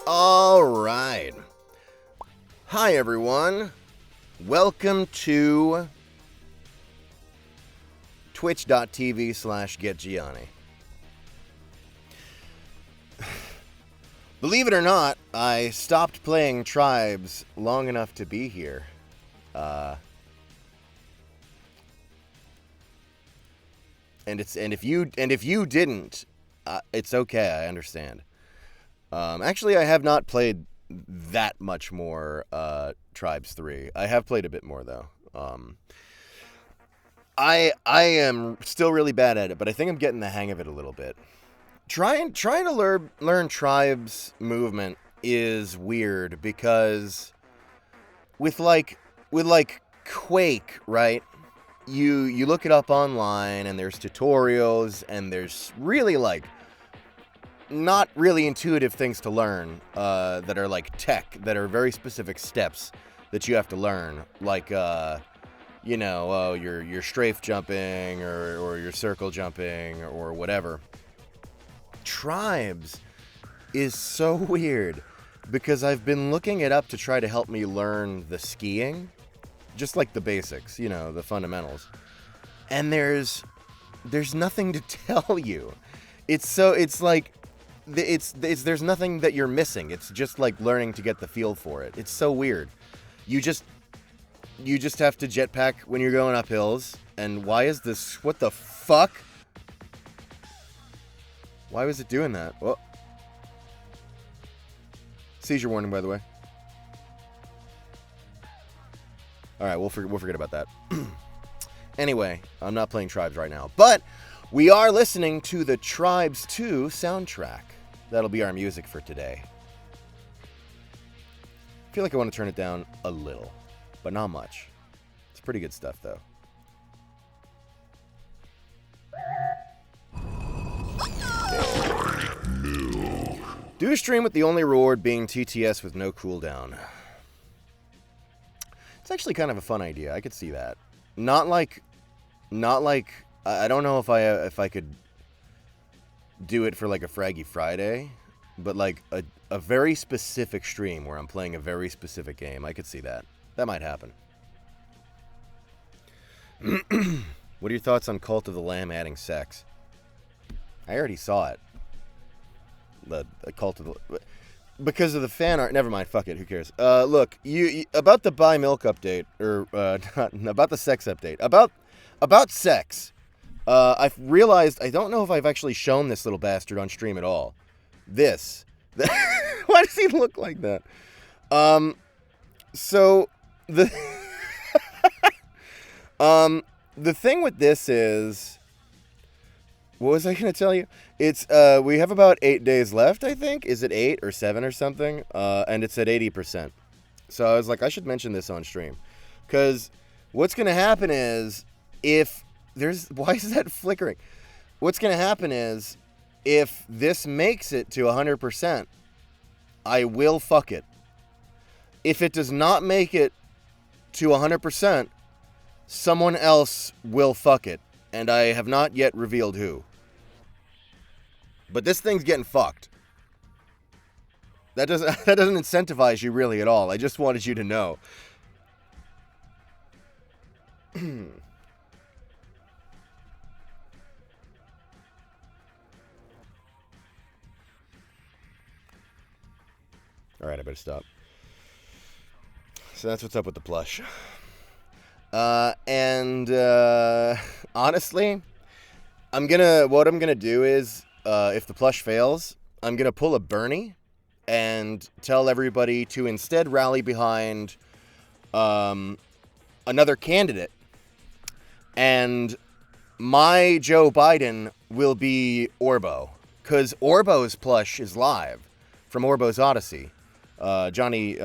All right. Hi, everyone. Welcome to twitch.tv/GetGianni. Believe it or not, I stopped playing Tribes long enough to be here. And if you didn't, it's okay. I understand. Actually, I have not played that much more Tribes 3. I have played a bit more though. I am still really bad at it, but I think I'm getting the hang of it a little bit. Trying to learn Tribes movement is weird because with Quake, right? You look it up online and there's tutorials and there's really not really intuitive things to learn that are like tech, that are very specific steps that you have to learn, like your strafe jumping or your circle jumping or whatever. Tribes is so weird because I've been looking it up to try to help me learn the skiing, just like the basics, the fundamentals, and there's nothing to tell you. There's nothing that you're missing. It's just like learning to get the feel for it. It's so weird. You just you just have to jetpack when you're going up hills. And why is this? What the fuck? Why was it doing that? Oh. Seizure warning, by the way. Alright, we'll forget about that. Anyway, I'm not playing Tribes right now. But we are listening to the Tribes 2 soundtrack. That'll be our music for today. I feel like I want to turn it down a little, but not much. It's pretty good stuff, though. Do a stream with the only reward being TTS with no cooldown. It's actually kind of a fun idea. I could see that. Not like I don't know if I could do it for like a Fraggy Friday, but like a very specific stream where I'm playing a very specific game. I could see that. That might happen. What are your thoughts on Cult of the Lamb adding sex? I already saw it. The Cult of the... Because of the fan art... Never mind, fuck it, who cares? Look, you about the buy milk update, or not, about the sex update. About sex. I've realized... I don't know if I've actually shown this little bastard on stream at all. This. Why does he look like that? So, the... the thing with this is... What was I going to tell you? It's, we have about 8 days left, I think. Is it 8 or 7 or something? And it's at 80%. So I was like, I should mention this on stream. Because what's going to happen is, if there's... Why is that flickering? What's going to happen is, if this makes it to 100%, I will fuck it. If it does not make it to 100%, someone else will fuck it. And I have not yet revealed who. But this thing's getting fucked. That doesn't incentivize you really at all. I just wanted you to know. Alright, I better stop. So that's what's up with the plush. Honestly, what I'm gonna do is, if the plush fails, I'm gonna pull a Bernie and tell everybody to instead rally behind another candidate. And my Joe Biden will be Orbo, because Orbo's plush is live from Orbo's Odyssey. Johnny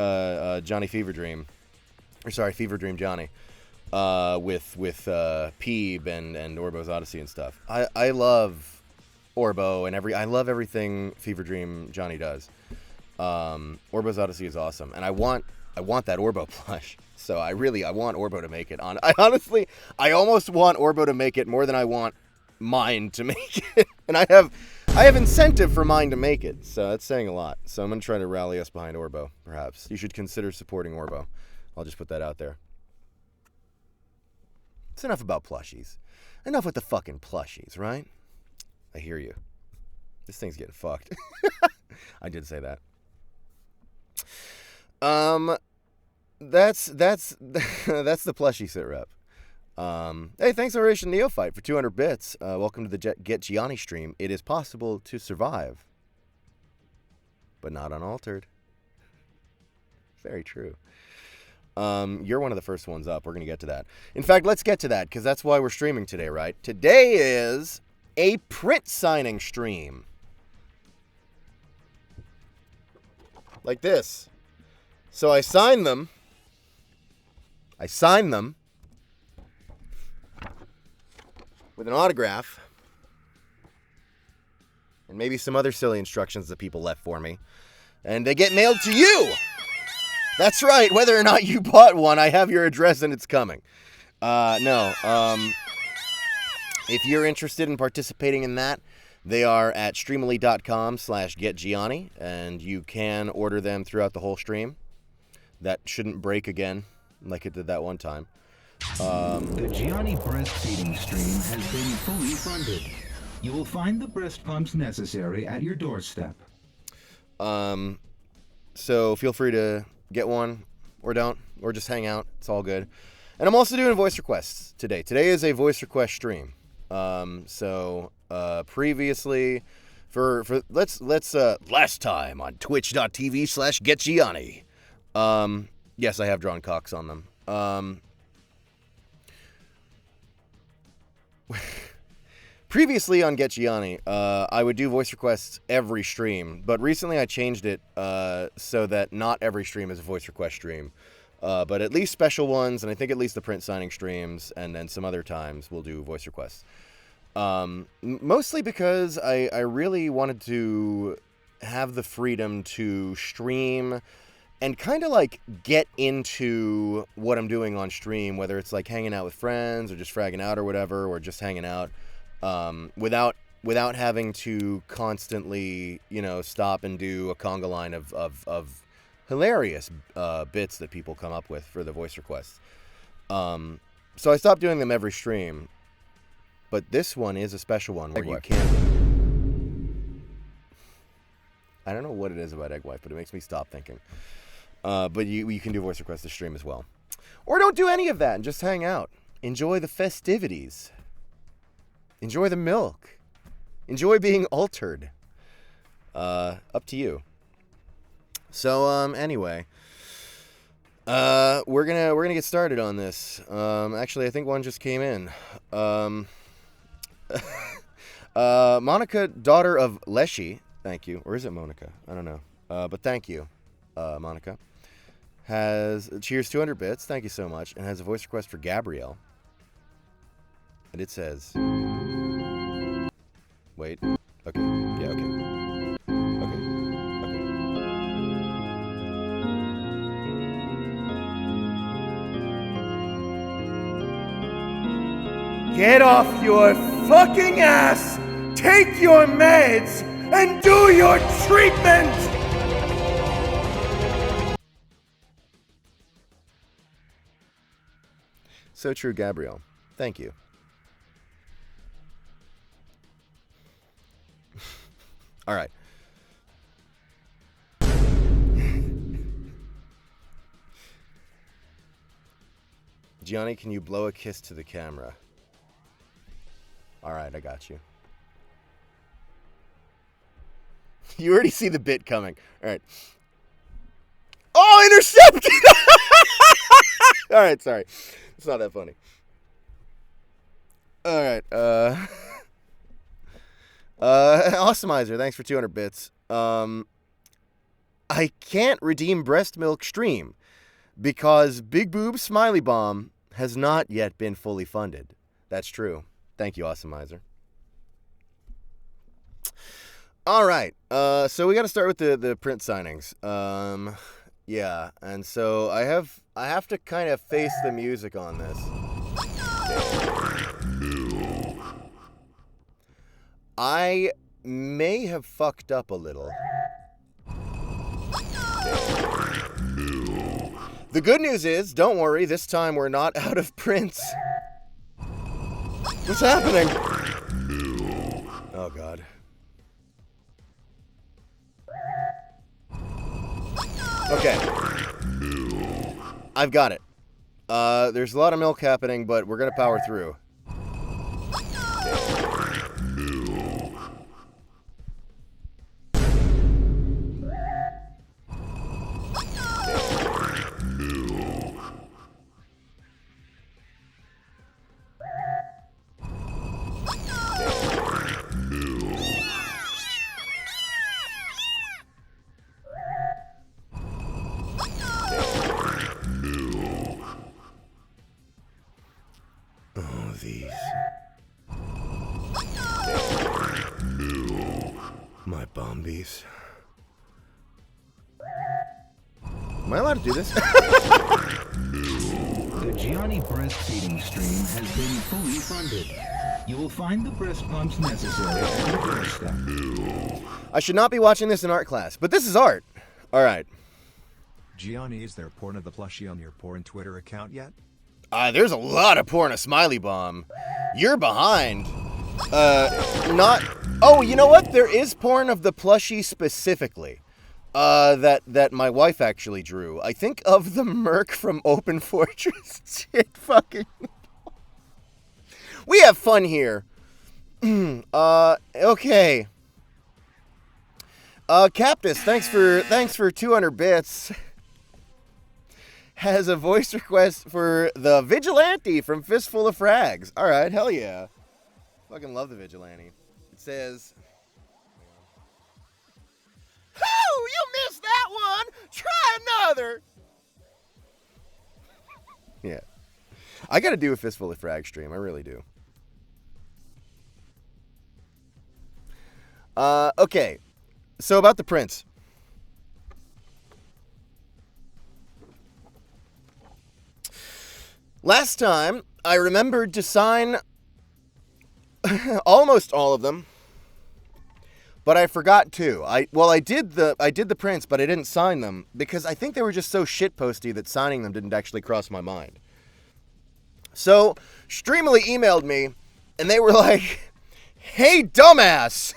Fever Dream, or sorry, Fever Dream Johnny. With Peeb and Orbo's Odyssey and stuff. I love Orbo and I love everything Fever Dream Johnny does. Orbo's Odyssey is awesome, and I want that Orbo plush. So I want Orbo to make it. I almost want Orbo to make it more than I want mine to make it. And I have incentive for mine to make it. So that's saying a lot. So I'm gonna try to rally us behind Orbo. Perhaps you should consider supporting Orbo. I'll just put that out there. It's enough about plushies. Enough with the fucking plushies, right? I hear you. This thing's getting fucked. I did say that. That's the plushie sit rep. Hey, thanks Operation Neophyte for 200 bits. Welcome to the Get Gianni stream. It is possible to survive, but not unaltered. Very true. You're one of the first ones up. We're going to get to that. In fact, let's get to that, because that's why we're streaming today, right? Today is a print signing stream. Like this. So I sign them. With an autograph. And maybe some other silly instructions that people left for me. And they get mailed to you! That's right. Whether or not you bought one, I have your address and it's coming. If you're interested in participating in that, they are at streamily.com/getgianni, and you can order them throughout the whole stream. That shouldn't break again, like it did that one time. The Gianni breastfeeding stream has been fully funded. You will find the breast pumps necessary at your doorstep. So feel free to get one or don't, or just hang out. It's all good. And I'm also doing voice requests today. Today is a voice request stream. Previously, for last time on twitch.tv/GetGianni. Yes, I have drawn cocks on them. Previously on Get Gianni, I would do voice requests every stream, but recently I changed it so that not every stream is a voice request stream, but at least special ones, and I think at least the print signing streams, and then some other times we'll do voice requests. Mostly because I really wanted to have the freedom to stream and kind of like get into what I'm doing on stream, whether it's like hanging out with friends or just fragging out or whatever, or just hanging out, without having to constantly, stop and do a conga line of hilarious bits that people come up with for the voice requests. So I stopped doing them every stream, but this one is a special one where you can. I don't know what it is about Egg Wife, but it makes me stop thinking. But you can do voice requests to stream as well. Or don't do any of that and just hang out. Enjoy the festivities. Enjoy the milk. Enjoy being altered. Up to you. So, anyway. We're gonna get started on this. Actually, I think one just came in. Monica, daughter of Leshy. Thank you. Or is it Monica? I don't know. But thank you, Monica. Has cheers 200 bits. Thank you so much. And has a voice request for Gabrielle. And it says... Wait. Okay. Yeah, okay. Okay. Get off your fucking ass, take your meds, and do your treatment! So true, Gabrielle. Thank you. All right. Gianni, can you blow a kiss to the camera? All right, I got you. You already see the bit coming. All right. Oh, intercepted! All right, sorry. It's not that funny. All right. Awesomizer, thanks for 200 bits. I can't redeem breast milk stream because Big Boob Smiley Bomb has not yet been fully funded. That's true. Thank you, Awesomizer. All right. So we got to start with the print signings. Yeah, and so I have to kind of face the music on this. I may have fucked up a little. The good news is, don't worry, this time we're not out of prints. What's happening? Oh, God. Okay. I've got it. There's a lot of milk happening, but we're going to power through. My bombies. Am I allowed to do this? The Gianni breastfeeding stream has been fully funded. You will find the breast pumps necessary at your doorstep. I should not be watching this in art class, but this is art. All right. Gianni, is there porn of the plushie on your porn Twitter account yet? There's a lot of porn of Smiley Bomb. You're behind. Not... Oh, you know what? There is porn of the plushie specifically. That my wife actually drew. I think of the Merc from Open Fortress. Shit, fucking. We have fun here. Okay. Captus, thanks for 200 bits. Has a voice request for the Vigilante from Fistful of Frags. All right, hell yeah. Fucking love the Vigilante. It says, "Oh, you missed that one. Try another." Yeah. I got to do a Fistful of Frags stream. I really do. Okay. So about the prints. Last time, I remembered to sign almost all of them, but I forgot to. I did the prints, but I didn't sign them because I think they were just so shitposty that signing them didn't actually cross my mind. So, Streamily emailed me, and they were like, "Hey, dumbass,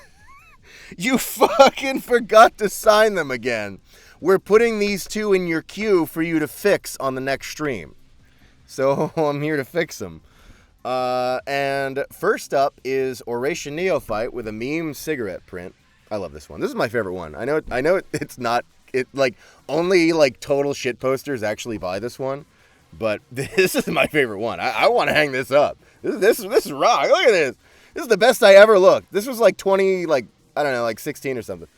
you fucking forgot to sign them again. We're putting these two in your queue for you to fix on the next stream." So I'm here to fix them. And first up is Oration Neophyte with a meme cigarette print. I love this one. This is my favorite one. I know it's not, only total shit posters actually buy this one, but this is my favorite one. I want to hang this up. This is rock. Look at this. This is the best I ever looked. This was 16 or something.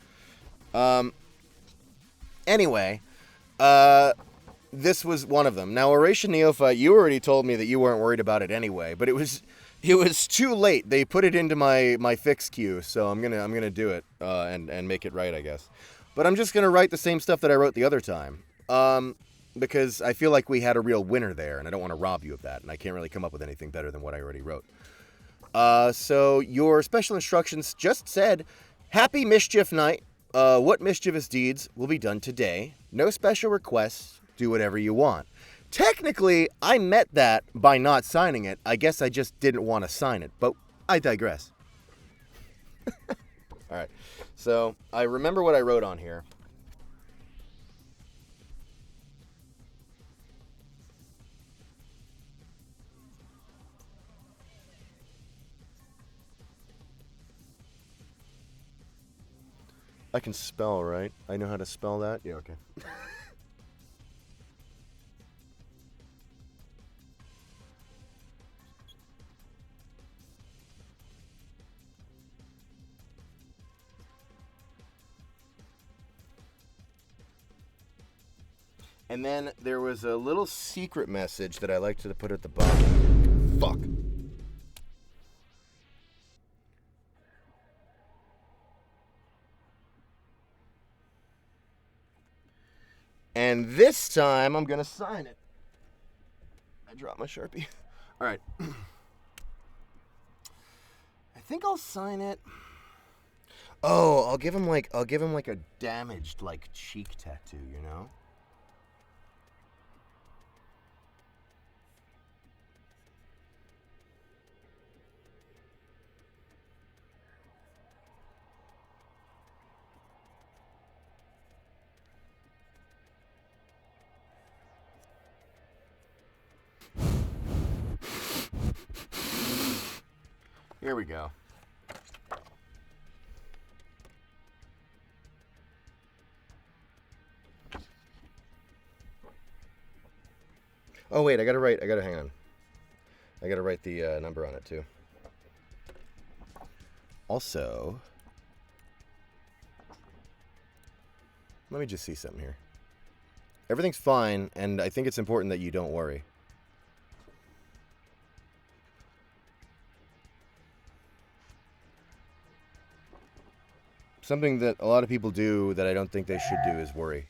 Anyway, this was one of them. Now, Oration Neophyte, you already told me that you weren't worried about it anyway, but it was too late. They put it into my fix queue, so I'm gonna do it and make it right, I guess. But I'm just gonna write the same stuff that I wrote the other time, because I feel like we had a real winner there, and I don't want to rob you of that, and I can't really come up with anything better than what I already wrote. So your special instructions just said, "Happy Mischief Night. What mischievous deeds will be done today? No special requests. Do whatever you want." Technically, I met that by not signing it. I guess I just didn't want to sign it, but I digress. All right. So I remember what I wrote on here. I can spell, right? I know how to spell that? Yeah, okay. And then there was a little secret message that I like to put at the bottom. Fuck. And this time, I'm going to sign it. I dropped my Sharpie. All right. I think I'll sign it. Oh, I'll give him a damaged cheek tattoo, you know? Here we go. Oh wait, hang on. I gotta write the number on it too. Also, let me just see something here. Everything's fine, and I think it's important that you don't worry. Something that a lot of people do that I don't think they should do is worry.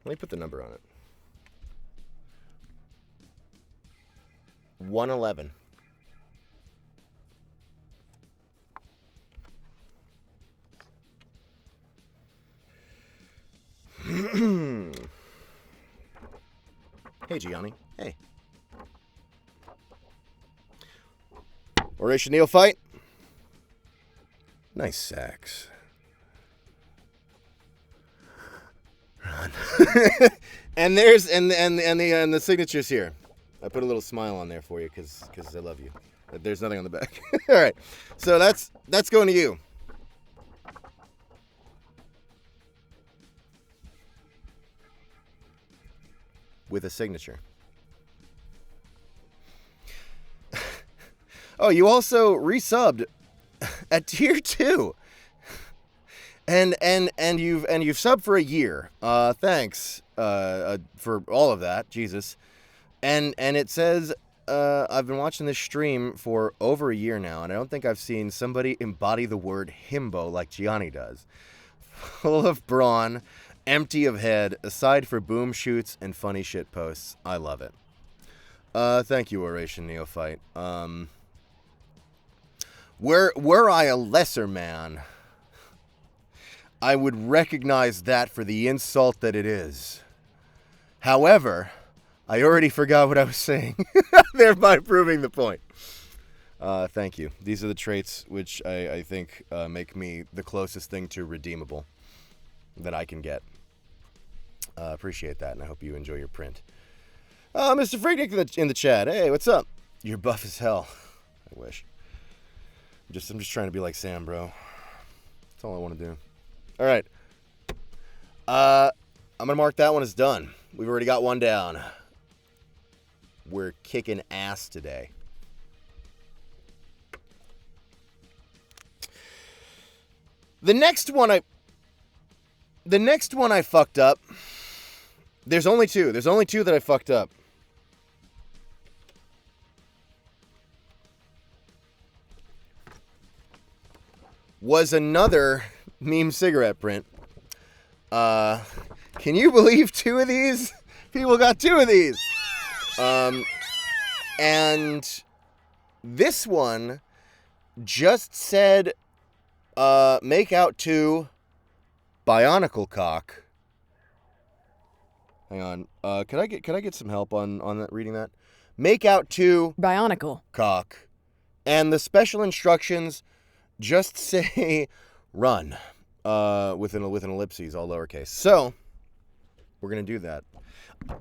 Let me put the number on it. 111. Hey, Gianni. Hey. Oration Neophyte, Nice sax. Run. And there's the signature's here. I put a little smile on there for you because I love you. There's nothing on the back. All right, so that's going to you. With a signature. Oh, you also resubbed at tier 2. And you've subbed for a year. Thanks for all of that, Jesus. And it says I've been watching this stream for over a year now, and I don't think I've seen somebody embody the word himbo like Gianni does. Full of brawn, empty of head, aside for boom shoots and funny shit posts. I love it. Thank you, Oration Neophyte. Were I a lesser man, I would recognize that for the insult that it is. However, I already forgot what I was saying, thereby proving the point. Thank you. These are the traits which I think make me the closest thing to redeemable that I can get. Appreciate that, and I hope you enjoy your print. Mr. Freaknik in the chat. Hey, what's up? You're buff as hell. I wish. I'm just trying to be like Sam, bro. That's all I want to do. All right. I'm going to mark that one as done. We've already got one down. We're kicking ass today. The next one I fucked up. There's only two. There's only two that I fucked up. Was another meme cigarette print. Can you believe 2 of these? People got 2 of these. And this one just said, make out to Bionicle Cock. Hang on. Could I get some help on that, reading that? Make out to Bionicle Cock. And the special instructions just say run. With an ellipses, all lowercase. So, we're going to do that.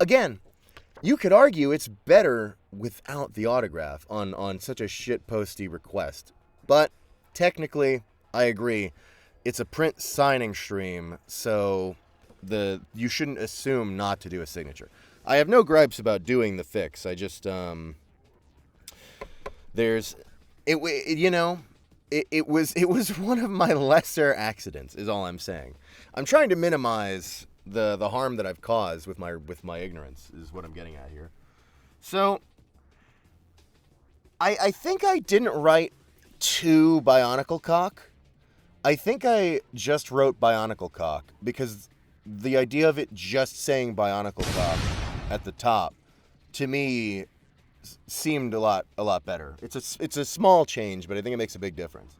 Again, you could argue it's better without the autograph on such a shitposty request. But, technically, I agree. It's a print signing stream, so you shouldn't assume not to do a signature. I have no gripes about doing the fix. I just, It was one of my lesser accidents, is all I'm saying. I'm trying to minimize the harm that I've caused with my ignorance, is what I'm getting at here. So, I think I didn't write to Bionicle Cock. I think I just wrote Bionicle Cock because the idea of it just saying Bionicle Cock at the top, to me, seemed a lot better. It's a small change, but I think it makes a big difference.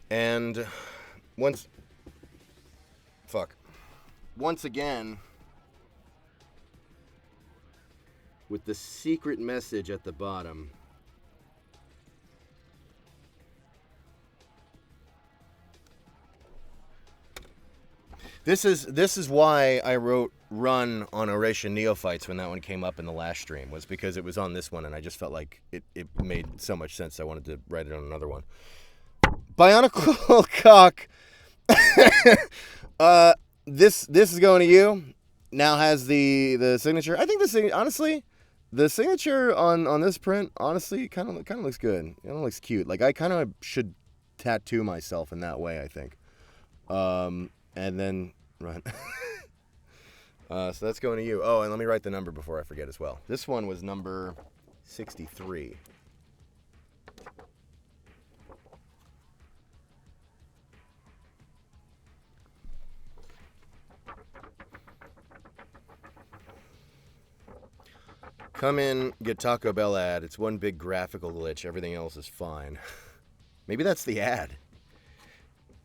And once again, with the secret message at the bottom. This is why I wrote run on Oration Neophytes when that one came up in the last stream, was because it was on this one and I just felt like it made so much sense I wanted to write it on another one. Bionicle Cock. This is going to you. Now has the signature. I think honestly, the signature on this print honestly kind of looks good. It looks cute. Like I kind of should tattoo myself in that way, I think. And then run. So that's going to you. Oh, and let me write the number before I forget as well. This one was number 63. Come in, get Taco Bell ad. It's one big graphical glitch. Everything else is fine. Maybe that's the ad.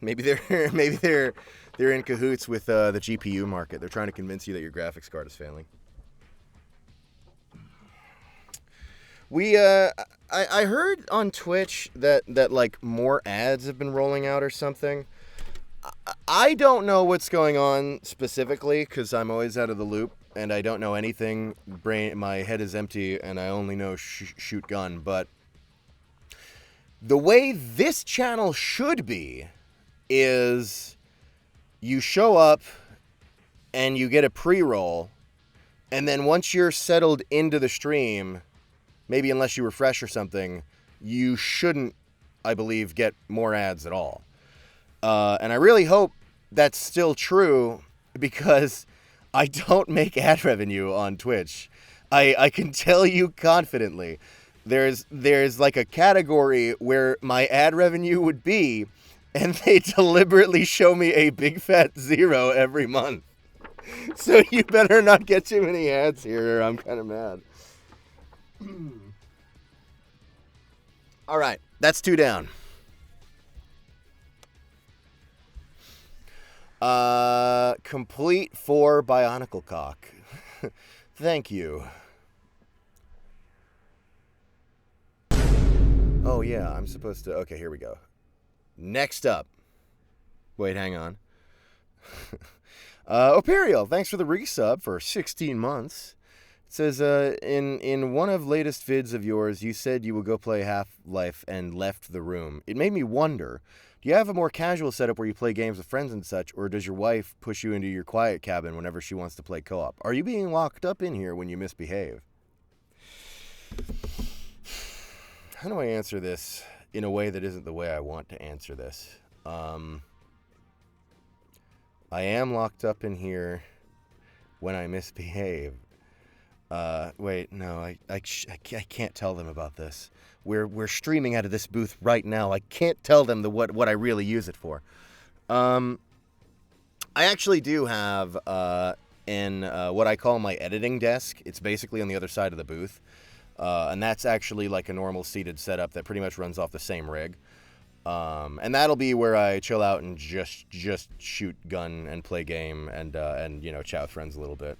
Maybe they're in cahoots with the GPU market. They're trying to convince you that your graphics card is failing. I heard on Twitch that like more ads have been rolling out or something. I don't know what's going on specifically because I'm always out of the loop and I don't know anything. My head is empty and I only know shoot gun. But the way this channel should be is you show up and you get a pre-roll, and then once you're settled into the stream, maybe unless you refresh or something, you shouldn't, I believe, get more ads at all. And I really hope that's still true because I don't make ad revenue on Twitch. I can tell you confidently, there's like a category where my ad revenue would be, and they deliberately show me a big fat 0 every month. So you better not get too many ads here or I'm kind of mad. All right, that's 2 down. Complete for Bionicle Cock. Thank you. Oh yeah, I'm supposed to... Okay, here we go. Next up. Wait, hang on. Operial, thanks for the resub for 16 months. It says, in one of latest vids of yours, you said you would go play Half-Life and left the room. It made me wonder, do you have a more casual setup where you play games with friends and such, or does your wife push you into your quiet cabin whenever she wants to play co-op? Are you being locked up in here when you misbehave? How do I answer this in a way that isn't the way I want to answer this? I am locked up in here when I misbehave. Wait, no, I can't tell them about this. We're streaming out of this booth right now. I can't tell them what I really use it for. I actually do have in what I call my editing desk. It's basically on the other side of the booth. And that's actually like a normal seated setup that pretty much runs off the same rig. And that'll be where I chill out and just shoot gun and play game and you know, chat with friends a little bit.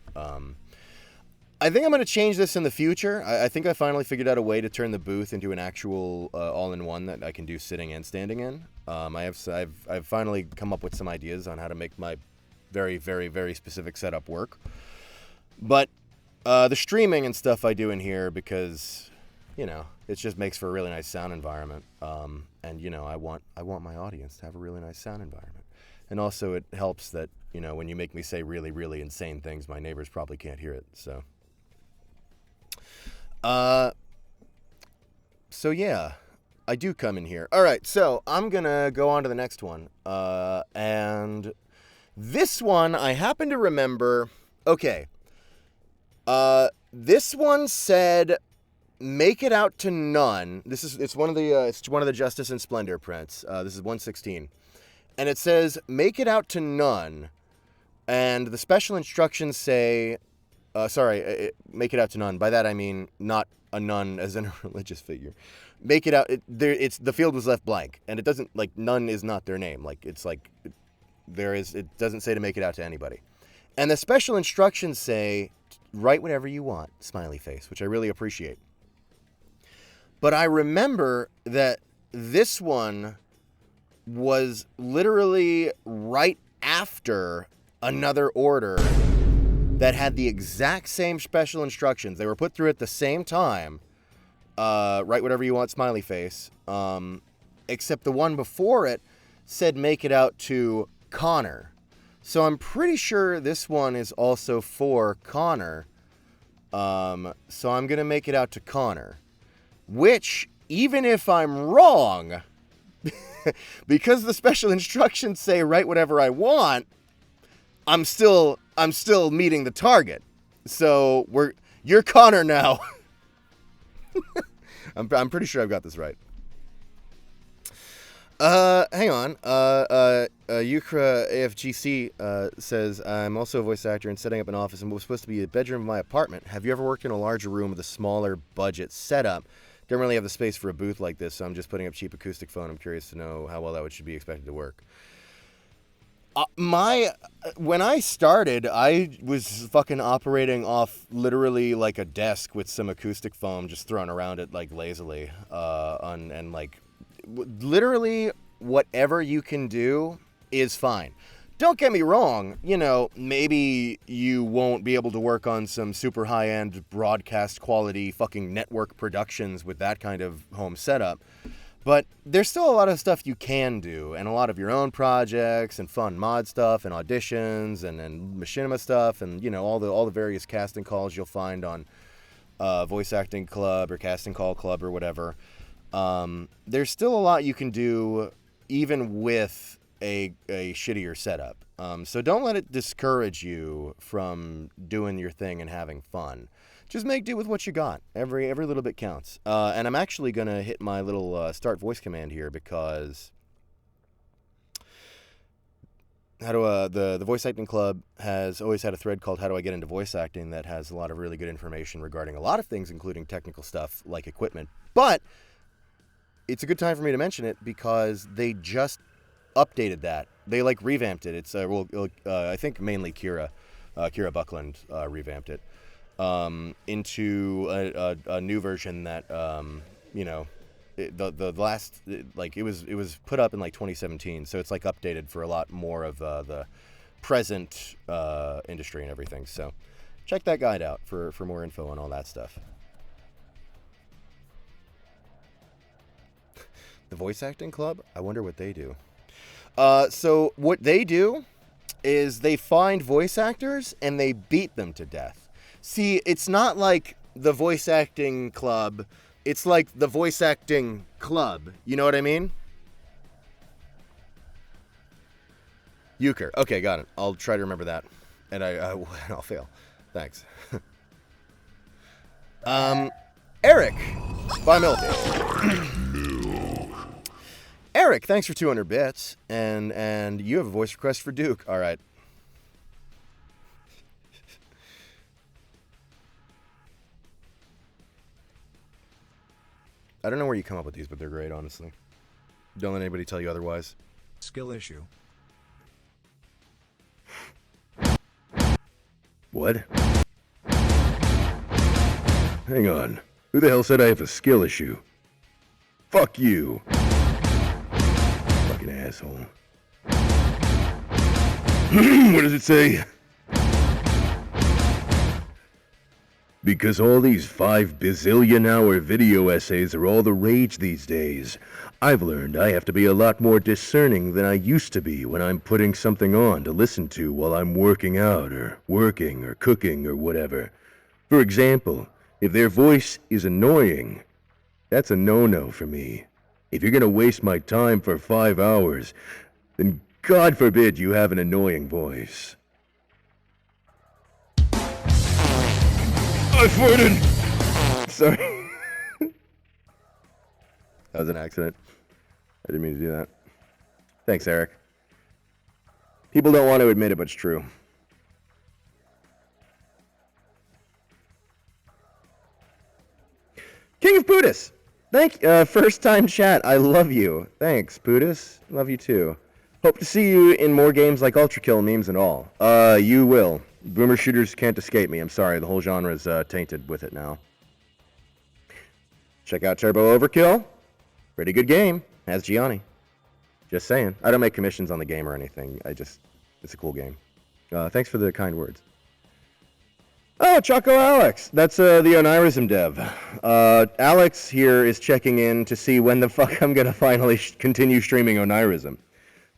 I think I'm going to change this in the future. I think I finally figured out a way to turn the booth into an actual all-in-one that I can do sitting and standing in. I've finally come up with some ideas on how to make my very, very, very specific setup work. But the streaming and stuff I do in here because, you know, it just makes for a really nice sound environment. And, you know, I want my audience to have a really nice sound environment. And also it helps that, you know, when you make me say really, really insane things, my neighbors probably can't hear it. So yeah, I do come in here. All right, so I'm going to go on to the next one. And this one, I happen to remember, okay. This one said, make it out to none. It's one of the Justice and Splendor prints. This is 116. And it says, make it out to none. And the special instructions say, make it out to none. By that I mean not a nun as in a religious figure. Make it out. The field was left blank, and it doesn't, like, none is not their name. Like, it's like it doesn't say to make it out to anybody. And the special instructions say, write whatever you want, smiley face, which I really appreciate. But I remember that this one was literally right after another order that had the exact same special instructions. They were put through at the same time. Write whatever you want, smiley face. Except the one before it said make it out to Connor. So I'm pretty sure this one is also for Connor. So I'm going to make it out to Connor. Which, even if I'm wrong, because the special instructions say write whatever I want, I'm still meeting the target. So you're Connor now. I'm pretty sure I've got this right. Hang on. Ukra AFGC says, I'm also a voice actor and setting up an office in what was supposed to be a bedroom of my apartment. Have you ever worked in a larger room with a smaller budget setup? Don't really have the space for a booth like this, so I'm just putting up cheap acoustic phone. I'm curious to know how well that should be expected to work. When I started, I was fucking operating off literally like a desk with some acoustic foam just thrown around it like lazily, and like literally whatever you can do is fine. Don't get me wrong, maybe you won't be able to work on some super high-end broadcast quality fucking network productions with that kind of home setup. But there's still a lot of stuff you can do, and a lot of your own projects, and fun mod stuff, and auditions, and machinima stuff, and all the various casting calls you'll find on Voice Acting Club or Casting Call Club or whatever. There's still a lot you can do, even with a shittier setup. So don't let it discourage you from doing your thing and having fun. Just make do with what you got. Every little bit counts. And I'm actually going to hit my little start voice command here because the Voice Acting Club has always had a thread called How Do I Get Into Voice Acting that has a lot of really good information regarding a lot of things, including technical stuff like equipment. But it's a good time for me to mention it because they just updated that. They revamped it. It's I think mainly Kira Buckland revamped it. Into a new version that the last it was put up in 2017, so it's updated for a lot more of the present industry and everything. So check that guide out for more info on all that stuff. The Voice Acting Club, I wonder what they do. So what they do is they find voice actors and they beat them to death. See, it's not like the Voice Acting Club. It's like the Voice Acting Club. You know what I mean? Euchre. Okay, got it. I'll try to remember that. And I'll fail. Thanks. Eric. Bye, Milk. Eric, thanks for 200 bits. And you have a voice request for Duke. All right. I don't know where you come up with these, but they're great, honestly. Don't let anybody tell you otherwise. Skill issue. What? Hang on. Who the hell said I have a skill issue? Fuck you. Fucking asshole. What does it say? Because all these 5 bazillion hour video essays are all the rage these days. I've learned I have to be a lot more discerning than I used to be when I'm putting something on to listen to while I'm working out or working or cooking or whatever. For example, if their voice is annoying, that's a no-no for me. If you're gonna waste my time for 5 hours, then God forbid you have an annoying voice. I farted! Sorry. That was an accident. I didn't mean to do that. Thanks, Eric. People don't want to admit it, but it's true. King of Pootis! First time chat. I love you. Thanks, Pootis. Love you too. Hope to see you in more games like Ultra Kill, memes and all. You will. Boomer shooters can't escape me. I'm sorry, the whole genre is tainted with it now. Check out Turbo Overkill. Pretty good game. Has Gianni. Just saying. I don't make commissions on the game or anything. It's a cool game. Thanks for the kind words. Oh, Choco Alex. That's the Onirism dev. Alex here is checking in to see when the fuck I'm gonna finally continue streaming Onirism.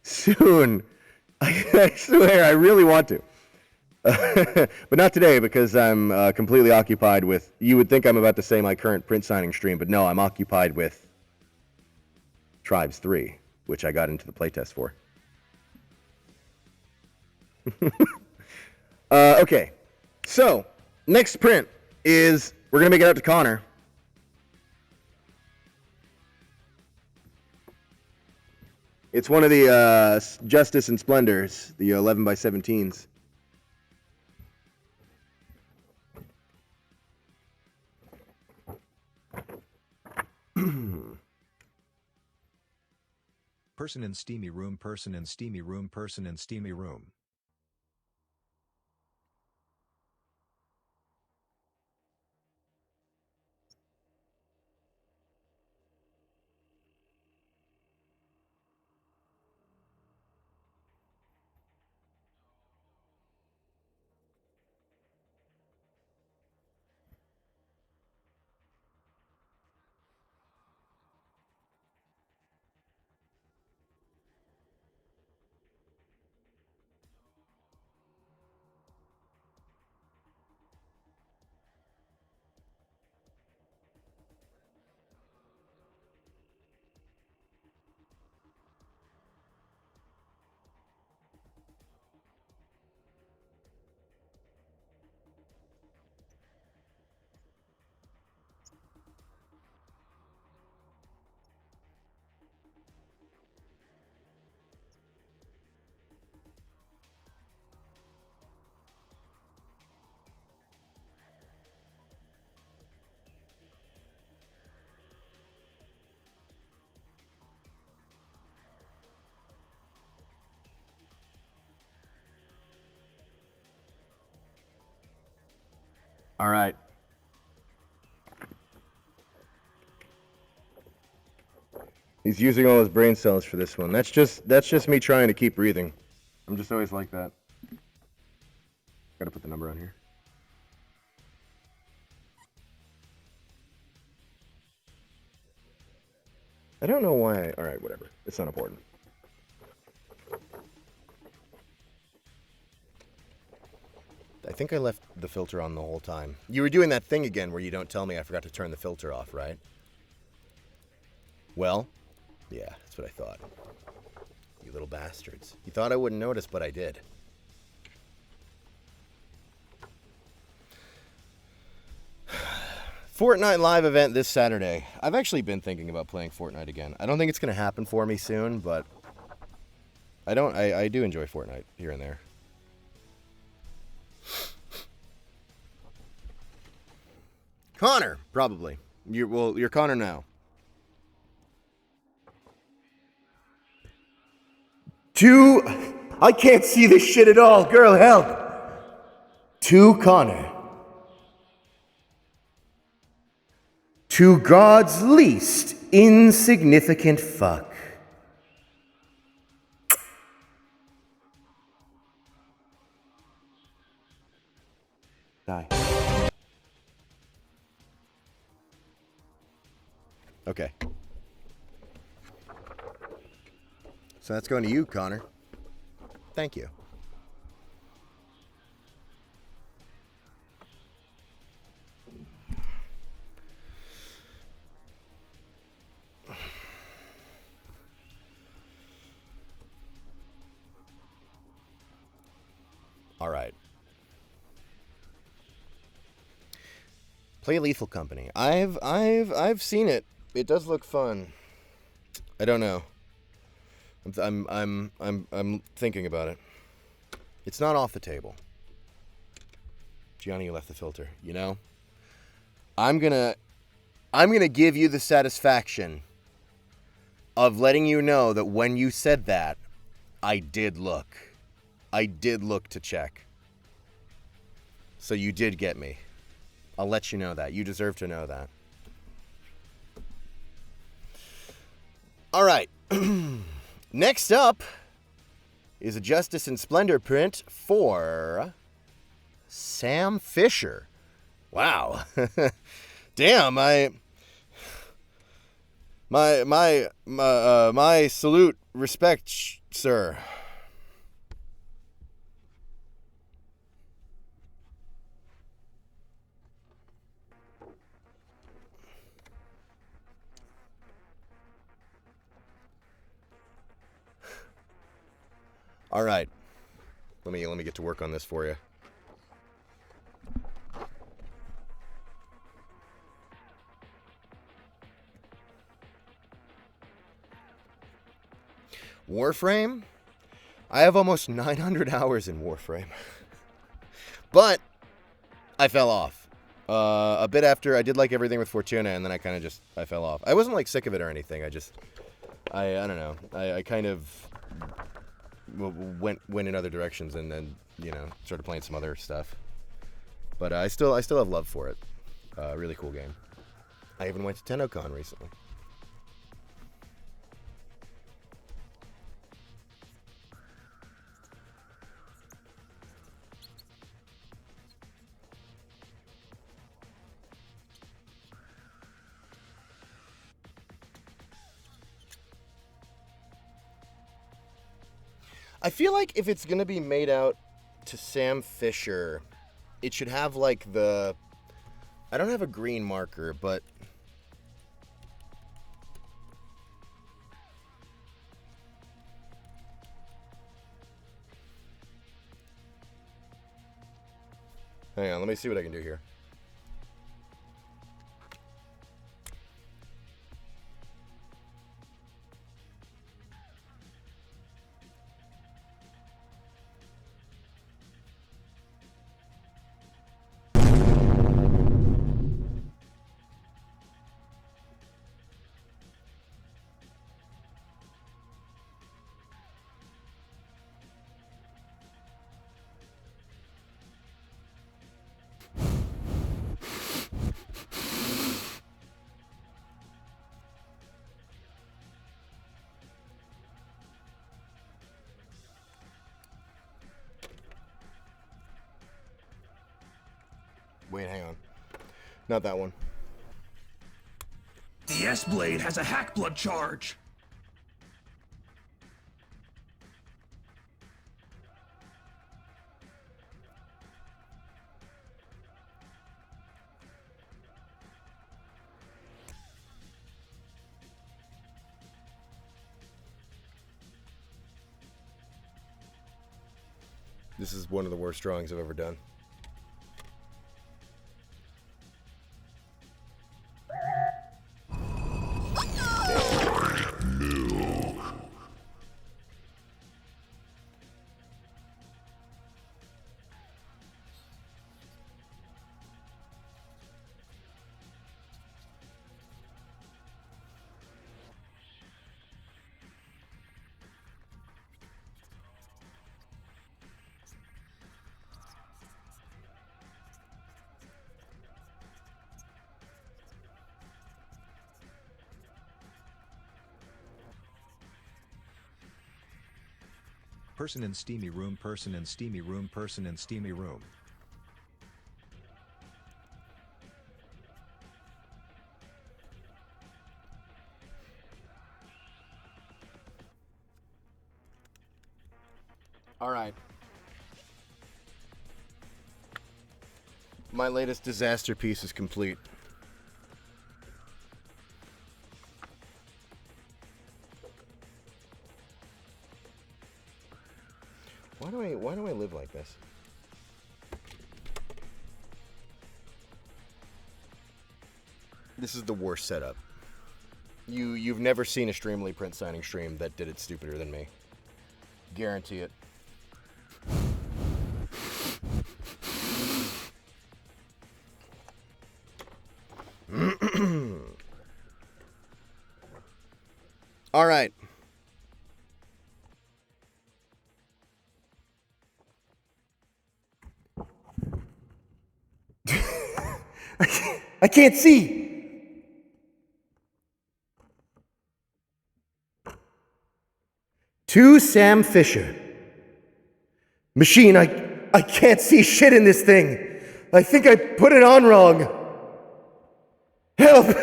Soon. I swear, I really want to. But not today because I'm completely occupied with... You would think I'm about to say my current print signing stream, but no, I'm occupied with Tribes 3, which I got into the playtest for. Okay, so next print is... We're going to make it out to Connor. It's one of the Justice and Splendors, the 11 by 17s. Person in steamy room, person in steamy room, person in steamy room. All right. He's using all his brain cells for this one. That's just me trying to keep breathing. I'm just always like that. Gotta put the number on here. I don't know why. All right, whatever. It's not important. I think I left the filter on the whole time. You were doing that thing again where you don't tell me I forgot to turn the filter off, right? Well, yeah, that's what I thought. You little bastards. You thought I wouldn't notice, but I did. Fortnite live event this Saturday. I've actually been thinking about playing Fortnite again. I don't think it's going to happen for me soon, but I do enjoy Fortnite here and there. Connor, probably. You're Connor now. I can't see this shit at all. Girl, help. To Connor. To God's least insignificant fuck. Die. Okay. So that's going to you, Connor. Thank you. All right. Play Lethal Company. I've seen it. It does look fun. I don't know. I'm thinking about it. It's not off the table. Gianni, you left the filter. You know, I'm gonna give you the satisfaction of letting you know that when you said that, I did look to check. So you did get me. I'll let you know that. You deserve to know that. All right. Next up is a Justice and Splendor print for Sam Fisher. Wow. Damn, my salute, respect, sir. All right. Let me get to work on this for you. Warframe? I have almost 900 hours in Warframe. But I fell off. A bit after I did like everything with Fortuna, and then I fell off. I wasn't like sick of it or anything. I don't know. I kind of went in other directions, and then started playing some other stuff. But I still have love for it. Really cool game. I even went to TennoCon recently. I feel like if it's gonna be made out to Sam Fisher, it should have like I don't have a green marker, but hang on, let me see what I can do here. Wait, hang on. Not that one. The S-Blade has a hack blood charge. This is one of the worst drawings I've ever done. Person in steamy room, person in steamy room, person in steamy room. All right. My latest disaster piece is complete. Why do I live like this? This is the worst setup. You've never seen a Streamly print signing stream that did it stupider than me. Guarantee it. All right. I can't see. To Sam Fisher. Machine, I can't see shit in this thing. I think I put it on wrong. Help!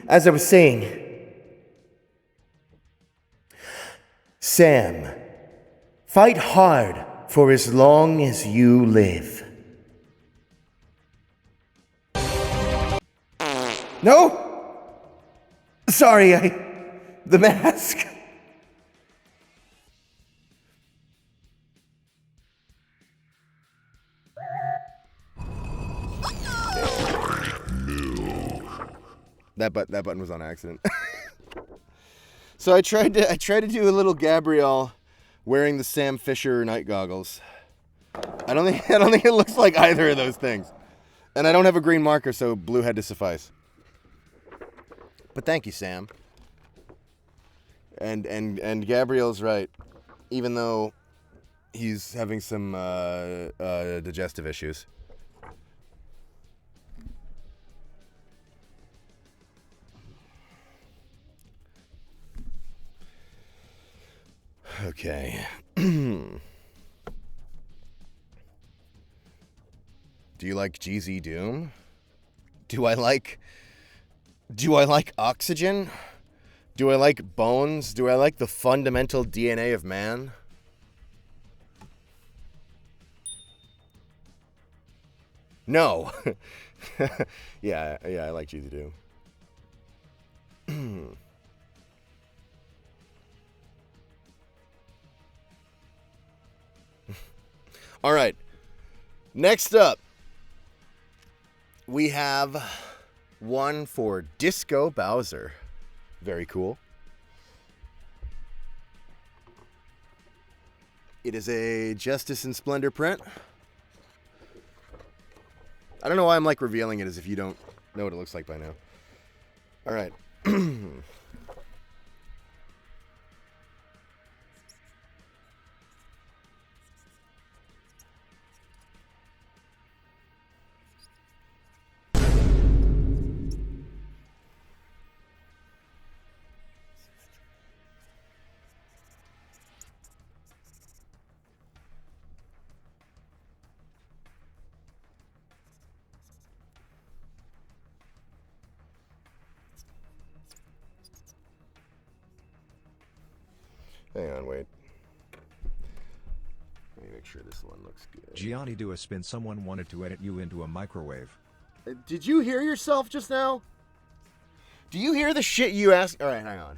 As I was saying, Sam, fight hard for as long as you live. No? Sorry, the mask. That button was on accident. So I tried to do a little Gabrielle wearing the Sam Fisher night goggles. I don't think it looks like either of those things. And I don't have a green marker, so blue had to suffice. But thank you, Sam. And Gabrielle's right. Even though he's having some digestive issues. Okay. Do you like GZ Doom? Do I like oxygen? Do I like bones? Do I like the fundamental DNA of man? No. Yeah, I like GZ Doom. All right. Next up, we have one for Disco Bowser. Very cool. It is a Justice and Splendor print. I don't know why I'm like revealing it as if you don't know what it looks like by now. All right. Hang on, wait. Let me make sure this one looks good. Gianni, do a spin. Someone wanted to edit you into a microwave. Did you hear yourself just now? Do you hear the shit you asked? All right, hang on.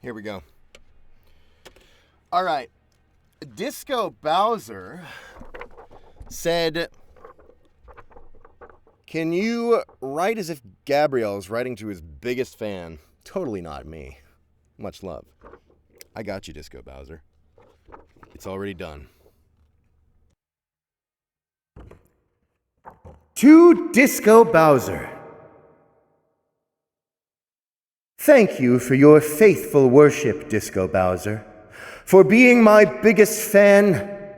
Here we go. All right. Disco Bowser said, can you write as if Gabrielle is writing to his biggest fan? Totally not me. Much love. I got you, Disco Bowser. It's already done. To Disco Bowser. Thank you for your faithful worship, Disco Bowser. For being my biggest fan,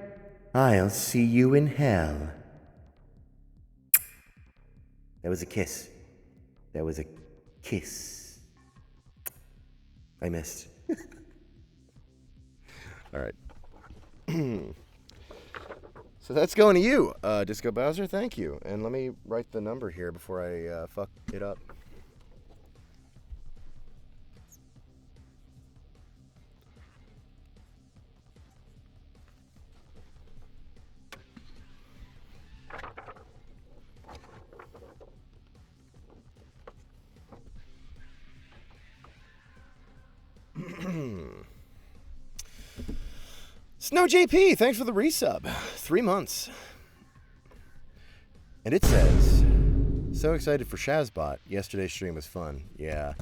I'll see you in hell. That was a kiss. That was a kiss. I missed. All right. So that's going to you, Disco Bowser. Thank you. And let me write the number here before I fuck it up. Snow JP, thanks for the resub. 3 months. And it says, so excited for Shazbot. Yesterday's stream was fun. Yeah.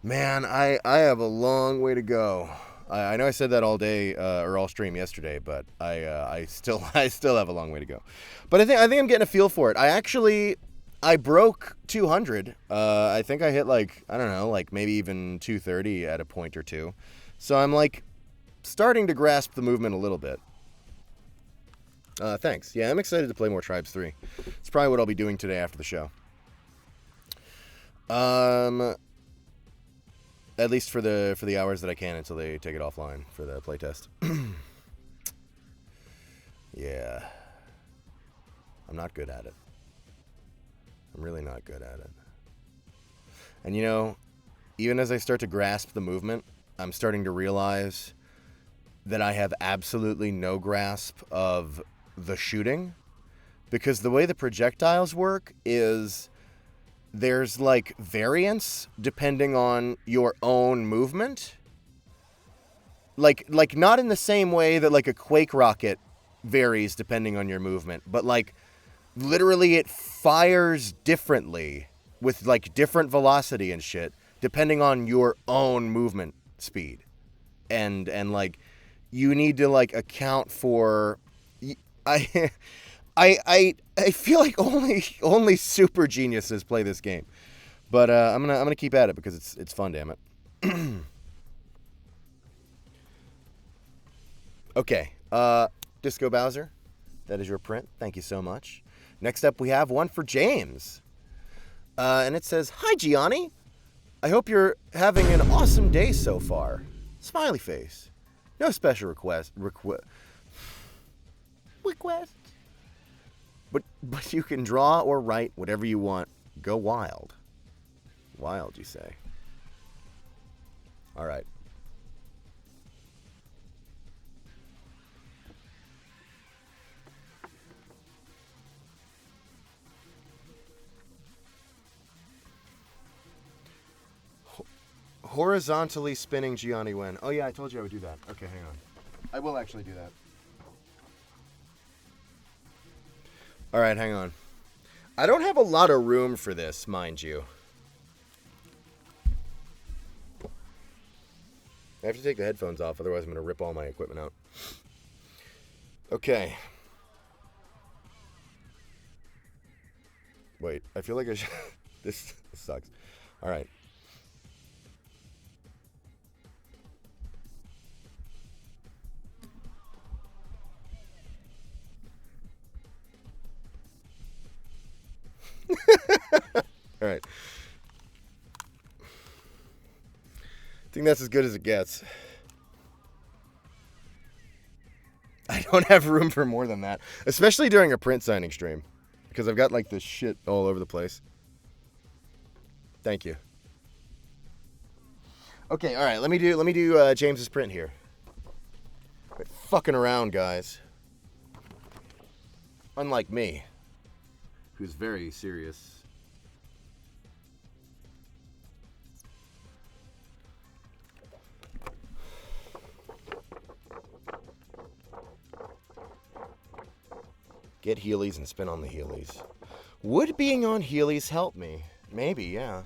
Man, I have a long way to go. I know I said that all day or all stream yesterday, but I still have a long way to go. But I think I'm getting a feel for it. I broke 200. I think I hit like, I don't know, like maybe even 230 at a point or two. So I'm like starting to grasp the movement a little bit. Thanks. Yeah, I'm excited to play more Tribes 3. It's probably what I'll be doing today after the show. At least for the hours that I can until they take it offline for the playtest. Yeah. I'm not good at it. I'm really not good at it. And you know, even as I start to grasp the movement, I'm starting to realize that I have absolutely no grasp of the shooting, because the way the projectiles work is there's like variance depending on your own movement. Like not in the same way that like a Quake rocket varies depending on your movement, but like literally it fires differently with like different velocity and shit depending on your own movement speed. And like you need to like account for I feel like only super geniuses play this game, but I'm gonna keep at it because it's fun, damn it. Okay, Disco Bowser, that is your print. Thank you so much. Next up, we have one for James, and it says, "Hi Gianni, I hope you're having an awesome day so far." Smiley face. No special request. But you can draw or write whatever you want. Go wild. Wild, you say? All right. Horizontally spinning Gianni Wen. Oh yeah, I told you I would do that. Okay, hang on. I will actually do that. All right, hang on. I don't have a lot of room for this, mind you. I have to take the headphones off, otherwise I'm going to rip all my equipment out. Okay. Wait, I feel like I should... This sucks. All right. All right. I think that's as good as it gets. I don't have room for more than that, especially during a print signing stream, because I've got like this shit all over the place. Thank you. Okay, all right. Let me do James's print here. Quit fucking around, guys. Unlike me, who's very serious. Get Heelys and spin on the Heelys. Would being on Heelys help me? Maybe, yeah.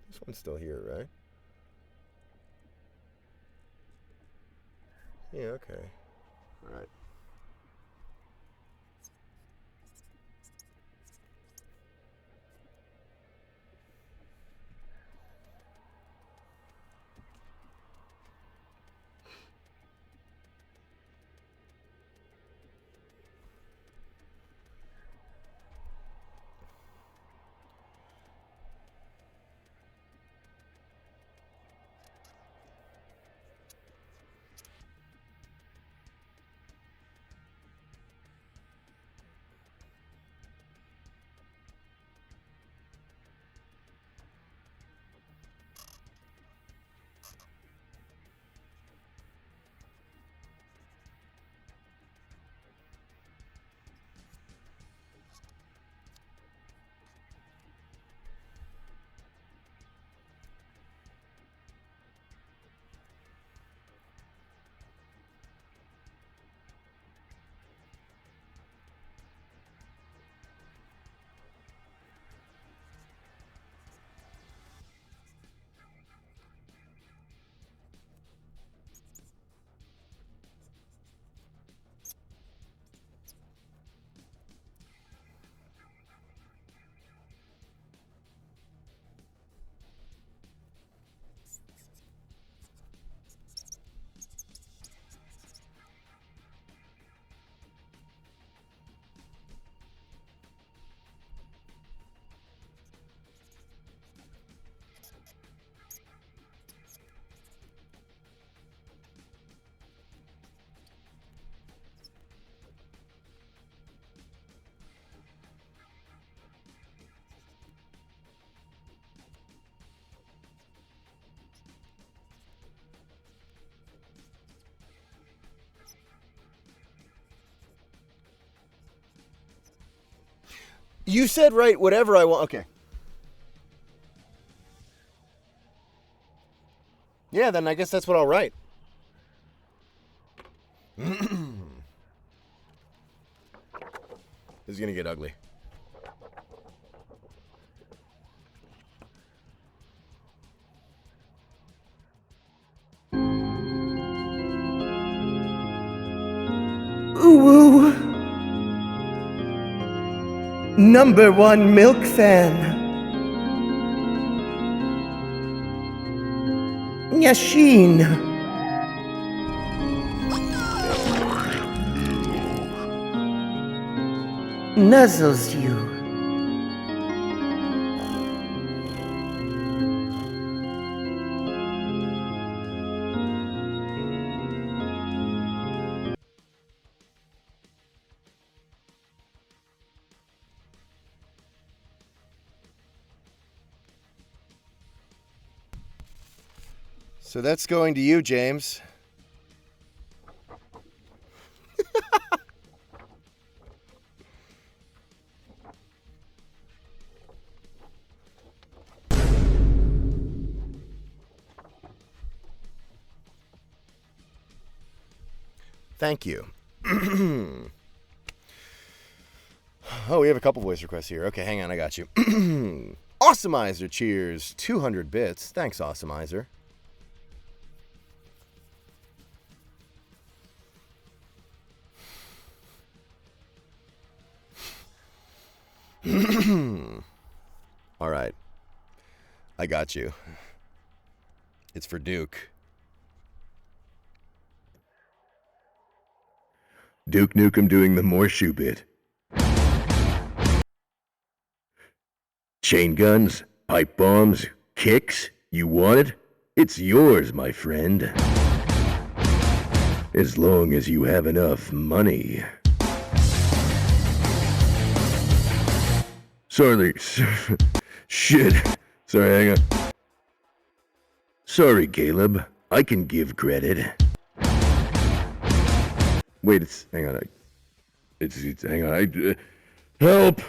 This one's still here, right? Yeah, okay. All right. You said write whatever I want. Okay. Yeah, then I guess that's what I'll write. This is gonna get ugly. Ooh. Number one milk fan. Yashin. Nuzzles you. So that's going to you, James. Thank you. Oh, we have a couple voice requests here. Okay, hang on, I got you. Awesomeizer, cheers. 200 bits. Thanks, Awesomeizer. All right. I got you. It's for Duke. Duke Nukem doing the Morshoe bit. Chain guns, pipe bombs, kicks, you want it? It's yours, my friend. As long as you have enough money. Sorry, shit. Sorry, hang on. Sorry, Caleb. I can give credit. Wait, hang on. Hang on. Help!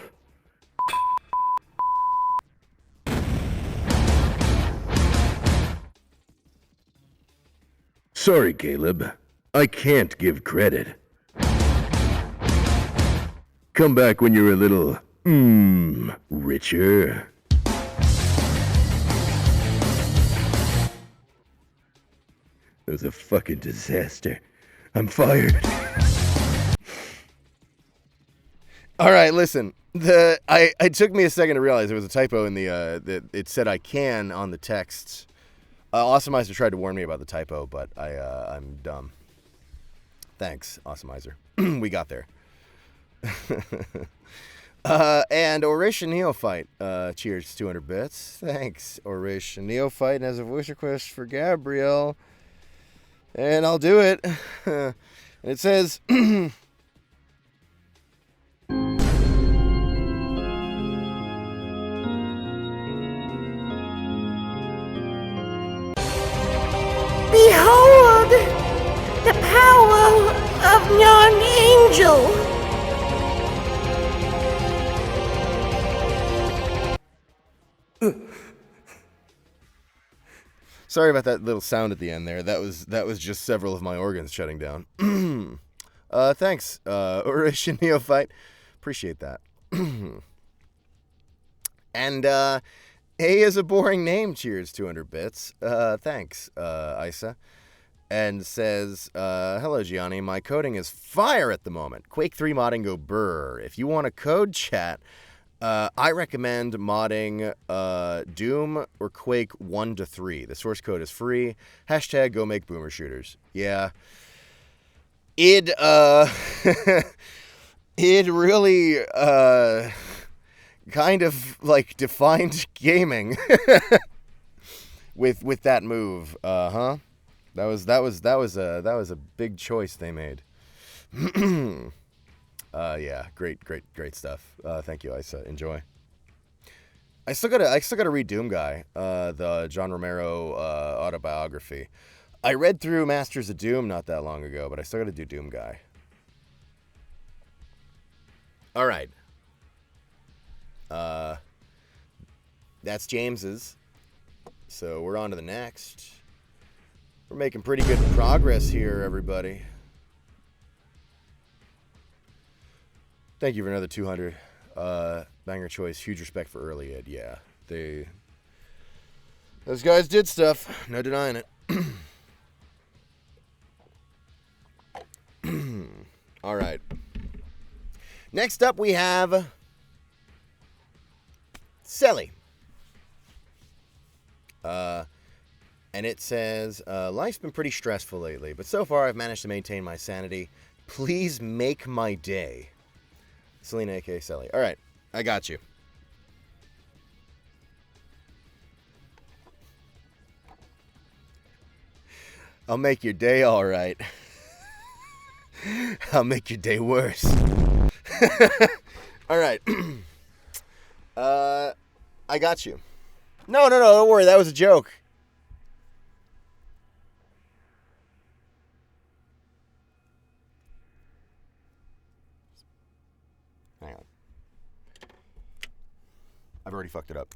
Sorry, Caleb. I can't give credit. Come back when you're a little, richer. It was a fucking disaster. I'm fired. All right, listen. It took me a second to realize there was a typo in the that it said I can on the texts. Awesomeizer tried to warn me about the typo, but I'm dumb. Thanks, Awesomeizer. We got there. And Oration Neophyte, cheers, 200 bits. Thanks, Oration Neophyte, and has a voice request for Gabrielle. And I'll do it. And it says... Behold the power of yon angel. Sorry about that little sound at the end there. That was just several of my organs shutting down. Thanks, Oration Neophyte. Appreciate that. And A is a boring name. Cheers, 200 bits. Thanks, Isa. And says, hello, Gianni. My coding is fire at the moment. Quake 3 modding go burr. If you want a code chat, I recommend modding Doom or Quake 1 to 3. The source code is free. Hashtag go make boomer shooters. Yeah. It really kind of like defined gaming with that move. That was a big choice they made. Yeah, great stuff. Thank you, Isa. Enjoy. I still gotta read Doom Guy, the John Romero autobiography. I read through Masters of Doom not that long ago, but I still gotta do Doom Guy. All right. That's James's. So we're on to the next. We're making pretty good progress here, everybody. Thank you for another 200. Banger choice. Huge respect for Early Ed. Yeah, those guys did stuff. No denying it. All right. Next up, we have Selly. And it says, life's been pretty stressful lately, but so far I've managed to maintain my sanity. Please make my day. Selena, a.k.a. Selly. All right, I got you. I'll make your day all right. I'll make your day worse. All right. I got you. No, don't worry. That was a joke. Hang on. I've already fucked it up.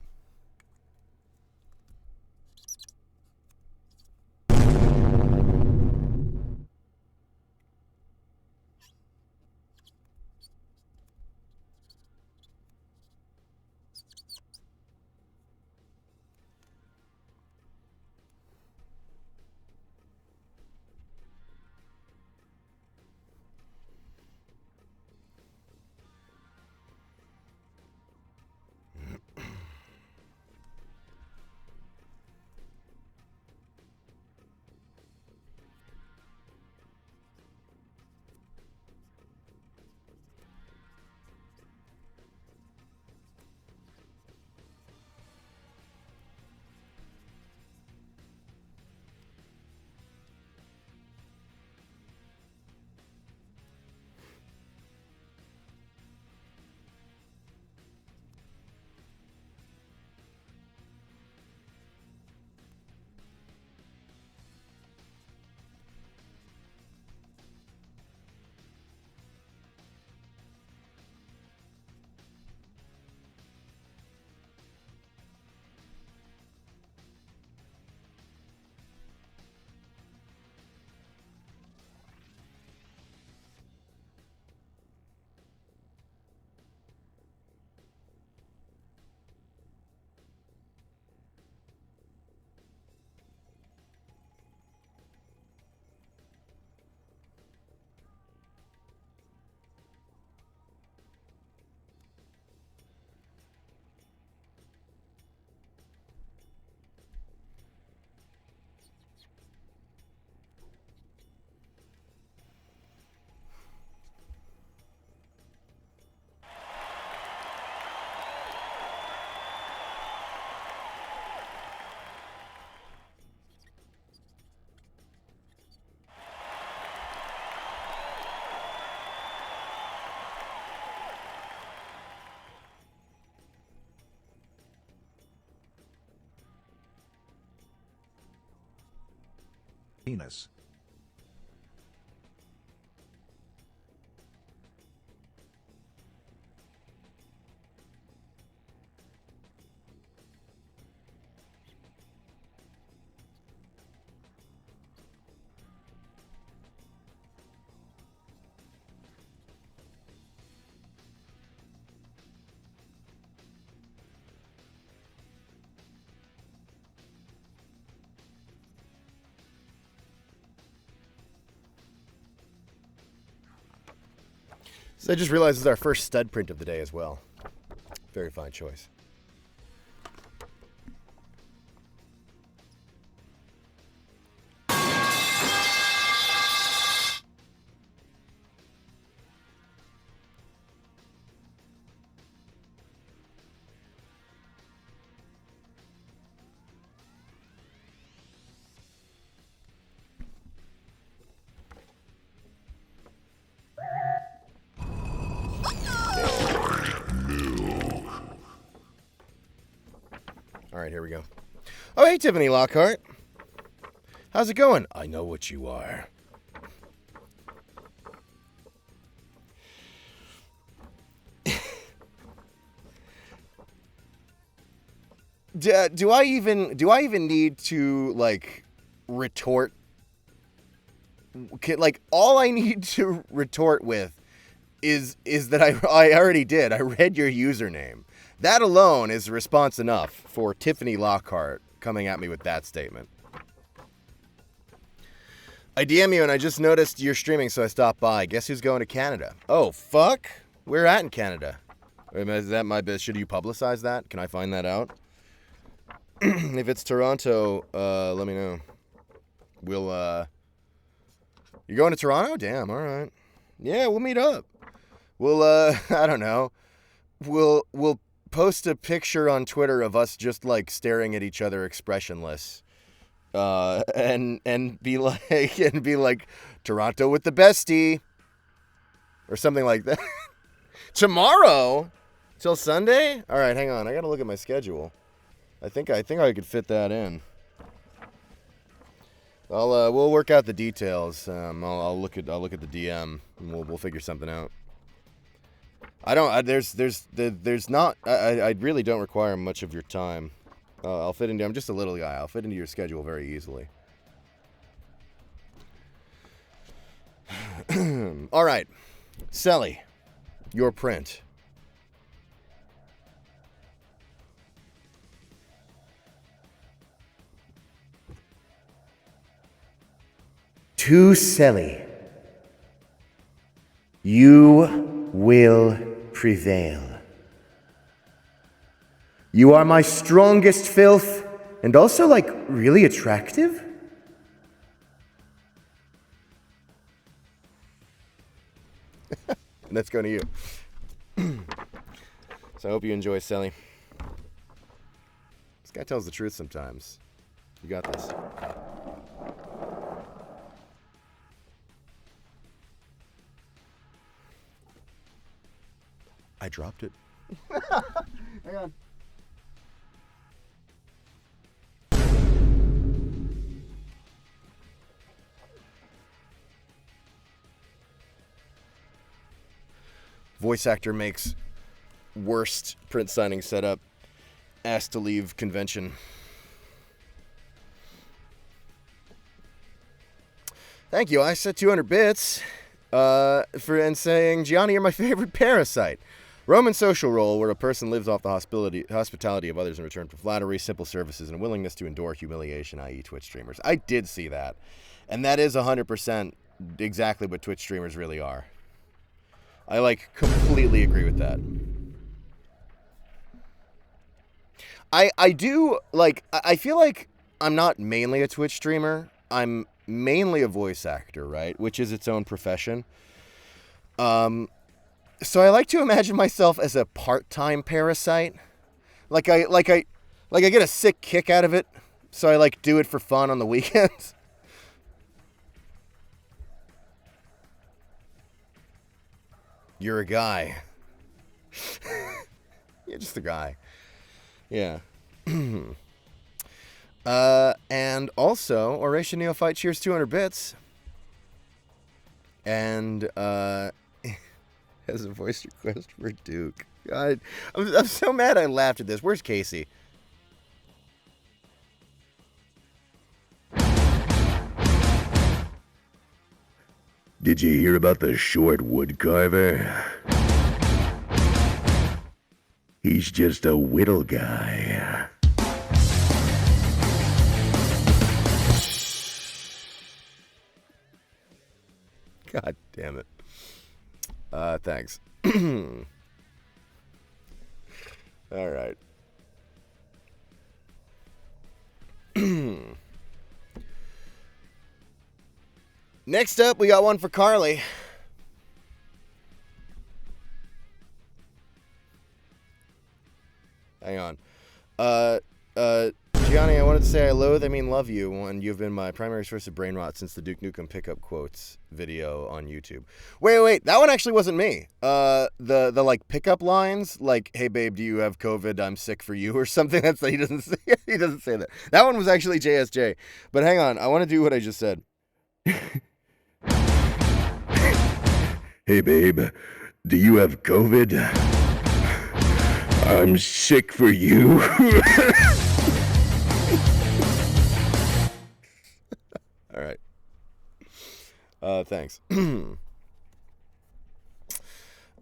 Penis. So I just realized this is our first stud print of the day as well. Very fine choice. All right, here we go. Oh, hey, Tiffany Lockhart. How's it going? I know what you are. do I even need to like retort? Like all I need to retort with is that I already did. I read your username. That alone is response enough for Tiffany Lockhart coming at me with that statement. I DM you and I just noticed you're streaming, so I stopped by. Guess who's going to Canada? Oh, fuck. Where at in Canada? Is that my biz? Should you publicize that? Can I find that out? If it's Toronto, let me know. You're going to Toronto? Damn, all right. Yeah, we'll meet up. We'll, I don't know. We'll post a picture on Twitter of us just, like, staring at each other expressionless. And be like, Toronto with the bestie. Or something like that. Tomorrow? Till Sunday? All right, hang on. I gotta look at my schedule. I think I could fit that in. We'll work out the details. I'll look at the DM and we'll figure something out. I really don't require much of your time. I'm just a little guy. I'll fit into your schedule very easily. All right. Selly, your print. To Selly, you will prevail. You are my strongest filth, and also, like, really attractive? And that's going to you. So I hope you enjoy, Selly. This guy tells the truth sometimes. You got this. I dropped it. Hang on. Voice actor makes worst print signing setup. Asked to leave convention. Thank you. I said 200 bits and saying, Gianni, you're my favorite parasite. Roman social role where a person lives off the hospitality of others in return for flattery, simple services, and a willingness to endure humiliation, i.e. Twitch streamers. I did see that. And that is 100% exactly what Twitch streamers really are. I, like, completely agree with that. I do, like, I feel like I'm not mainly a Twitch streamer. I'm mainly a voice actor, right? Which is its own profession. So I like to imagine myself as a part-time parasite. Like I get a sick kick out of it, so I like do it for fun on the weekends. You're a guy. You're just a guy. Yeah. And also, Oration Neophyte cheers 200 bits. And, has a voice request for Duke. God, I'm so mad I laughed at this. Where's Casey? Did you hear about the short wood carver? He's just a whittle guy. God damn it. Thanks. All right. Next up, we got one for Carly. Hang on. Gianni, I wanted to say I loathe, I mean love you, and you've been my primary source of brain rot since the Duke Nukem pickup quotes video on YouTube. Wait, that one actually wasn't me. The like pickup lines, like, hey babe, do you have COVID? I'm sick for you, or something. That's he doesn't say. He doesn't say that. That one was actually JSJ. But hang on, I want to do what I just said. Hey babe, do you have COVID? I'm sick for you. Thanks.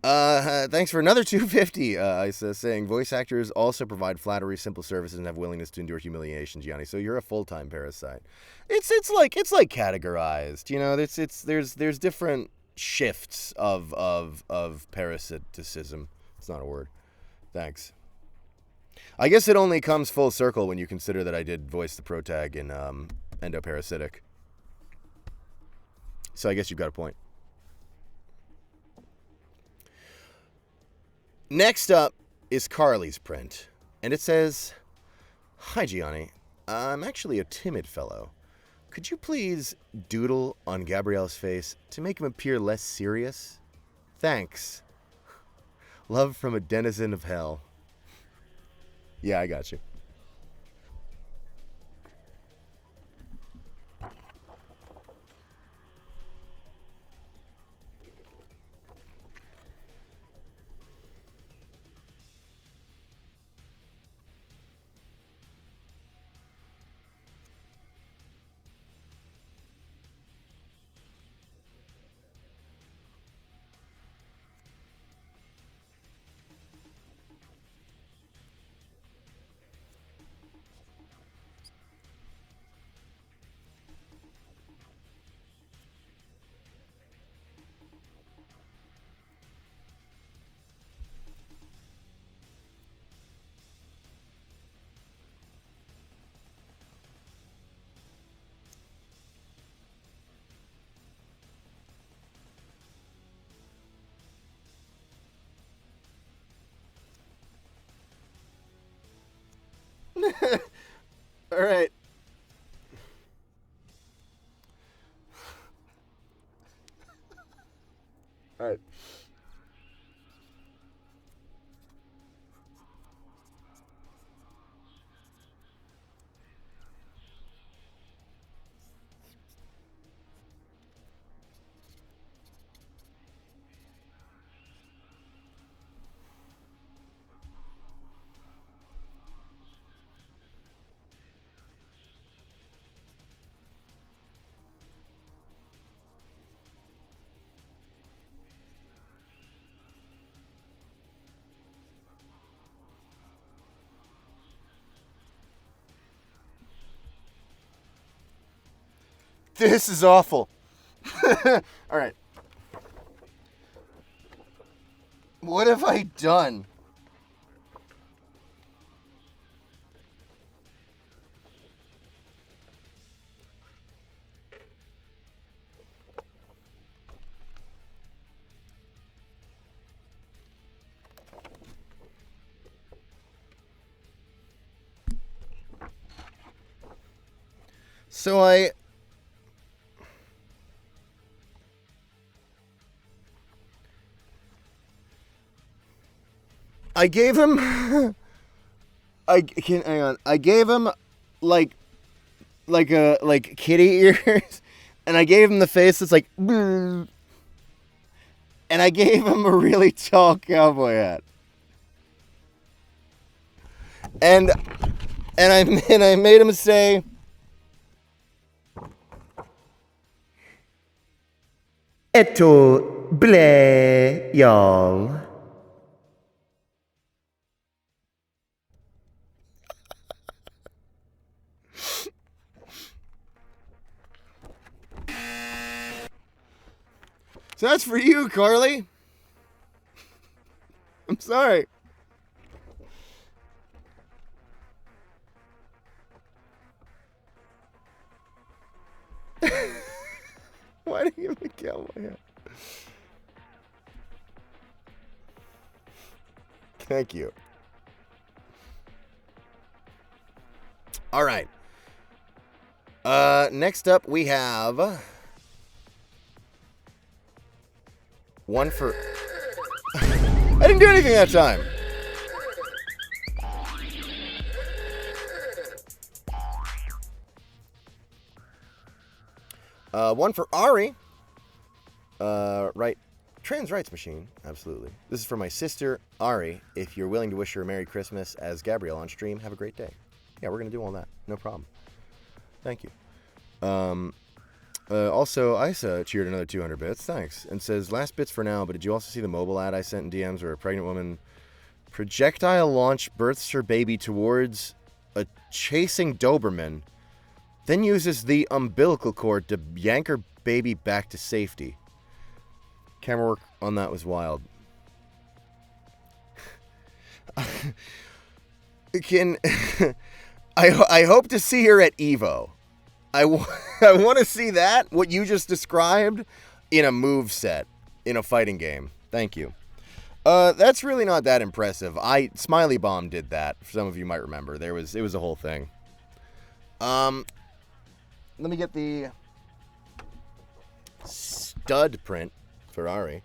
Thanks for another 250. I says saying voice actors also provide flattery, simple services, and have willingness to endure humiliation, Gianni. So you're a full-time parasite. It's like categorized. You know, there's different shifts of parasiticism. It's not a word. Thanks. I guess it only comes full circle when you consider that I did voice the protag in Endoparasitic. So I guess you've got a point. Next up is Carly's print, and it says, "Hi Gianni, I'm actually a timid fellow. Could you please doodle on Gabrielle's face to make him appear less serious? Thanks. Love from a denizen of hell." Yeah, I got you. All right. All right. This is awful. All right. What have I done? So I gave him hang on. I gave him like kitty ears, and I gave him the face that's like and I gave him a really tall cowboy hat. And I made him say, Eto ble, y'all. so that's for you, Carly. I'm sorry. Why did you give me a cowboy hat? Thank you. All right. Next up we have one for... I didn't do anything that time. One for Ari. Right. Trans rights machine. Absolutely. This is for my sister, Ari. If you're willing to wish her a Merry Christmas as Gabrielle on stream, have a great day. Yeah, we're going to do all that. No problem. Thank you. Also, Isa cheered another 200 bits. Thanks. And says, last bits for now, but did you also see the mobile ad I sent in DMs where a pregnant woman projectile launch births her baby towards a chasing Doberman, then uses the umbilical cord to yank her baby back to safety? Camera work on that was wild. Can I hope to see her at Evo. I want to see that, what you just described, in a move set, in a fighting game. Thank you. That's really not that impressive. Smiley Bomb did that. Some of you might remember. It was a whole thing. Let me get the stud print for Ari.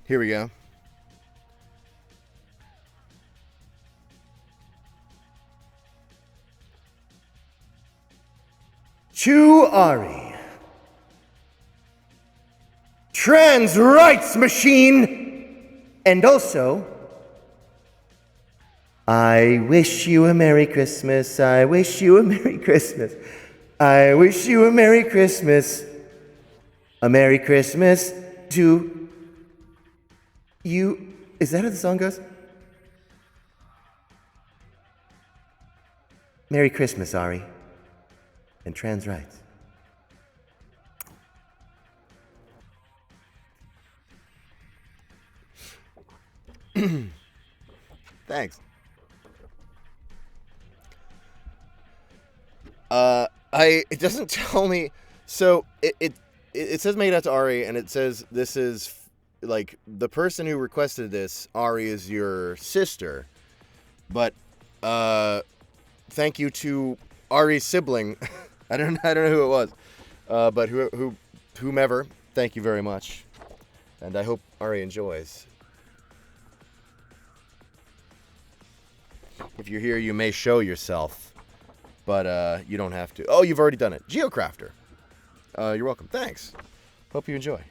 Here we go. To Ari. Trans rights machine! And also, I wish you a Merry Christmas. I wish you a Merry Christmas. I wish you a Merry Christmas. A Merry Christmas to you. Is that how the song goes? Merry Christmas, Ari. And trans rights. Thanks. It doesn't tell me. So it says made out to Ari, and it says this is like the person who requested this. Ari is your sister, but thank you to Ari's sibling. I don't know who it was, but whomever. Thank you very much, and I hope Ari enjoys. If you're here, you may show yourself, but you don't have to. Oh, you've already done it. Geocrafter. You're welcome. Thanks. Hope you enjoy.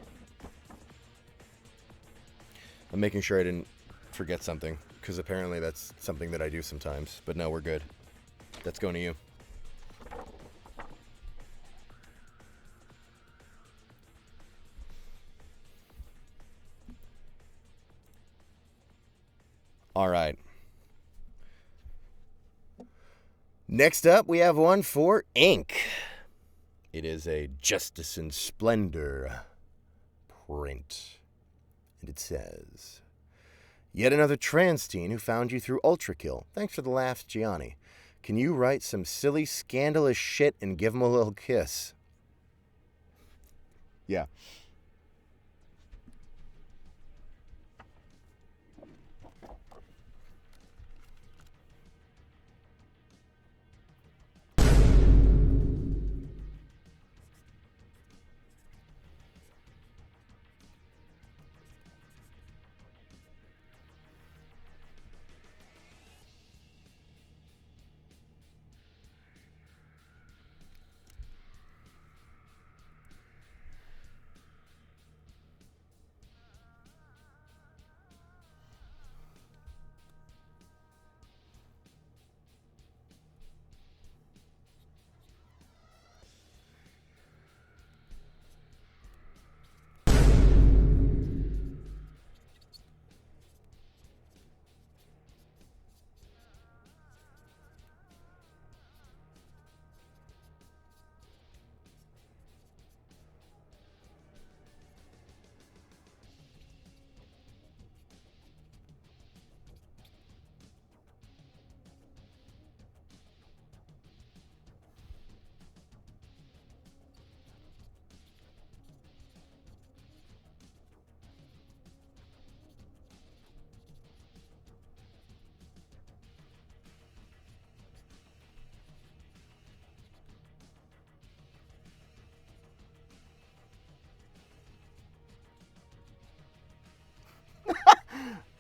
I'm making sure I didn't forget something, because apparently that's something that I do sometimes. But no, we're good. That's going to you. All right. Next up, we have one for Ink. It is a Justice and Splendor print. And it says, yet another trans teen who found you through Ultrakill. Thanks for the laughs, Gianni. Can you write some silly, scandalous shit and give him a little kiss? Yeah.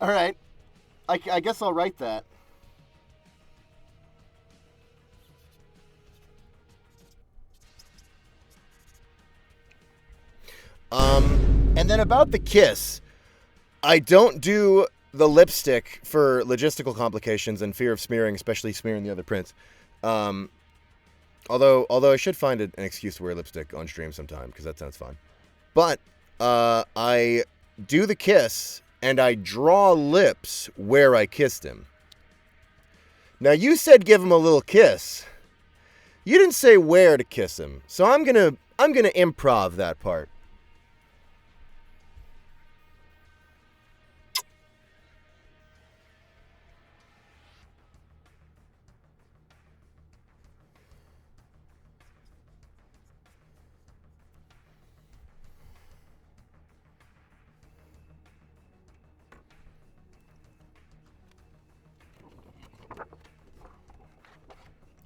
All right. I guess I'll write that. And then about the kiss, I don't do the lipstick for logistical complications and fear of smearing, especially smearing the other prints. Although I should find an excuse to wear lipstick on stream sometime, because that sounds fun. But I do the kiss, and I draw lips where I kissed him. Now, you said give him a little kiss. You didn't say where to kiss him, so I'm gonna improv that part.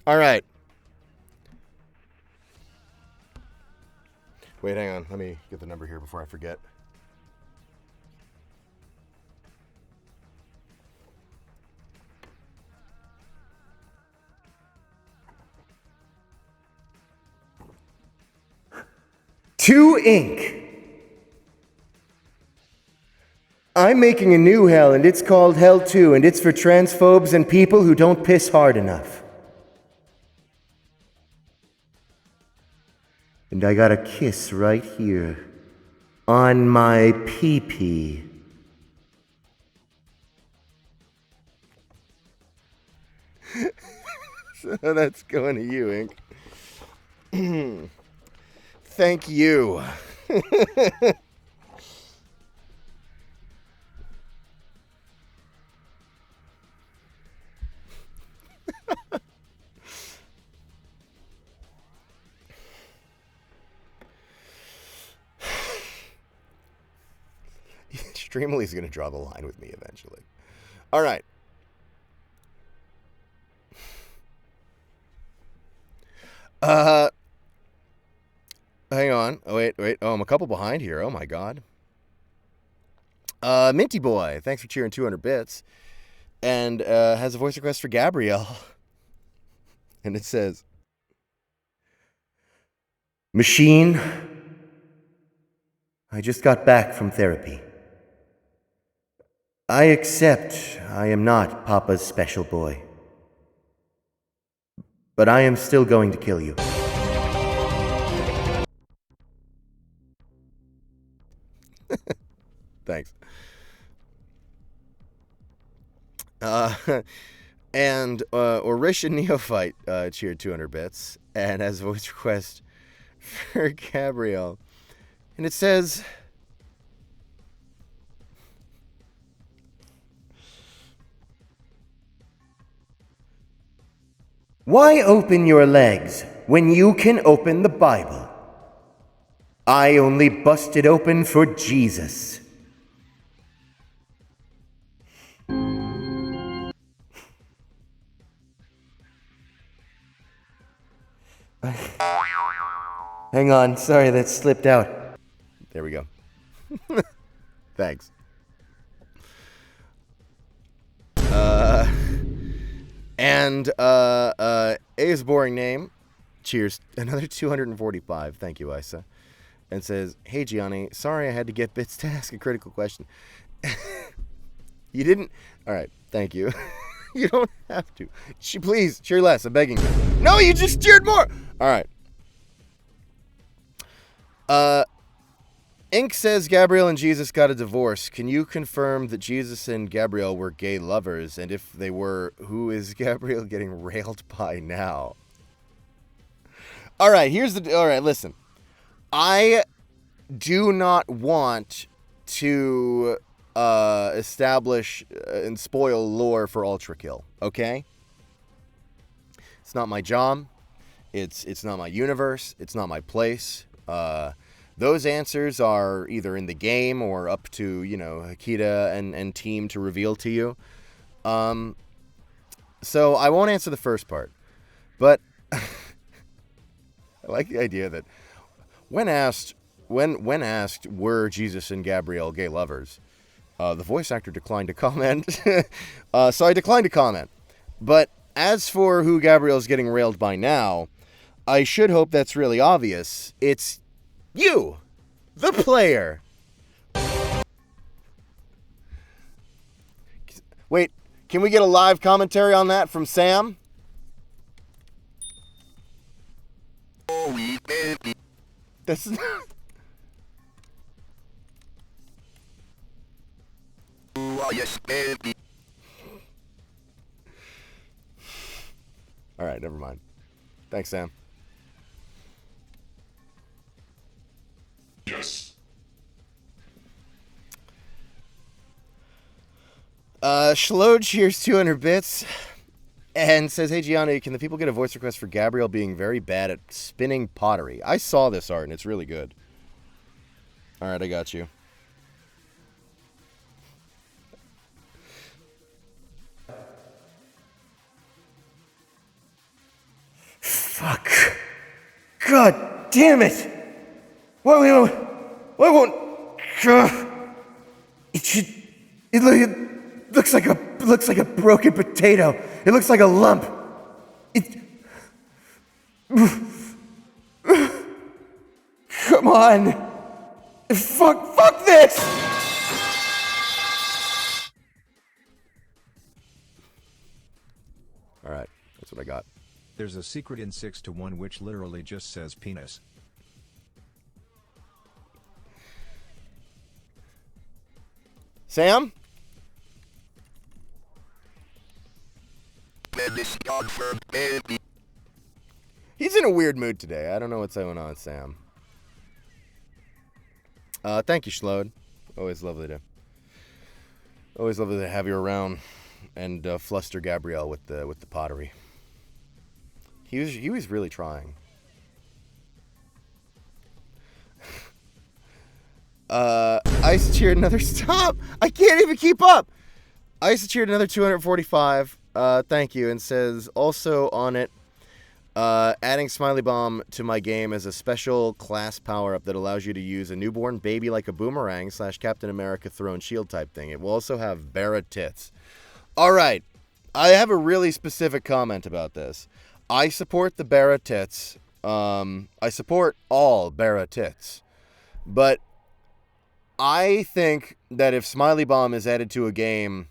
All right. Wait, hang on. Let me get the number here before I forget. To ink. I'm making a new hell, and it's called Hell 2, and it's for transphobes and people who don't piss hard enough. And I got a kiss right here. On my pee-pee. So that's going to you, Ink. Thank you. Streamly's going to draw the line with me eventually. All right. Hang on. Oh, wait. Oh, I'm a couple behind here. Oh, my God. Minty Boy, thanks for cheering 200 bits. And has a voice request for Gabrielle. And it says, Machine, I just got back from therapy. I accept I am not Papa's special boy. But I am still going to kill you. Thanks. And Orisha Neophyte cheered 200 bits and has a voice request for Gabrielle. And it says, Why open your legs when you can open the Bible? I only busted open for Jesus. Hang on, sorry, that slipped out. There we go. Thanks. And A's boring name, cheers, another 245. Thank you, Isa. And says, hey, Gianni, sorry I had to get bits to ask a critical question. You didn't? All right, thank you. You don't have to. Please, cheer less, I'm begging you. No, you just cheered more. All right. Ink says Gabrielle and Jesus got a divorce. Can you confirm that Jesus and Gabrielle were gay lovers? And if they were, who is Gabrielle getting railed by now? All right, listen. I do not want to establish and spoil lore for Ultra Kill, okay? It's not my job. It's not my universe. It's not my place. Those answers are either in the game or up to, Hakita and team to reveal to you. So I won't answer the first part. But I like the idea that when asked were Jesus and Gabrielle gay lovers, The voice actor declined to comment. So I declined to comment. But as for who Gabrielle's getting railed by now, I should hope that's really obvious. It's you, the player. Wait, can we get a live commentary on that from Sam? That's not... All right, never mind. Thanks, Sam. Yes. Shlode cheers 200 bits and says, "Hey Gianni, can the people get a voice request for Gabrielle being very bad at spinning pottery? I saw this art and it's really good." All right, I got you. Fuck. God damn it. Why won't... It should... It looks like a broken potato. It looks like a lump. Come on. Fuck this. All right, that's what I got. There's a secret in 6 to 1 which literally just says penis. Sam? He's in a weird mood today. I don't know what's going on, Sam. Thank you, Shlode. Always lovely to have you around and fluster Gabrielle with the pottery. He was really trying. Ice cheered another stop. I can't even keep up. Ice cheered another 245. Thank you, and says also on it, adding Smiley Bomb to my game as a special class power-up that allows you to use a newborn baby like a boomerang / Captain America throne shield type thing. It will also have Barra tits. All right, I have a really specific comment about this. I support the Barra tits. I support all Barra tits, but I think that if Smiley Bomb is added to a game,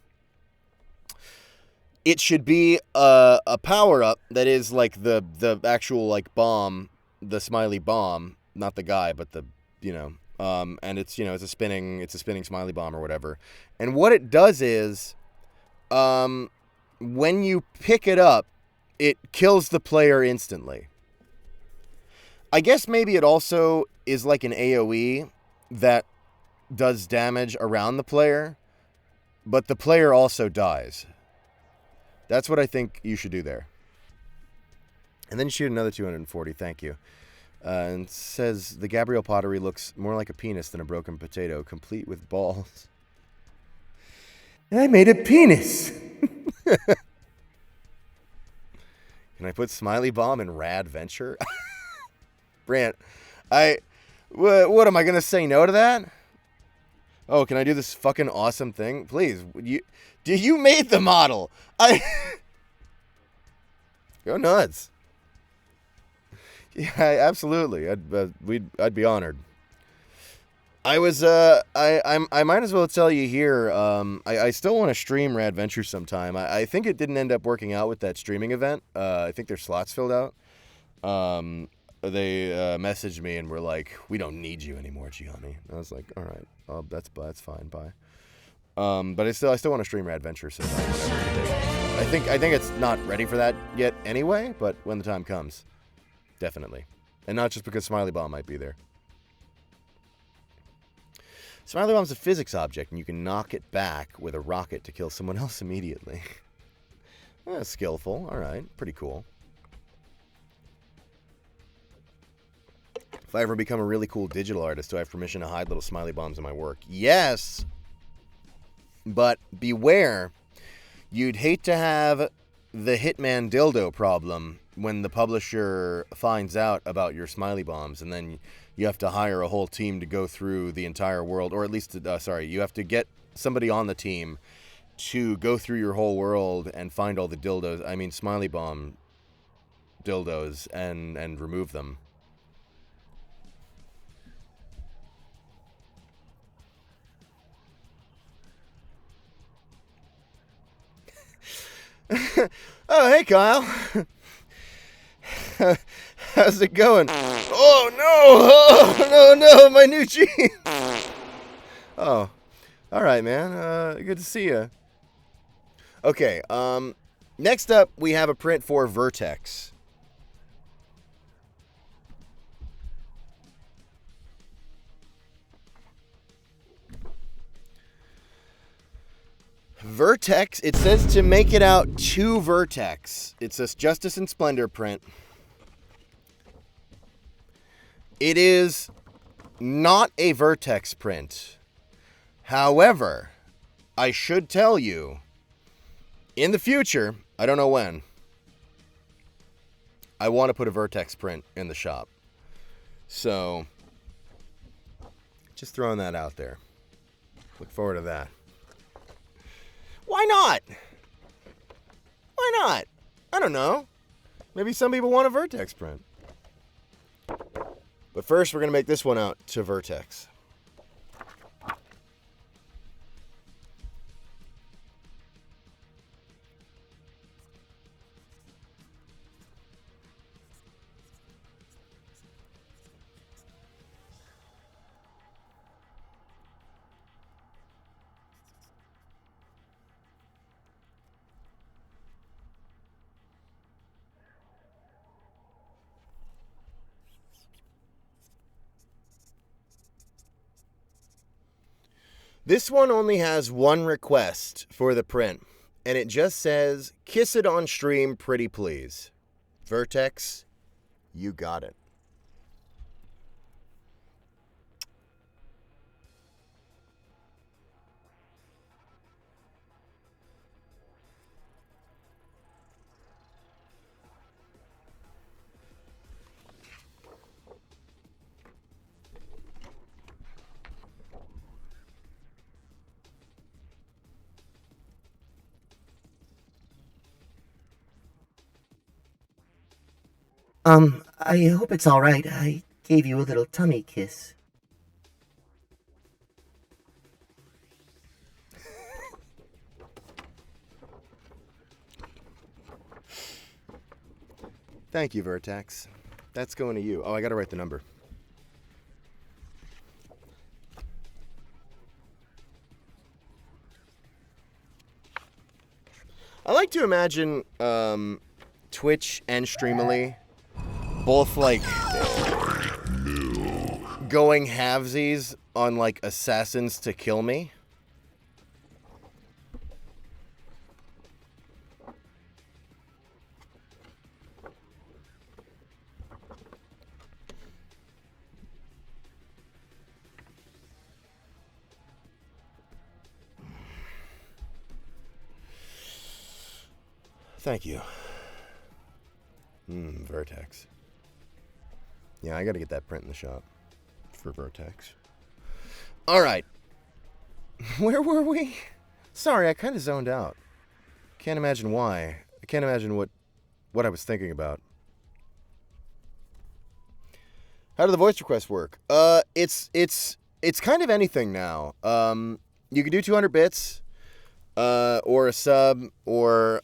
it should be a power-up that is like the actual like bomb, the Smiley Bomb, not the guy, but the, and it's, it's a spinning Smiley Bomb or whatever. And what it does is, when you pick it up, it kills the player instantly. I guess maybe it also is like an AoE that does damage around the player, but the player also dies. That's what I think you should do there. And then shoot another 240, thank you. And says, the Gabrielle pottery looks more like a penis than a broken potato, complete with balls. And I made a penis. Can I put Smiley Bomb in Rad Venture? Brant, what am I going to say no to that? Oh, can I do this fucking awesome thing? Please, you made the model. Go nuts. Yeah, absolutely. I'd be honored. I might as well tell you here. I still want to stream Rad Venture sometime. I think it didn't end up working out with that streaming event. I think their slots filled out. They messaged me and were like, "We don't need you anymore, Gianni." I was like, "All right, that's fine, bye." But I still want to stream Rad Venture sometime. I think it's not ready for that yet anyway. But when the time comes, definitely, and not just because Smiley Bomb might be there. Smiley Bomb's a physics object, and you can knock it back with a rocket to kill someone else immediately. Skillful. All right, pretty cool. If I ever become a really cool digital artist, do I have permission to hide little Smiley Bombs in my work? Yes, but beware. You'd hate to have the Hitman dildo problem when the publisher finds out about your Smiley Bombs, and then you have to hire a whole team to go through the entire world, or at least, you have to get somebody on the team to go through your whole world and find all the dildos, Smiley Bomb dildos, and remove them. Oh, hey, Kyle. How's it going? Oh, no, my new jeans. Oh, all right, man. Good to see you. Okay, next up, we have a print for Vertex. Vertex, it says to make it out to Vertex. It's a Justice and Splendor print. It is not a Vertex print. However, I should tell you, in the future, I don't know when, I want to put a Vertex print in the shop. So, just throwing that out there. Look forward to that. Why not? Why not? I don't know. Maybe some people want a Vertex print. But first, we're going to make this one out to Vertex. This one only has one request for the print, and it just says, "Kiss it on stream, pretty please." Vertex, you got it. I hope it's all right. I gave you a little tummy kiss. Thank you, Vertex. That's going to you. Oh, I gotta write the number. I like to imagine Twitch and Streamily both like going halvesies on like assassins to kill me. Thank you. Vertex. Yeah, I gotta get that print in the shop for Vertex. Alright. Where were we? Sorry, I kind of zoned out. Can't imagine why. I can't imagine what I was thinking about. How do the voice requests work? It's kind of anything now. You can do 200 bits, or a sub, or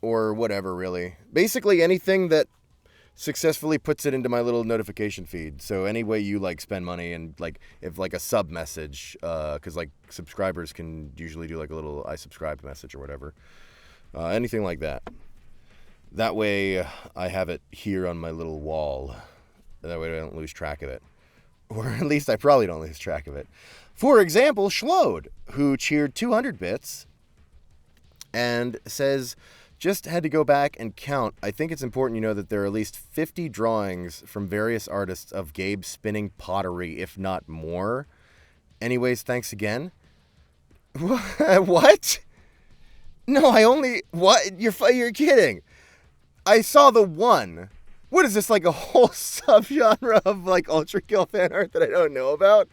whatever, really. Basically anything that successfully puts it into my little notification feed. So any way you like spend money, and like if like a sub message, because like subscribers can usually do like a little I subscribed message or whatever. Anything like that. That way I have it here on my little wall. That way I don't lose track of it. Or at least I probably don't lose track of it. For example, Schlode, who cheered 200 bits and says, "Just had to go back and count. I think it's important you know that there are at least 50 drawings from various artists of Gabe spinning pottery, if not more. Anyways, thanks again." What? No, I only... What? You're kidding. I saw the one. What is this, like a whole subgenre of like Ultra Kill fan art that I don't know about?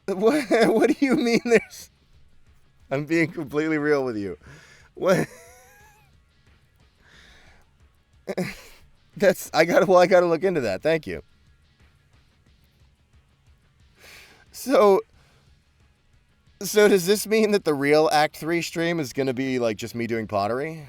What do you mean there's... I'm being completely real with you. What? I gotta look into that. Thank you. So does this mean that the real Act 3 stream is gonna be like just me doing pottery?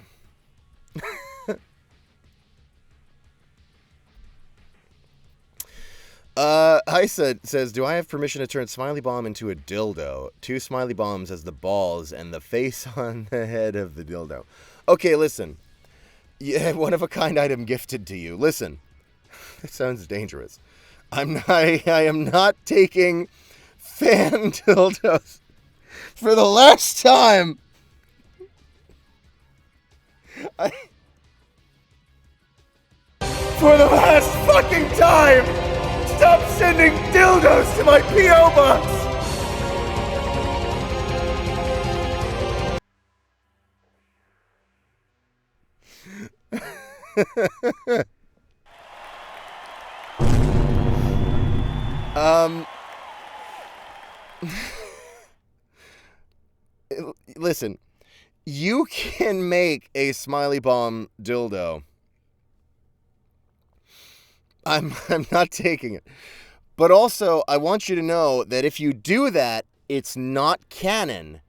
Heisa says, do I have permission to turn Smiley Bomb into a dildo? 2 Smiley Bombs as the balls and the face on the head of the dildo. Okay, listen. Yeah, one-of-a-kind item gifted to you. Listen. That sounds dangerous. I am not taking fan dildos for the last time. For the last fucking time! Stop sending dildos to my P.O. box! Listen, you can make a Smiley Bomb dildo. I'm not taking it. But also, I want you to know that if you do that, it's not canon.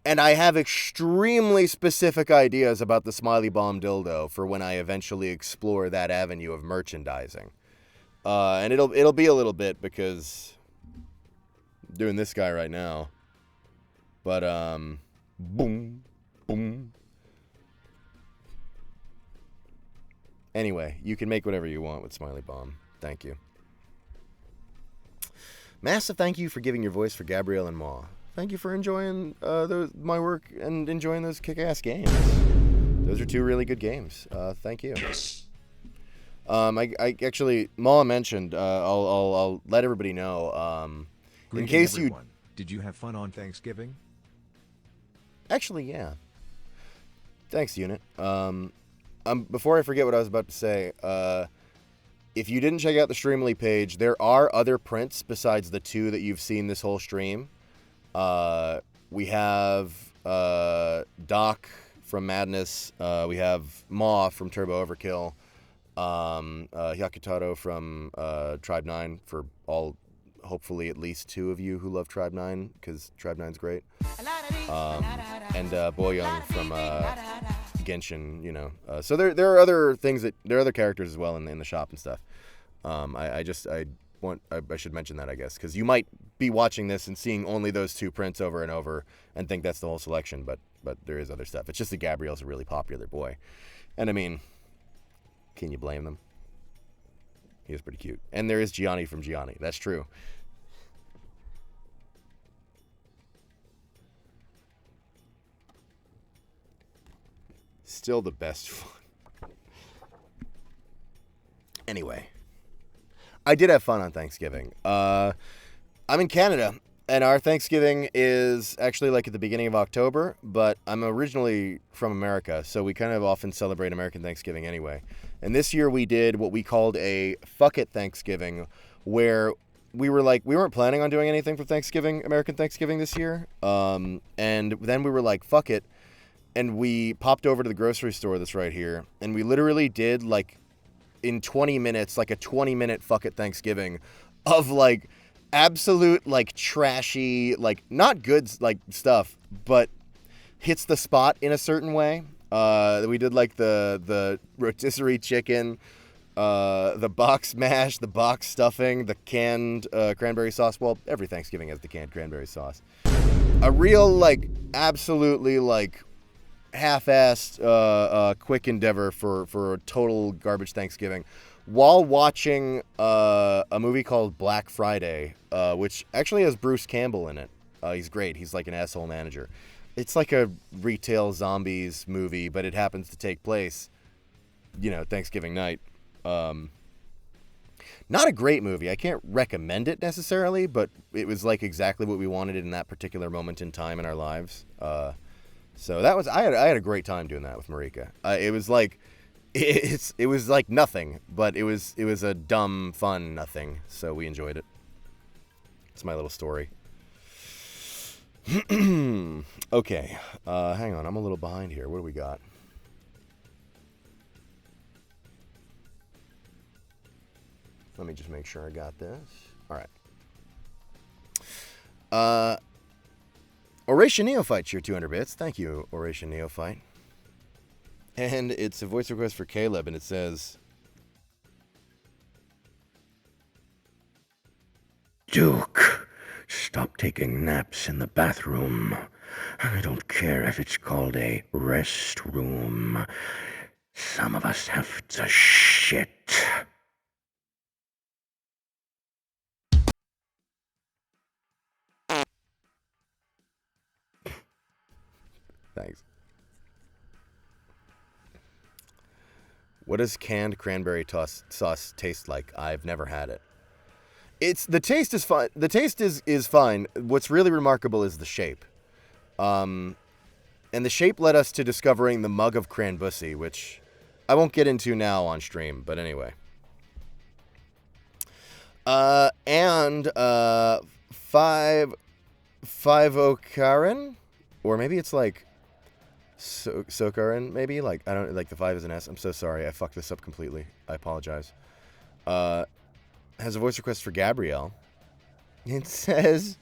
And I have extremely specific ideas about the Smiley Bomb dildo for when I eventually explore that avenue of merchandising. And it'll be a little bit because I'm doing this guy right now. But boom, boom. Anyway, you can make whatever you want with Smiley Bomb. Thank you. Massive thank you for giving your voice for Gabrielle and Ma. Thank you for enjoying my work and enjoying those kick-ass games. Those are 2 really good games. Thank you. I actually, Ma mentioned, I'll let everybody know, in case everyone. Did you have fun on Thanksgiving? Actually, yeah. Thanks, Unit. Before I forget what I was about to say, if you didn't check out the Streamly page, there are other prints besides the 2 that you've seen this whole stream. We have Doc from Madness. We have Ma from Turbo Overkill. Hyakutaro from Tribe 9 for all, hopefully at least 2 of you who love Tribe 9, because Tribe 9's great. And Boyoung from Genshin, you know. So there are other things there are other characters as well in the shop and stuff. I should mention that, I guess, because you might be watching this and seeing only those 2 prints over and over and think that's the whole selection, but there is other stuff. It's just that Gabrielle's a really popular boy, and I mean, can you blame them? He is pretty cute, and there is Gianni from Gianni. That's true. Still the best one. Anyway, I did have fun on Thanksgiving. I'm in Canada, and our Thanksgiving is actually like at the beginning of October, but I'm originally from America, so we kind of often celebrate American Thanksgiving anyway. And this year we did what we called a Fuck It Thanksgiving, where we were like, we weren't planning on doing anything for Thanksgiving, American Thanksgiving this year. And then we were like, fuck it. And we popped over to the grocery store that's right here, and we literally did, like, in 20 minutes, like a 20-minute Fuck It Thanksgiving of, like, absolute, like, trashy, like, not good, like, stuff, but hits the spot in a certain way. We did, like, the rotisserie chicken, the box mash, the box stuffing, the canned cranberry sauce. Well, every Thanksgiving has the canned cranberry sauce. A real, like, absolutely, like, half-assed quick endeavor for a total garbage Thanksgiving while watching a movie called Black Friday, which actually has Bruce Campbell in it. He's great. He's like an asshole manager. It's like a retail zombies movie, but it happens to take place, you know, Thanksgiving night. Not a great movie. I can't recommend it necessarily, but it was like exactly what we wanted in that particular moment in time in our lives. So that was, I had a great time doing that with Marika. It was like, it was like nothing, but it was a dumb, fun nothing. So we enjoyed it. It's my little story. Okay, hang on. I'm a little behind here. What do we got? Let me just make sure I got this. All right. Oration Neophyte, your 200 bits. Thank you, Oration Neophyte. And it's a voice request for Caleb, and it says, Duke, stop taking naps in the bathroom. I don't care if it's called a rest room. Some of us have to shit. thanks. What does canned cranberry sauce taste like? I've never had it. The taste is fine. The taste is fine. What's really remarkable is the shape. And the shape led us to discovering the mug of Cranbussy, which I won't get into now on stream, but anyway. And 5 Okarin, or maybe it's like Sokarin, maybe, like, I don't, like, the 5 is an S. I'm so sorry, I fucked this up completely. I apologize. Has a voice request for Gabrielle. It says,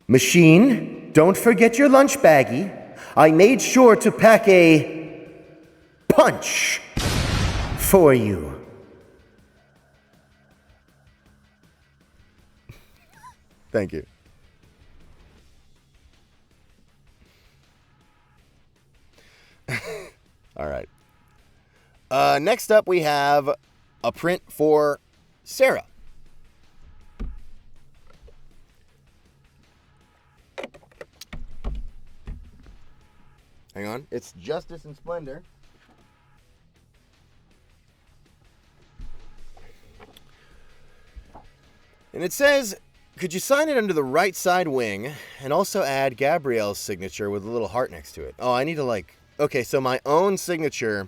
Machine, don't forget your lunch baggie. I made sure to pack a punch for you. thank you. All right. Next up, we have a print for Sarah. Hang on. It's Justice and Splendor. And it says, could you sign it under the right side wing and also add Gabrielle's signature with a little heart next to it? Oh, I need to, like, okay, so my own signature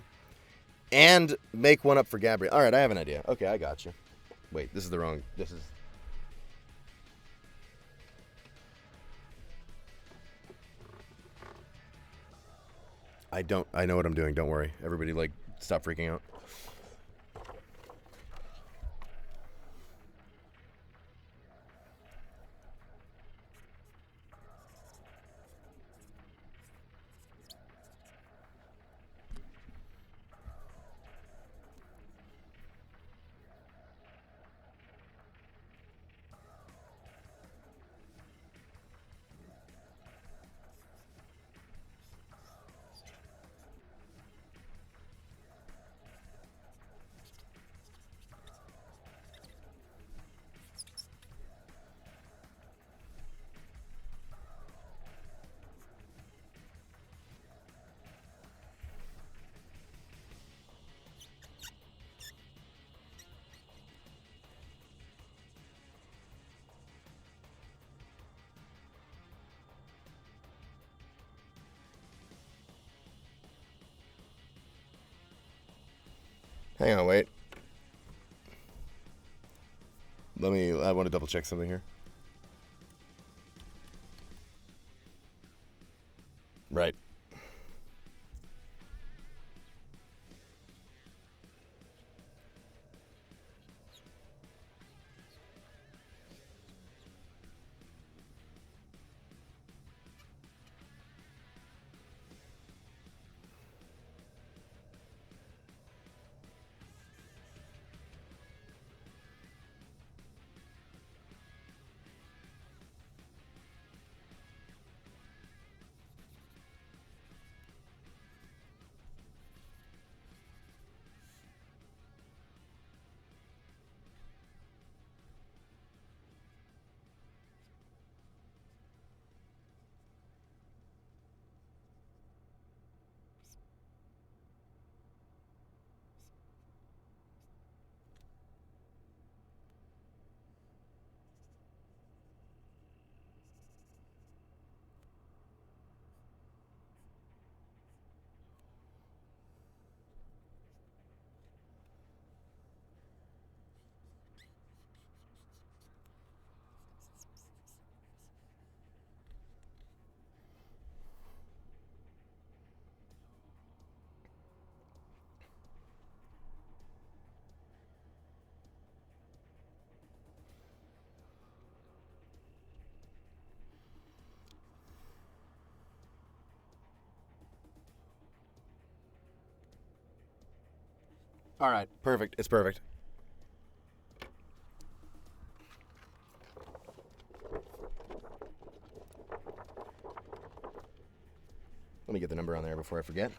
and make one up for Gabrielle. All right, I have an idea. Okay, I got you. Wait, this is the wrong, this is... I know what I'm doing. Don't worry. Everybody, like, stop freaking out. Hang on, wait. I want to double check something here. Right. All right, perfect. It's perfect. Let me get the number on there before I forget.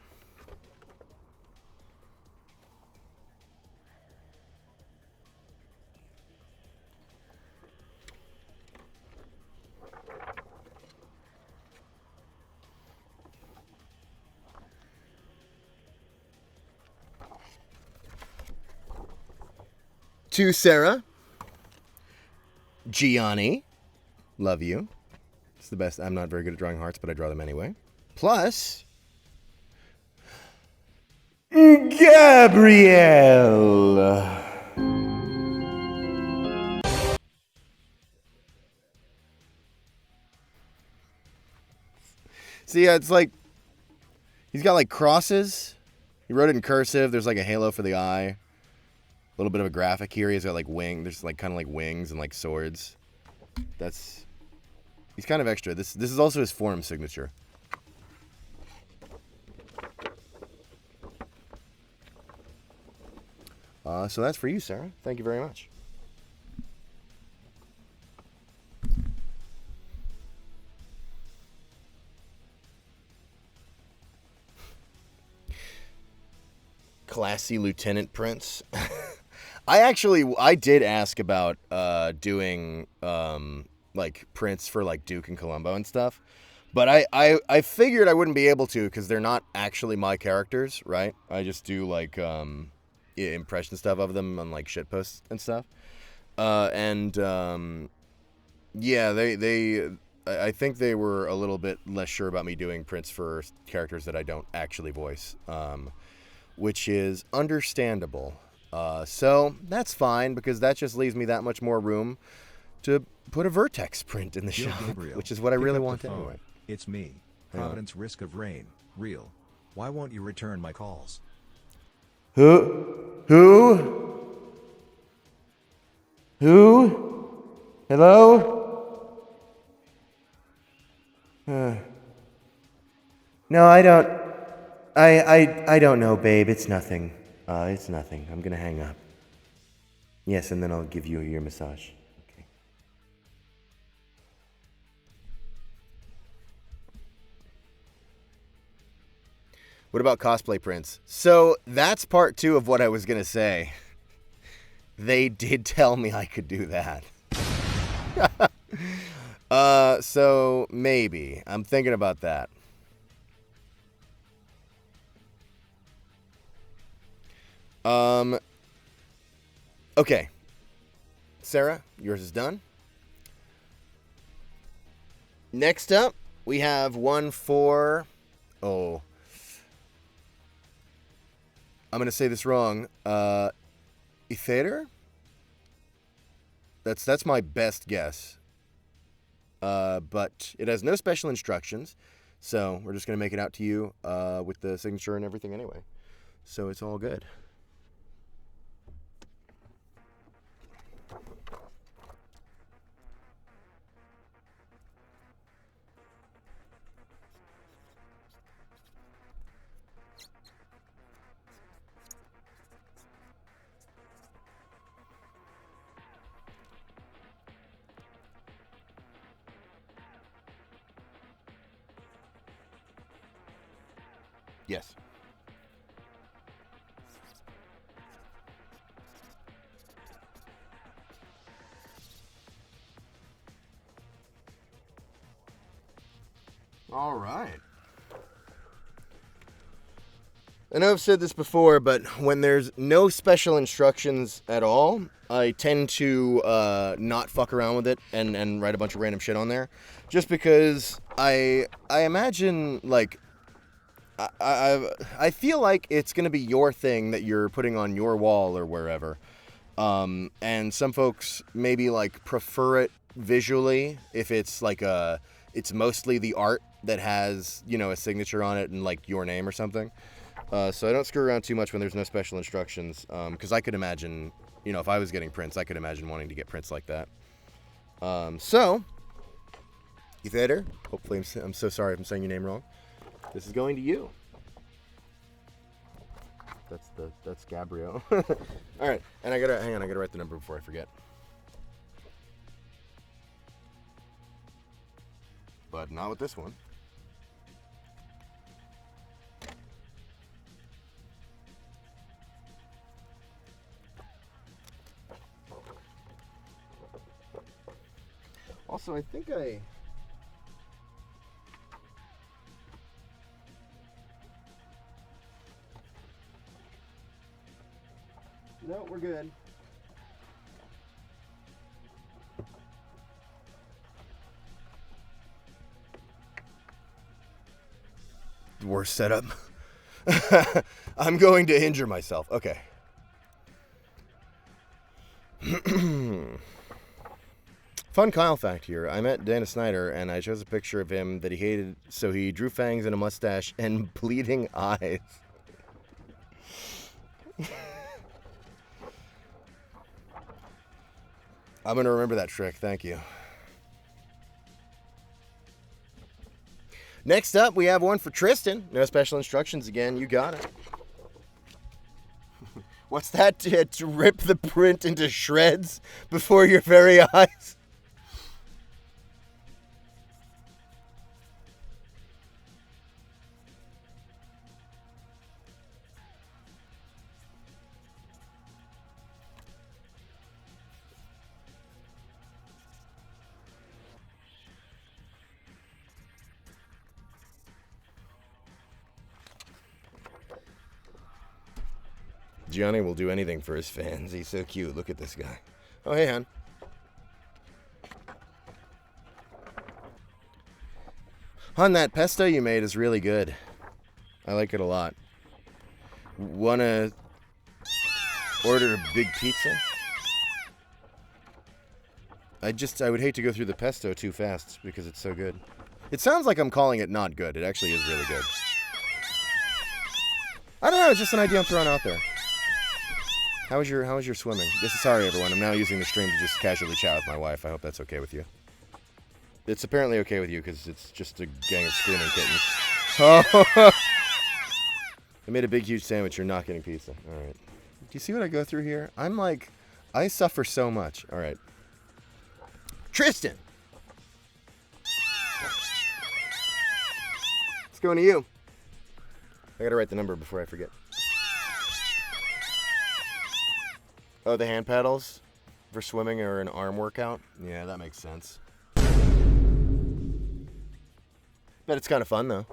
To Sarah, Gianni, love you. It's the best. I'm not very good at drawing hearts, but I draw them anyway. Plus, Gabrielle. See, it's like he's got like crosses. He wrote it in cursive. There's like a halo for the eye. A little bit of a graphic here. He's got like there's like kind of like wings and like swords. He's kind of extra. This is also his forum signature. So that's for you, Sarah. Thank you very much. Classy Lieutenant Prince. I did ask about doing like Prince for like Duke and Columbo and stuff, but I figured I wouldn't be able to because they're not actually my characters, right? I just do like impression stuff of them on like shitposts and stuff, I think they were a little bit less sure about me doing Prince for characters that I don't actually voice, which is understandable. So that's fine because that just leaves me that much more room to put a Vertex print in the Dear shop, Gabriel, which is what I pick really up the want phone. anyway. It's me, Providence Risk of Rain, real. Why won't you return my calls? Who? Hello? No, I don't. I don't know, babe. It's nothing. It's nothing. I'm gonna hang up. Yes, and then I'll give you your massage. Okay. What about cosplay prints? So that's part 2 of what I was gonna say. They did tell me I could do that. So maybe. I'm thinking about that. Okay. Sarah, yours is done. Next up, we have one for... Oh. I'm going to say this wrong. Ether? That's my best guess. But it has no special instructions. So we're just going to make it out to you with the signature and everything anyway. So it's all good. Yes. All right. I know I've said this before, but when there's no special instructions at all, I tend to not fuck around with it and write a bunch of random shit on there. Just because I imagine, like, I feel like it's going to be your thing that you're putting on your wall or wherever. And some folks maybe, like, prefer it visually if it's, like, it's mostly the art that has, you know, a signature on it and, like, your name or something. So I don't screw around too much when there's no special instructions, because I could imagine, you know, if I was getting prints, I could imagine wanting to get prints like that. So, Ether, hopefully I'm so sorry if I'm saying your name wrong. This is going to you. That's Gabrielle. All right, and I gotta write the number before I forget. But not with this one. Also, I think no, we're good. Worst setup. I'm going to injure myself. Okay. Fun Kyle fact here. I met Dana Snyder and I chose a picture of him that he hated, so he drew fangs and a mustache and bleeding eyes. I'm going to remember that trick. Thank you. Next up, we have one for Tristan. No special instructions again. You got it. What's that? To rip the print into shreds before your very eyes? Gianni will do anything for his fans. He's so cute. Look at this guy. Oh, hey, hon. Hon, that pesto you made is really good. I like it a lot. Wanna order a big pizza? I would hate to go through the pesto too fast because it's so good. It sounds like I'm calling it not good. It actually is really good. I don't know. It's just an idea I'm throwing out there. How was your swimming? Sorry, everyone. I'm now using the stream to just casually chat with my wife. I hope that's okay with you. It's apparently okay with you because it's just a gang of screaming kittens. Oh! I made a big, huge sandwich. You're not getting pizza. All right. Do you see what I go through here? I'm like, I suffer so much. All right. Tristan! It's going to you. I got to write the number before I forget. Oh, the hand paddles for swimming or an arm workout? Yeah, that makes sense. Bet it's kind of fun, though.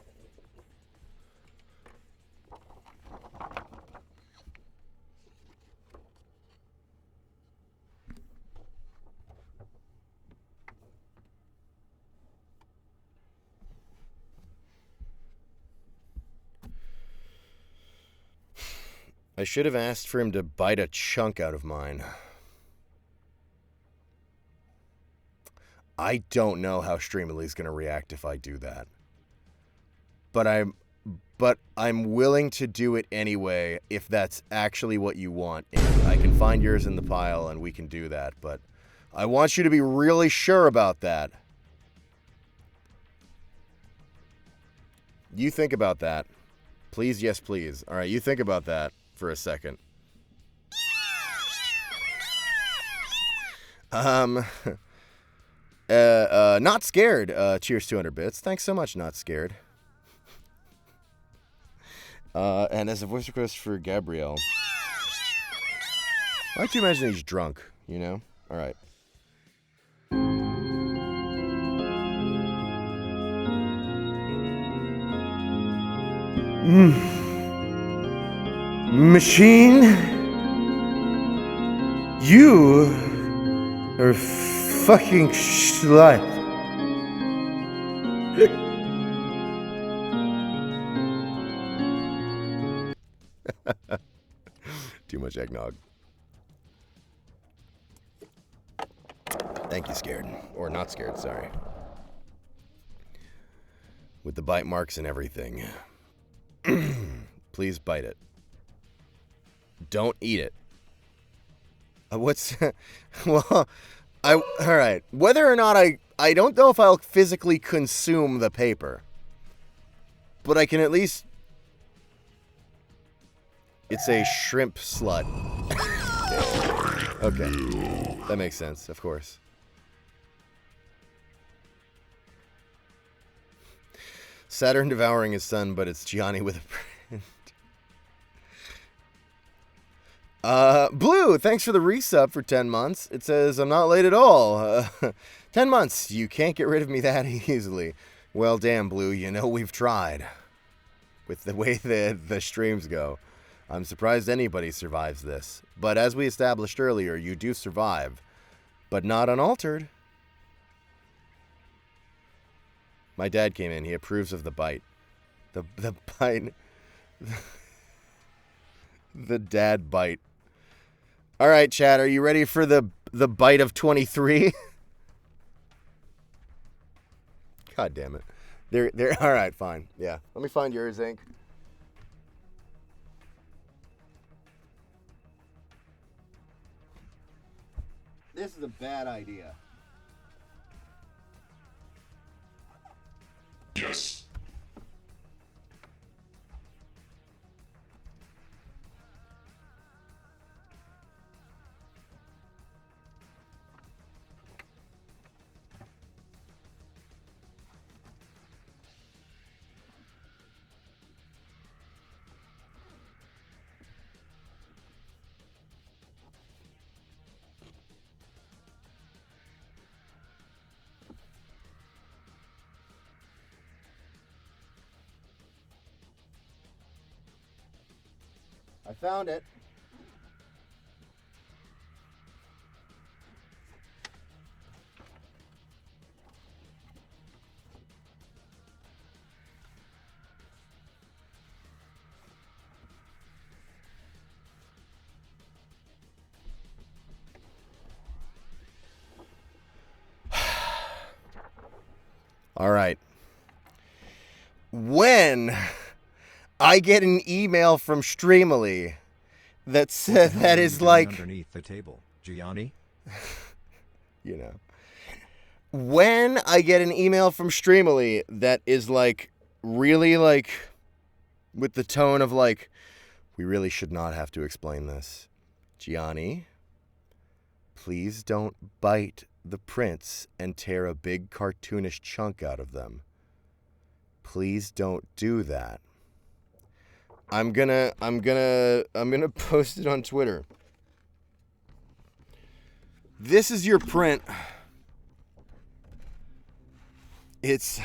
I should have asked for him to bite a chunk out of mine. I don't know how Streamily going to react if I do that. But I'm willing to do it anyway if that's actually what you want. And I can find yours in the pile and we can do that, but I want you to be really sure about that. You think about that. Please, yes, please. All right, you think about that for a second. Not Scared. Cheers, 200 bits. Thanks so much, Not Scared. And as a voice request for Gabrielle, I like to imagine he's drunk, you know? All right. Machine, you are fucking slut. Too much eggnog. Thank you, Scared. Or Not Scared, sorry. With the bite marks and everything. Please bite it. Don't eat it. Well, all right. Whether or not I don't know if I'll physically consume the paper, but I can at least It's a shrimp slut. Okay. That makes sense, of course. Saturn devouring his son, but it's Gianni with a print. Blue, thanks for the resub for 10 months. It says, I'm not late at all. 10 months. You can't get rid of me that easily. Well, damn, Blue, you know we've tried. With the way the streams go. I'm surprised anybody survives this. But as we established earlier, you do survive. But not unaltered. My dad came in. He approves of the bite. The bite. The dad bite. All right, chat. Are you ready for the bite of 23? God damn it. They're all right. Fine. Yeah. Let me find yours, Ink. This is a bad idea. Yes. I found it. All right. When I get an email from Streamily that says that is like underneath the table, Gianni. You know. When I get an email from Streamily that is like really like with the tone of like, we really should not have to explain this. Gianni, please don't bite the prints and tear a big cartoonish chunk out of them. Please don't do that. I'm gonna post it on Twitter. This is your print. It's,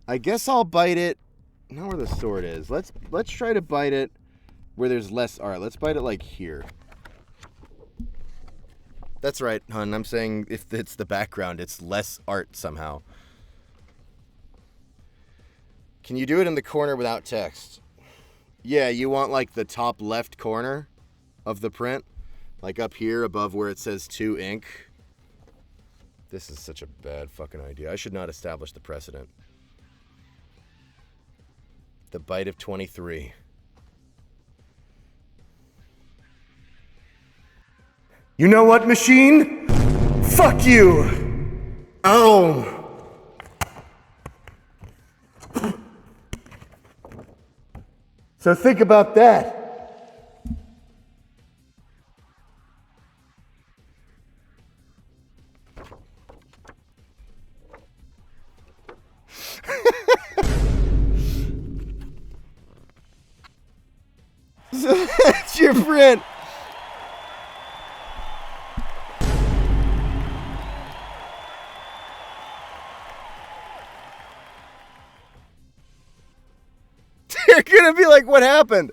I guess I'll bite it. Not where the sword is. Let's try to bite it where there's less art. Let's bite it like here. That's right, hun. I'm saying if it's the background, it's less art somehow. Can you do it in the corner without text? Yeah, you want like the top left corner of the print? Like up here above where it says to ink? This is such a bad fucking idea. I should not establish the precedent. The bite of 23. You know what, machine? Fuck you! Oh! So think about that. So that's your print. You're gonna be like, what happened?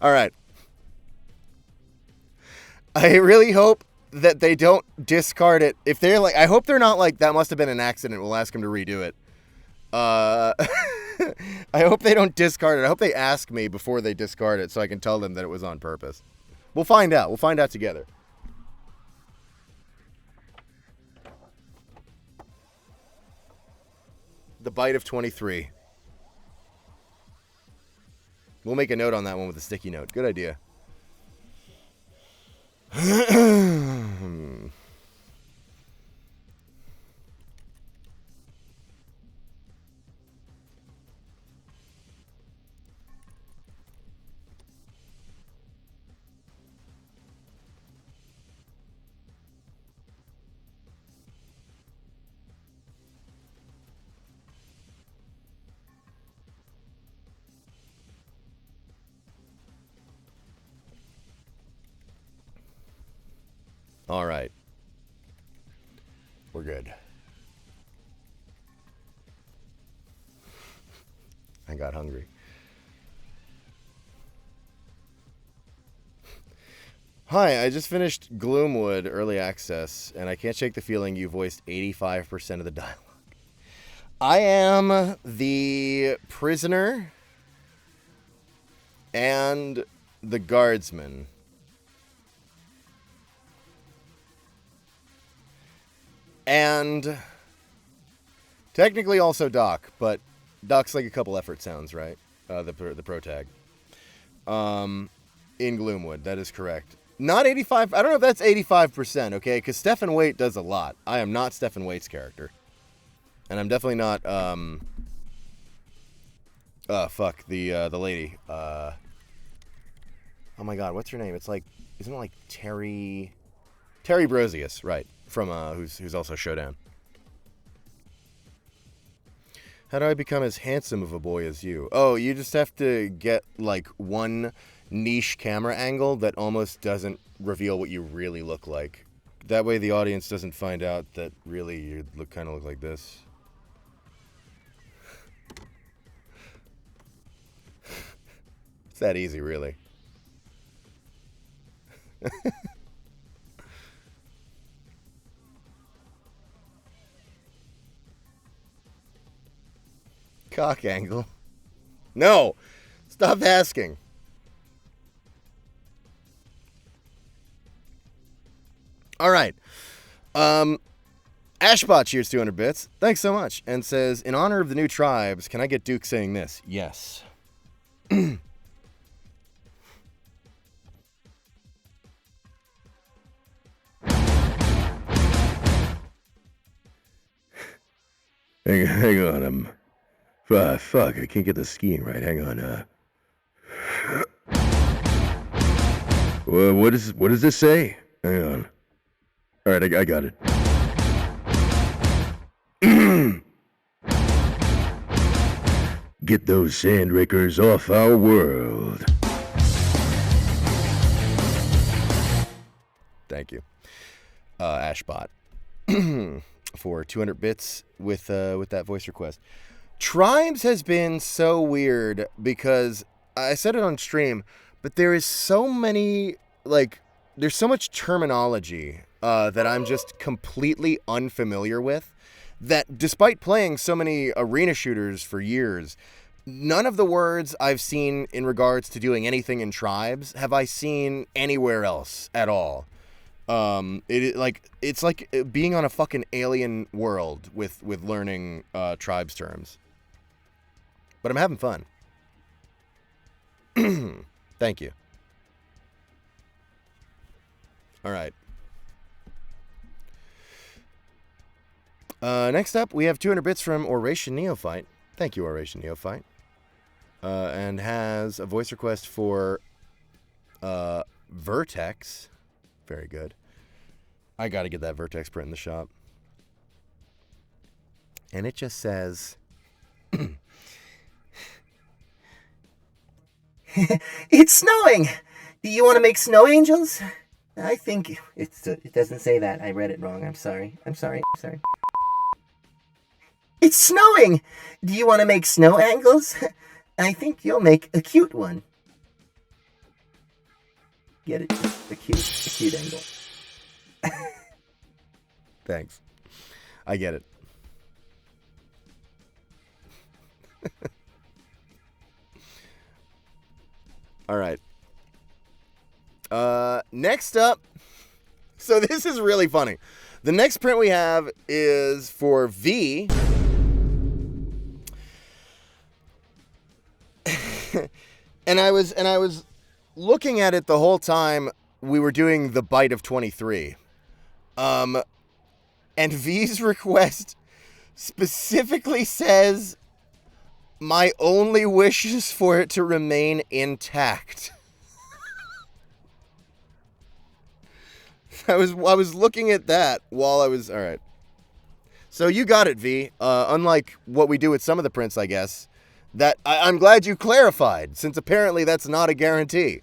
All right. I really hope that they don't discard it. If they're like, I hope they're not like, that must have been an accident. We'll ask them to redo it. I hope they don't discard it. I hope they ask me before they discard it so I can tell them that it was on purpose. We'll find out. We'll find out together. The bite of 23. We'll make a note on that one with a sticky note. Good idea. All right. We're good. I got hungry. Hi, I just finished Gloomwood Early Access, and I can't shake the feeling you voiced 85% of the dialogue. I am the prisoner and the guardsman. And technically also Doc, but Doc's like a couple effort sounds, right? The pro tag. In Gloomwood, that is correct. Not 85. I don't know if that's 85%, okay? Because Stephen Waite does a lot. I am not Stephen Waite's character. And I'm definitely not, the lady. Oh my god, what's her name? It's like, isn't it like Terry Brosius, right? From, who's also Showdown. How do I become as handsome of a boy as you? Oh, you just have to get, like, one niche camera angle that almost doesn't reveal what you really look like. That way the audience doesn't find out that really you kind of look like this. It's that easy, really. Cock angle. No! Stop asking. Alright. Ashbot cheers 200 bits. Thanks so much. And says, in honor of the new tribes, can I get Duke saying this? Yes. Hang on, fuck, I can't get the skiing right. Hang on, what does this say? Hang on. Alright, I got it. Get those sandrakers off our world. Thank you. Ashbot. For 200 bits with that voice request. Tribes has been so weird because I said it on stream, but there is so many, like, there's so much terminology that I'm just completely unfamiliar with, that despite playing so many arena shooters for years, none of the words I've seen in regards to doing anything in Tribes have I seen anywhere else at all. It's like being on a fucking alien world with learning Tribes terms. But I'm having fun. Thank you. All right. Next up, we have 200 bits from Oration Neophyte. Thank you, Oration Neophyte. And has a voice request for Vertex. Very good. I gotta get that Vertex print in the shop. And it just says... It's snowing! Do you want to make snow angels? I think it doesn't say that. I read it wrong. I'm sorry. It's snowing! Do you want to make snow angles? I think you'll make a cute one. Get it? The cute angle. Thanks. I get it. All right. Next up. So this is really funny. The next print we have is for V. And I was looking at it the whole time, we were doing the bite of 23. And V's request specifically says, my only wish is for it to remain intact. I was looking at that while I was... All right. So you got it, V. Unlike what we do with some of the prints, I guess. That I'm glad you clarified, since apparently that's not a guarantee.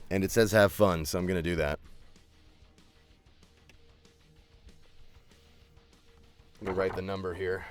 And it says have fun, so I'm going to do that. I'm going to write the number here.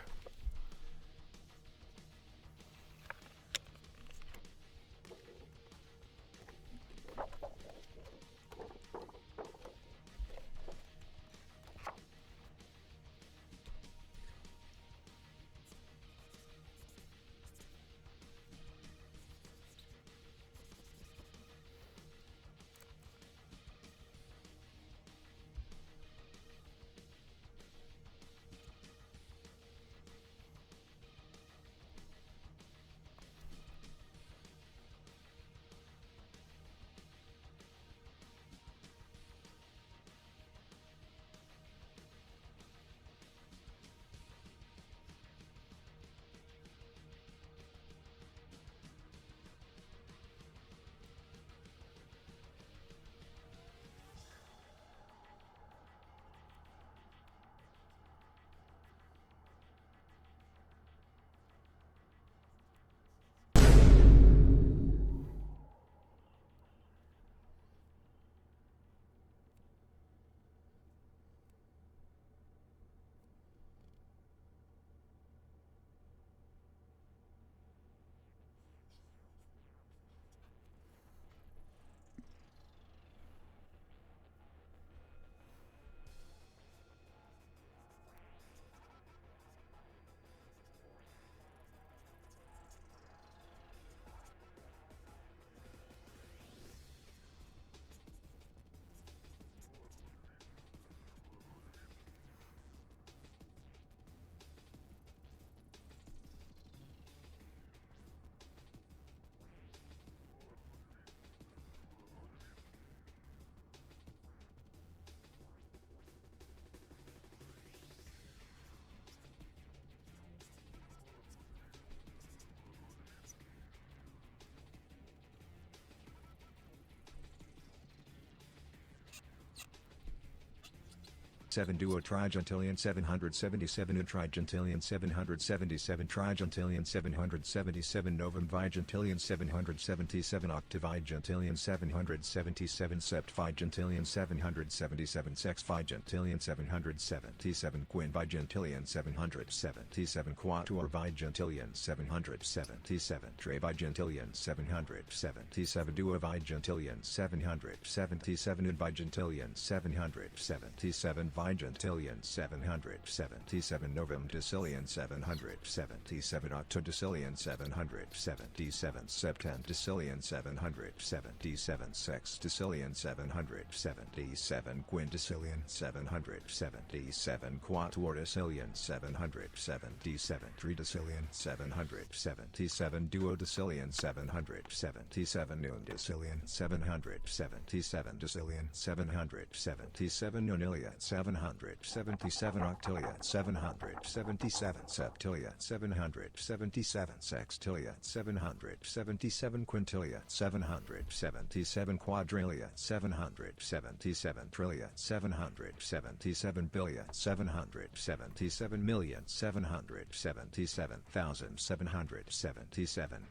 Seven duo trigentillion 777 trigentillion 777 trigentillion 777 novum vigentillion 777 octavigentillion 777 septvigentillion 777 sexvigentillion 777 quinvigentillion 777 quattuorvigentillion 777 trevigentillion 777 duovigentillion 777 udvigentillion 777 vigentillion 777 novum decillion 777 octodecillion 777 septendecillion 777 sexdecillion 777 quindecillion 777 quatuordecillion 777 tridecillion 777 duodecillion 777 undecillion 777 decillion 777 nonilia 777 octilia 777 septilia 777 sextilia 777 quintilia 777 quadrilia 777 trilia 777 bilia 777 million 777,777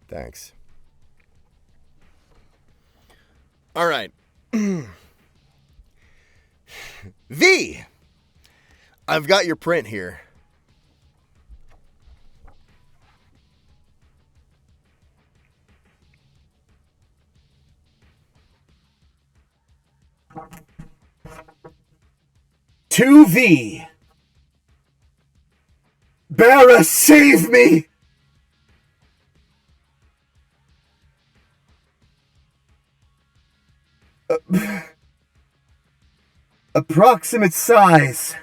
Thanks. All right. V! I've got your print here. To V. Barra, save me! Approximate size.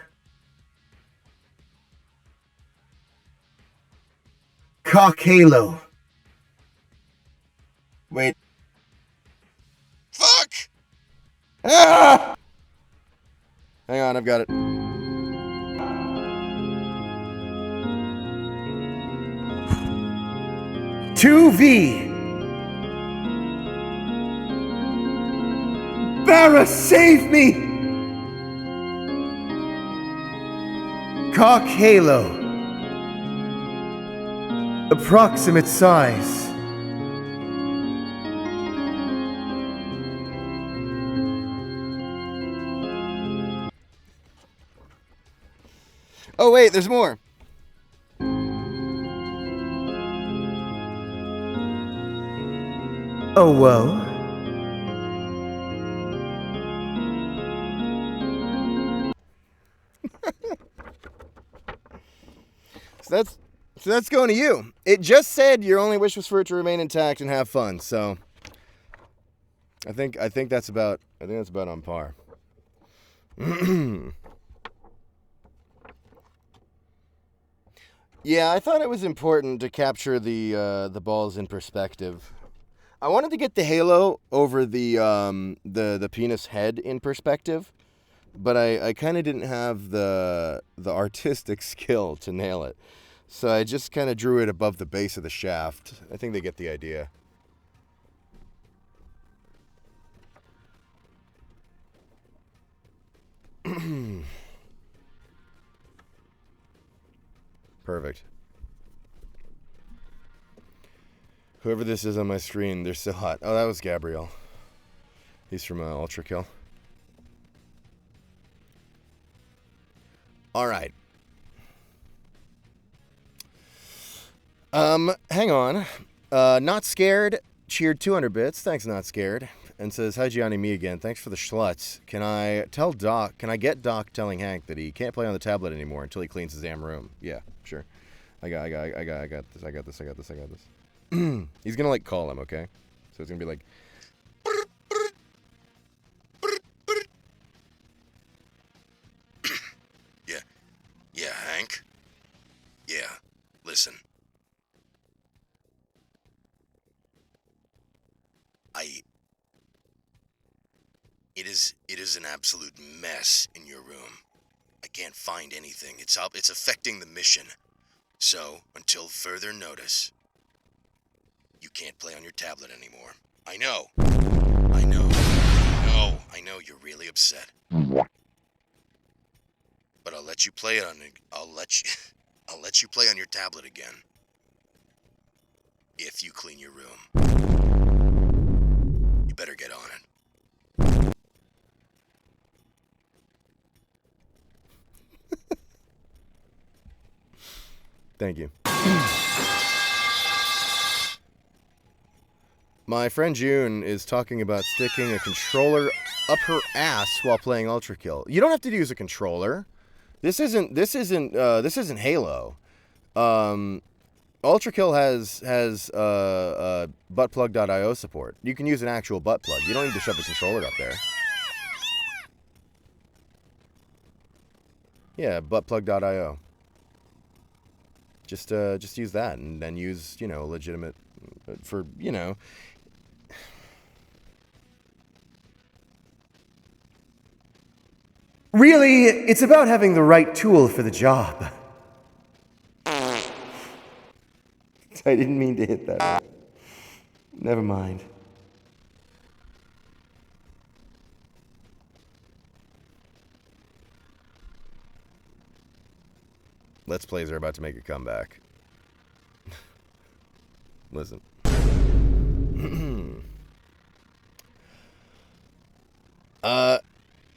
Cock halo. Wait. Fuck! Ah! Hang on, I've got it. Two V. Barra, save me! Cock halo. Approximate size. Oh wait, there's more. Oh, whoa. So that's going to you. It just said your only wish was for it to remain intact and have fun. So I think that's about on par. Yeah, I thought it was important to capture the balls in perspective. I wanted to get the halo over the penis head in perspective, but I kind of didn't have the artistic skill to nail it. So I just kind of drew it above the base of the shaft. I think they get the idea. Perfect. Whoever this is on my screen, they're so hot. Oh, that was Gabriel. He's from Ultra Kill. All right. Hang on. Not Scared cheered 200 bits. Thanks, Not Scared. And says, hi, Gianni, me again. Thanks for the schlutz. Can I get Doc telling Hank that he can't play on the tablet anymore until he cleans his damn room? Yeah, sure. I got this. He's gonna, like, call him, okay? So it's gonna be like... Yeah, Hank? Yeah, listen. It is an absolute mess in your room. I can't find anything. It's affecting the mission. So, until further notice, you can't play on your tablet anymore. I know you're really upset. But I'll let you play it on I'll let you play on your tablet again. If you clean your room. You better get on it. Thank you. My friend June is talking about sticking a controller up her ass while playing Ultra Kill. You don't have to use a controller. This isn't Halo. Ultra Kill has buttplug.io support. You can use an actual butt plug. You don't need to shove a controller up there. Yeah, buttplug.io. Just use that, and then use, legitimate, for, Really, it's about having the right tool for the job. I didn't mean to hit that. Never mind. Let's Plays are about to make a comeback. Listen.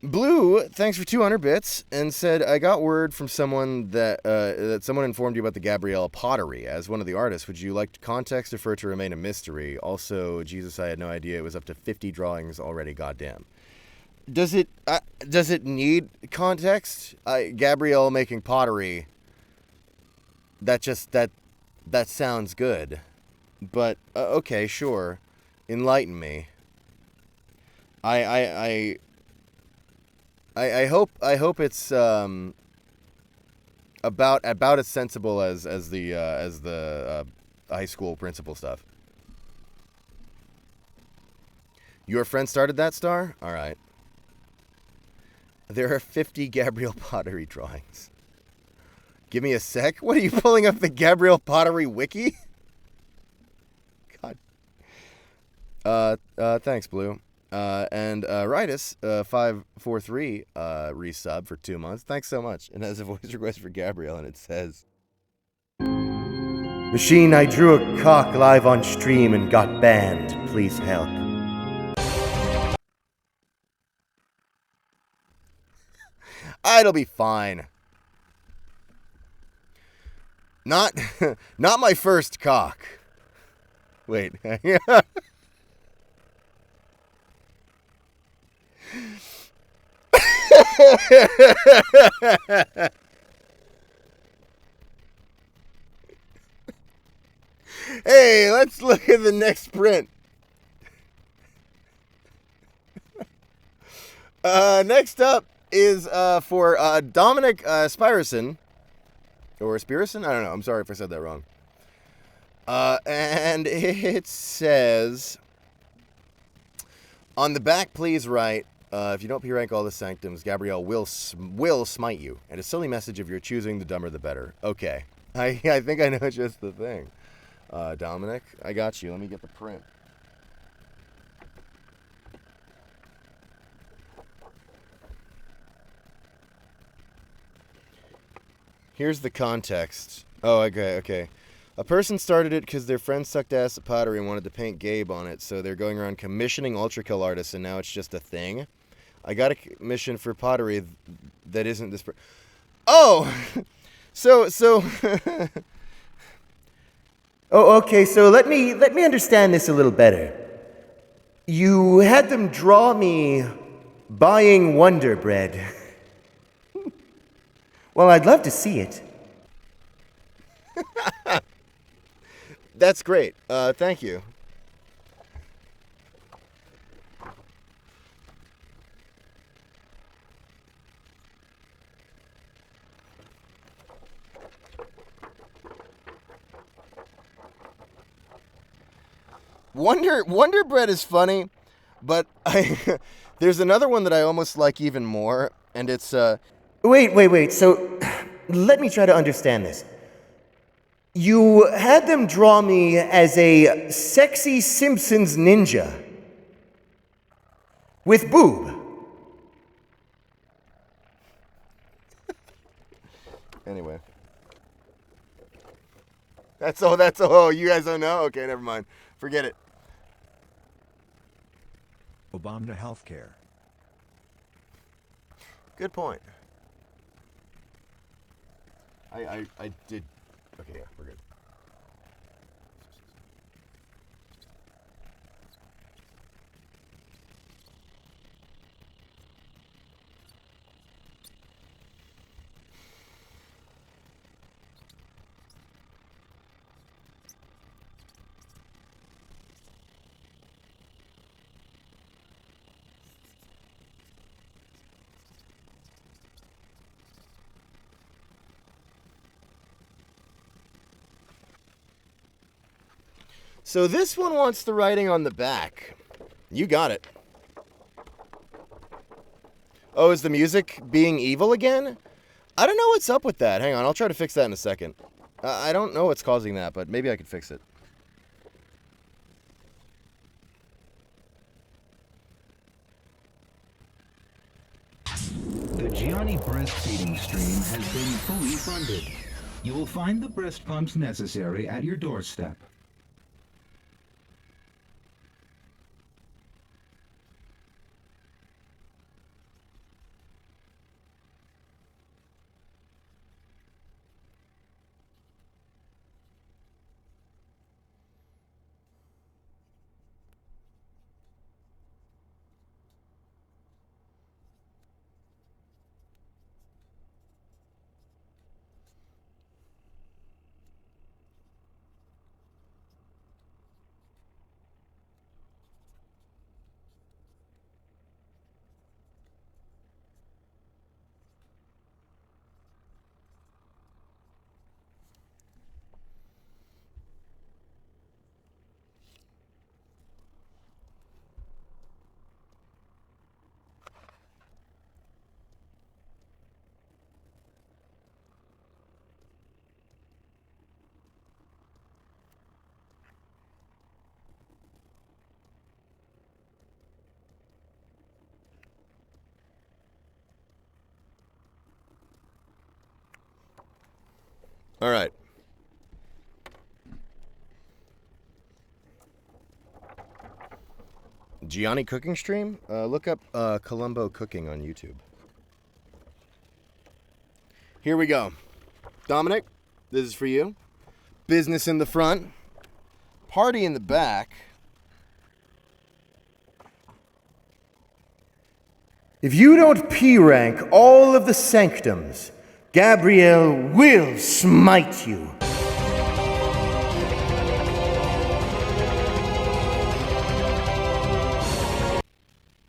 Blue, thanks for 200 bits, and said, I got word from someone that someone informed you about the Gabrielle pottery. As one of the artists, would you like context or for it to remain a mystery? Also, Jesus, I had no idea it was up to 50 drawings already, goddamn. Does it need context? Gabrielle making pottery, that sounds good. But, okay, sure. Enlighten me. I I hope it's about as sensible as the high school principal stuff. Your friend started that, Star? All right. There are 50 Gabrielle Pottery drawings. Give me a sec. What are you pulling up the Gabrielle Pottery wiki? God. Thanks, Blue. And Ritus 543 resub for 2 months. Thanks so much. And has a voice request for Gabrielle, and it says, Machine, I drew a cock live on stream and got banned. Please help. it'll be fine. Not my first cock. Wait. Hey, let's look at the next print. Next up is for Dominic Spirison. Or Spirison? I don't know. I'm sorry if I said that wrong. And it says, on the back, please write, if you don't P-rank all the sanctums, Gabrielle will smite you. And a silly message of your choosing, the dumber the better. Okay. I think I know just the thing. Dominic, I got you. Let me get the print. Here's the context. Oh, okay. A person started it because their friend sucked ass at pottery and wanted to paint Gabe on it, so they're going around commissioning Ultra Kill artists, and now it's just a thing. I got a commission for pottery that isn't this. Oh, so. Oh, okay. So let me understand this a little better. You had them draw me buying Wonder Bread. Well, I'd love to see it. That's great. Thank you. Wonder Bread is funny, but there's another one that I almost like even more, and it's Wait. So let me try to understand this. You had them draw me as a sexy Simpsons ninja with boob. Anyway. That's all. You guys don't know? Okay, never mind. Forget it. Obama healthcare. Good point. I did. Okay, yeah, we're good. So this one wants the writing on the back. You got it. Oh, is the music being evil again? I don't know what's up with that. Hang on, I'll try to fix that in a second. I don't know what's causing that, but maybe I could fix it. The Gianni breastfeeding stream has been fully funded. You will find the breast pumps necessary at your doorstep. All right. Gianni cooking stream? Look up Columbo Cooking on YouTube. Here we go. Dominic, this is for you. Business in the front. Party in the back. If you don't P-rank all of the sanctums, Gabrielle will smite you.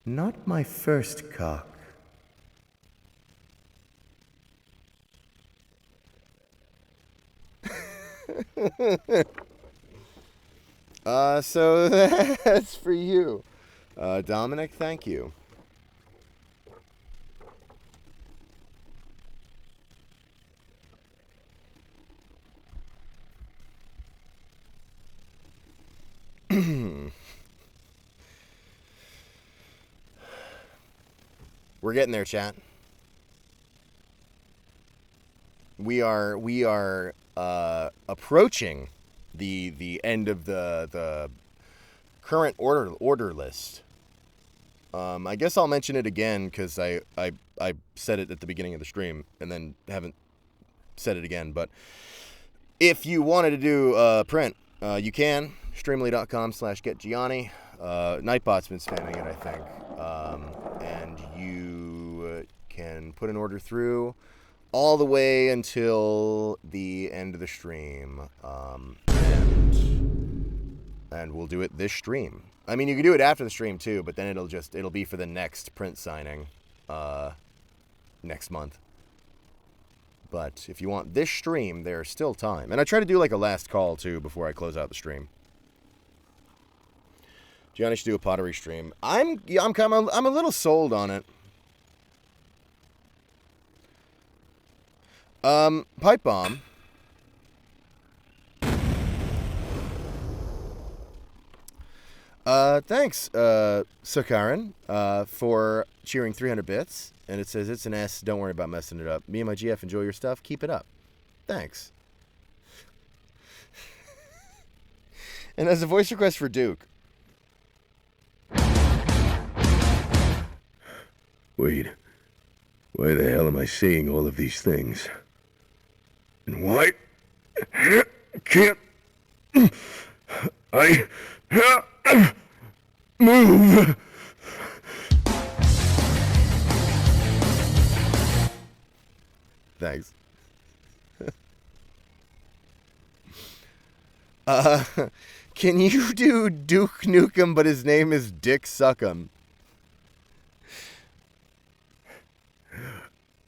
Not my first cock. So that's for you. Dominic, thank you. We're getting there, chat. We are approaching the end of the current order list. I guess I'll mention it again because I said it at the beginning of the stream and then haven't said it again. But if you wanted to do print, you can. Streamly.com/getgianni. Nightbot's been spamming it, I think. And you can put an order through all the way until the end of the stream. And we'll do it this stream. I mean, you can do it after the stream too, but then it'll be for the next print signing next month. But if you want this stream, there's still time. And I try to do like a last call too before I close out the stream. Gianni should do a pottery stream. I'm a little sold on it. Pipe bomb. Thanks, Sakaran, for cheering 300 bits. And it says, it's an S, don't worry about messing it up. Me and my GF enjoy your stuff, keep it up. Thanks. And as a voice request for Duke. Wait, why the hell am I seeing all of these things? And why can't I move? Thanks. Can you do Duke Nukem, but his name is Dick Suckum?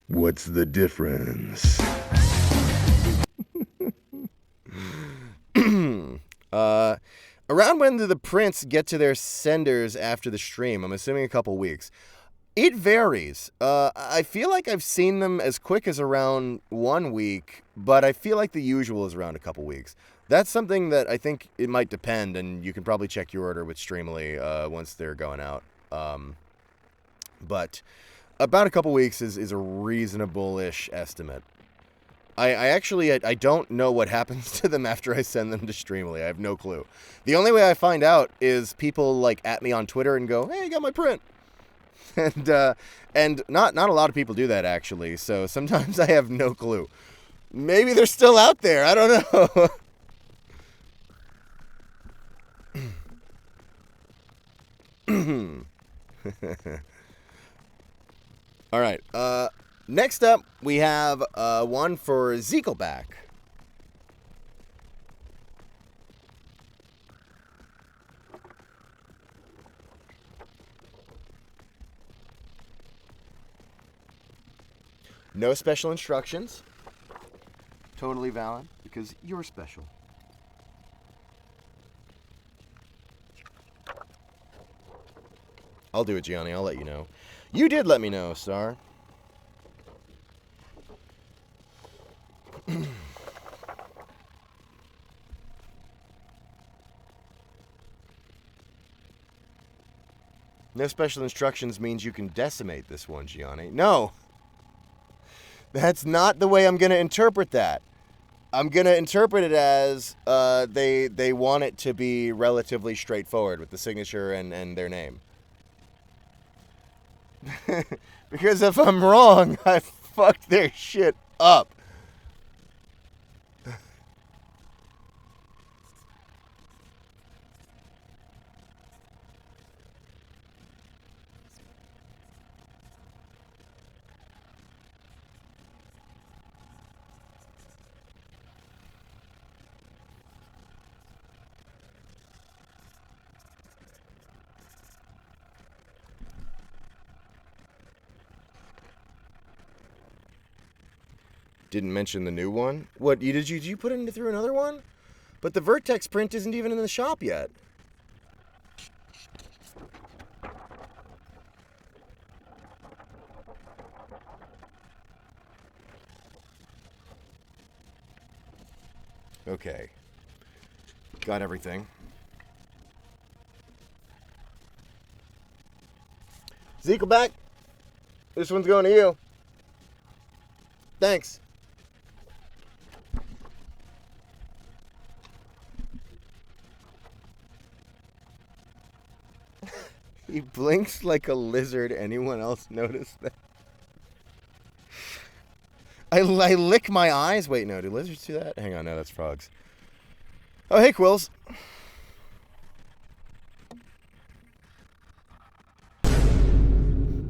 What's the difference? Around when do the prints get to their senders after the stream? I'm assuming a couple weeks. It varies. I feel like I've seen them as quick as around 1 week, but I feel like the usual is around a couple weeks. That's something that I think it might depend, and you can probably check your order with Streamly once they're going out. But about a couple weeks is a reasonable-ish estimate. I don't know what happens to them after I send them to Streamly. I have no clue. The only way I find out is people like at me on Twitter and go, "Hey, I got my print." And not a lot of people do that actually. So sometimes I have no clue. Maybe they're still out there. I don't know. All right. Next up, we have one for Zekelback. No special instructions. Totally valid, because you're special. I'll do it, Gianni. I'll let you know. You did let me know, Star. No special instructions means you can decimate this one, Gianni. No! That's not the way I'm going to interpret that. I'm gonna interpret it as they want it to be relatively straightforward with the signature and their name. Because if I'm wrong, I fucked their shit up. Didn't mention the new one. What did you put it through another one? But the Vertex print isn't even in the shop yet. Okay. Got everything. Zekelback, this one's going to you. Thanks. He blinks like a lizard. Anyone else notice that? I lick my eyes. Wait, no. Do lizards do that? Hang on. No, that's frogs. Oh, hey, Quills.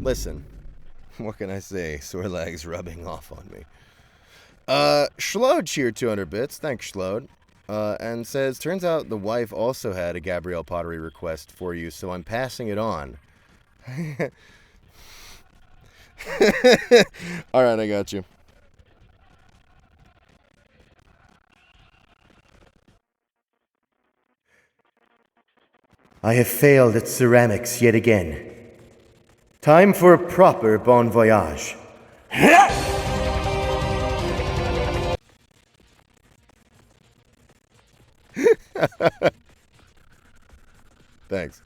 Listen. What can I say? Sore legs rubbing off on me. Schlode cheered 200 bits. Thanks, Schlode. And says, turns out the wife also had a Gabrielle Pottery request for you, so I'm passing it on. All right, I got you. I have failed at ceramics yet again. Time for a proper bon voyage. Thanks.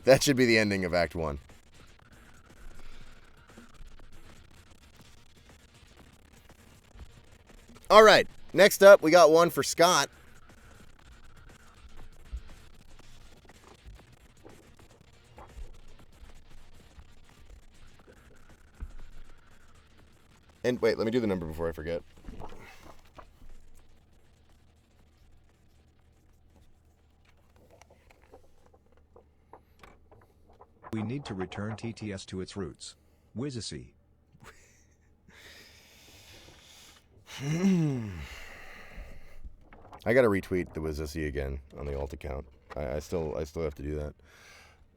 That should be the ending of Act 1. All right. Next up, we got one for Scott. And wait, let me do the number before I forget. We need to return TTS to its roots. Wizzacy. I gotta retweet the Wizzacy again on the alt account. I still have to do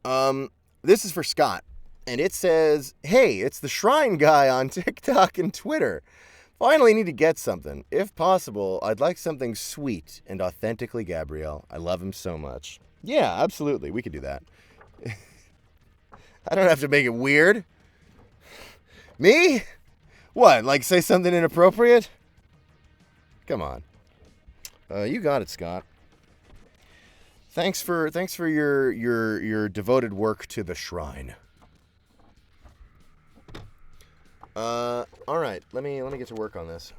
that. This is for Scott, and it says, "Hey, it's the Shrine Guy on TikTok and Twitter. Finally need to get something. If possible, I'd like something sweet and authentically Gabrielle. I love him so much." Yeah, absolutely. We could do that. I don't have to make it weird. Me? What, like say something inappropriate? Come on. You got it, Scott. Thanks for your devoted work to the shrine. All right. Let me get to work on this.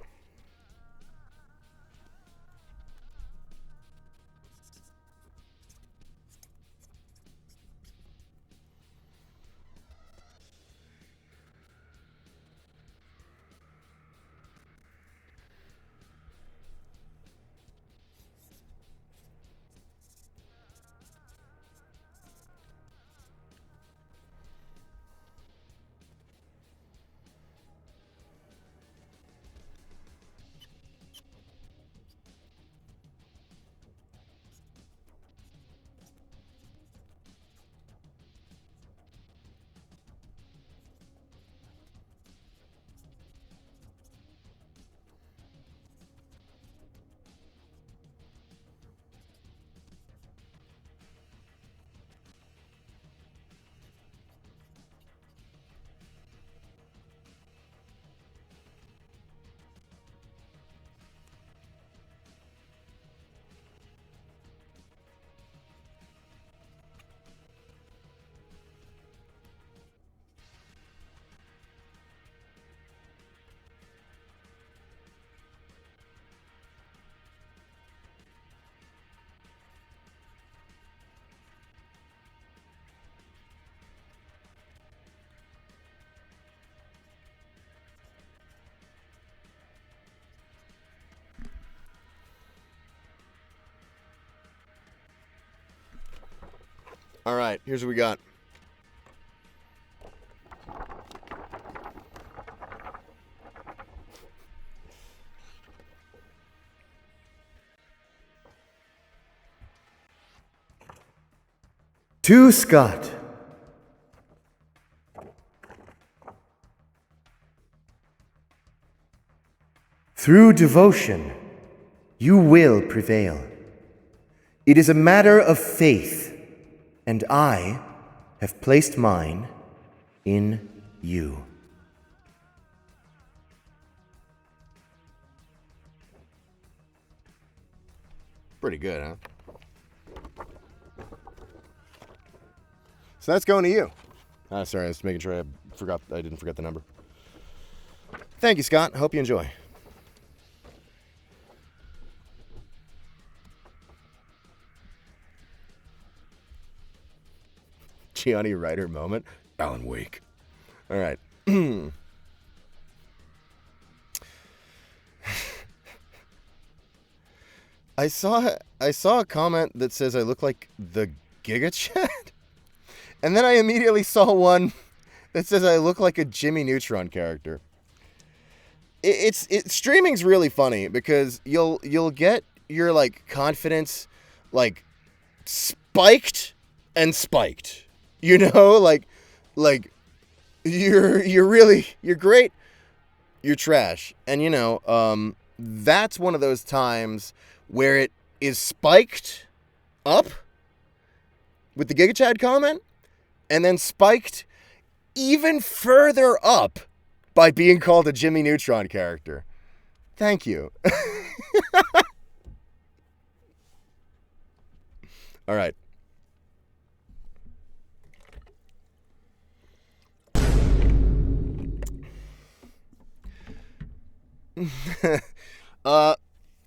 All right, here's what we got. To Scott. Through devotion, you will prevail. It is a matter of faith, and I have placed mine in you. Pretty good, huh? So that's going to you. Sorry, I was making sure I didn't forget the number. Thank you, Scott. Hope you enjoy. Gianni Ryder moment. Alan Wake. All right. I saw a comment that says I look like the Giga Chad. And then I immediately saw one that says I look like a Jimmy Neutron character. Streaming's really funny because you'll get your like confidence like spiked and spiked. You know, like you're great, you're trash. And you know, that's one of those times where it is spiked up with the Giga Chad comment and then spiked even further up by being called a Jimmy Neutron character. Thank you. All right.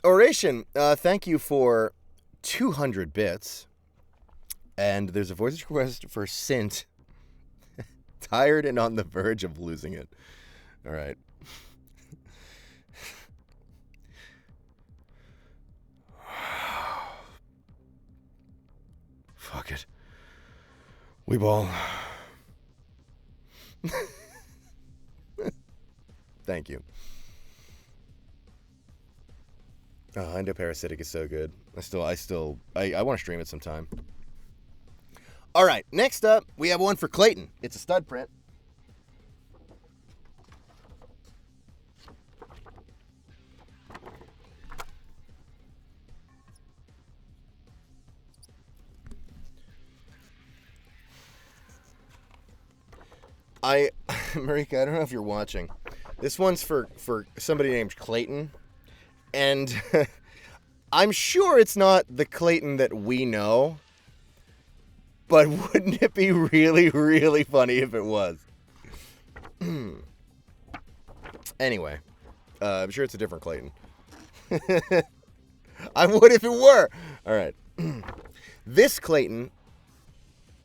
Oration, thank you for 200 bits. And there's a voice request for Sint. Tired and on the verge of losing it. All right. Fuck it. We ball. Thank you. Oh, Endoparasitic is so good. I want to stream it sometime. All right, next up, we have one for Clayton. It's a stud print. Marika, I don't know if you're watching. This one's for somebody named Clayton. And I'm sure it's not the Clayton that we know. But wouldn't it be really, really funny if it was? Anyway, I'm sure it's a different Clayton. I would if it were. All right. This Clayton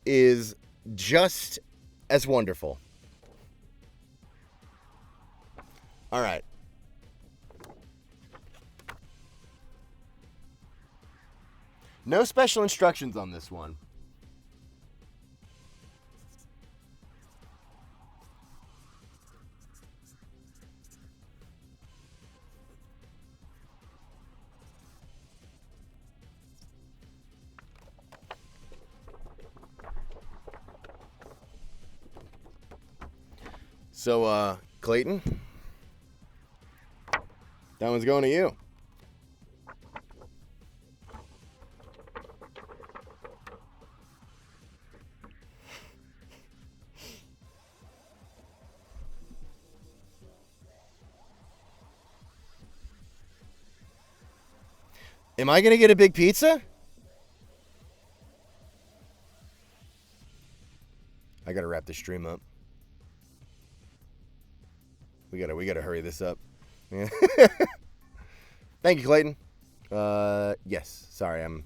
is just as wonderful. All right. No special instructions on this one. So, Clayton, that one's going to you. Am I going to get a big pizza? I got to wrap this stream up. We gotta hurry this up. Thank you, Clayton. Yes. Sorry, I'm.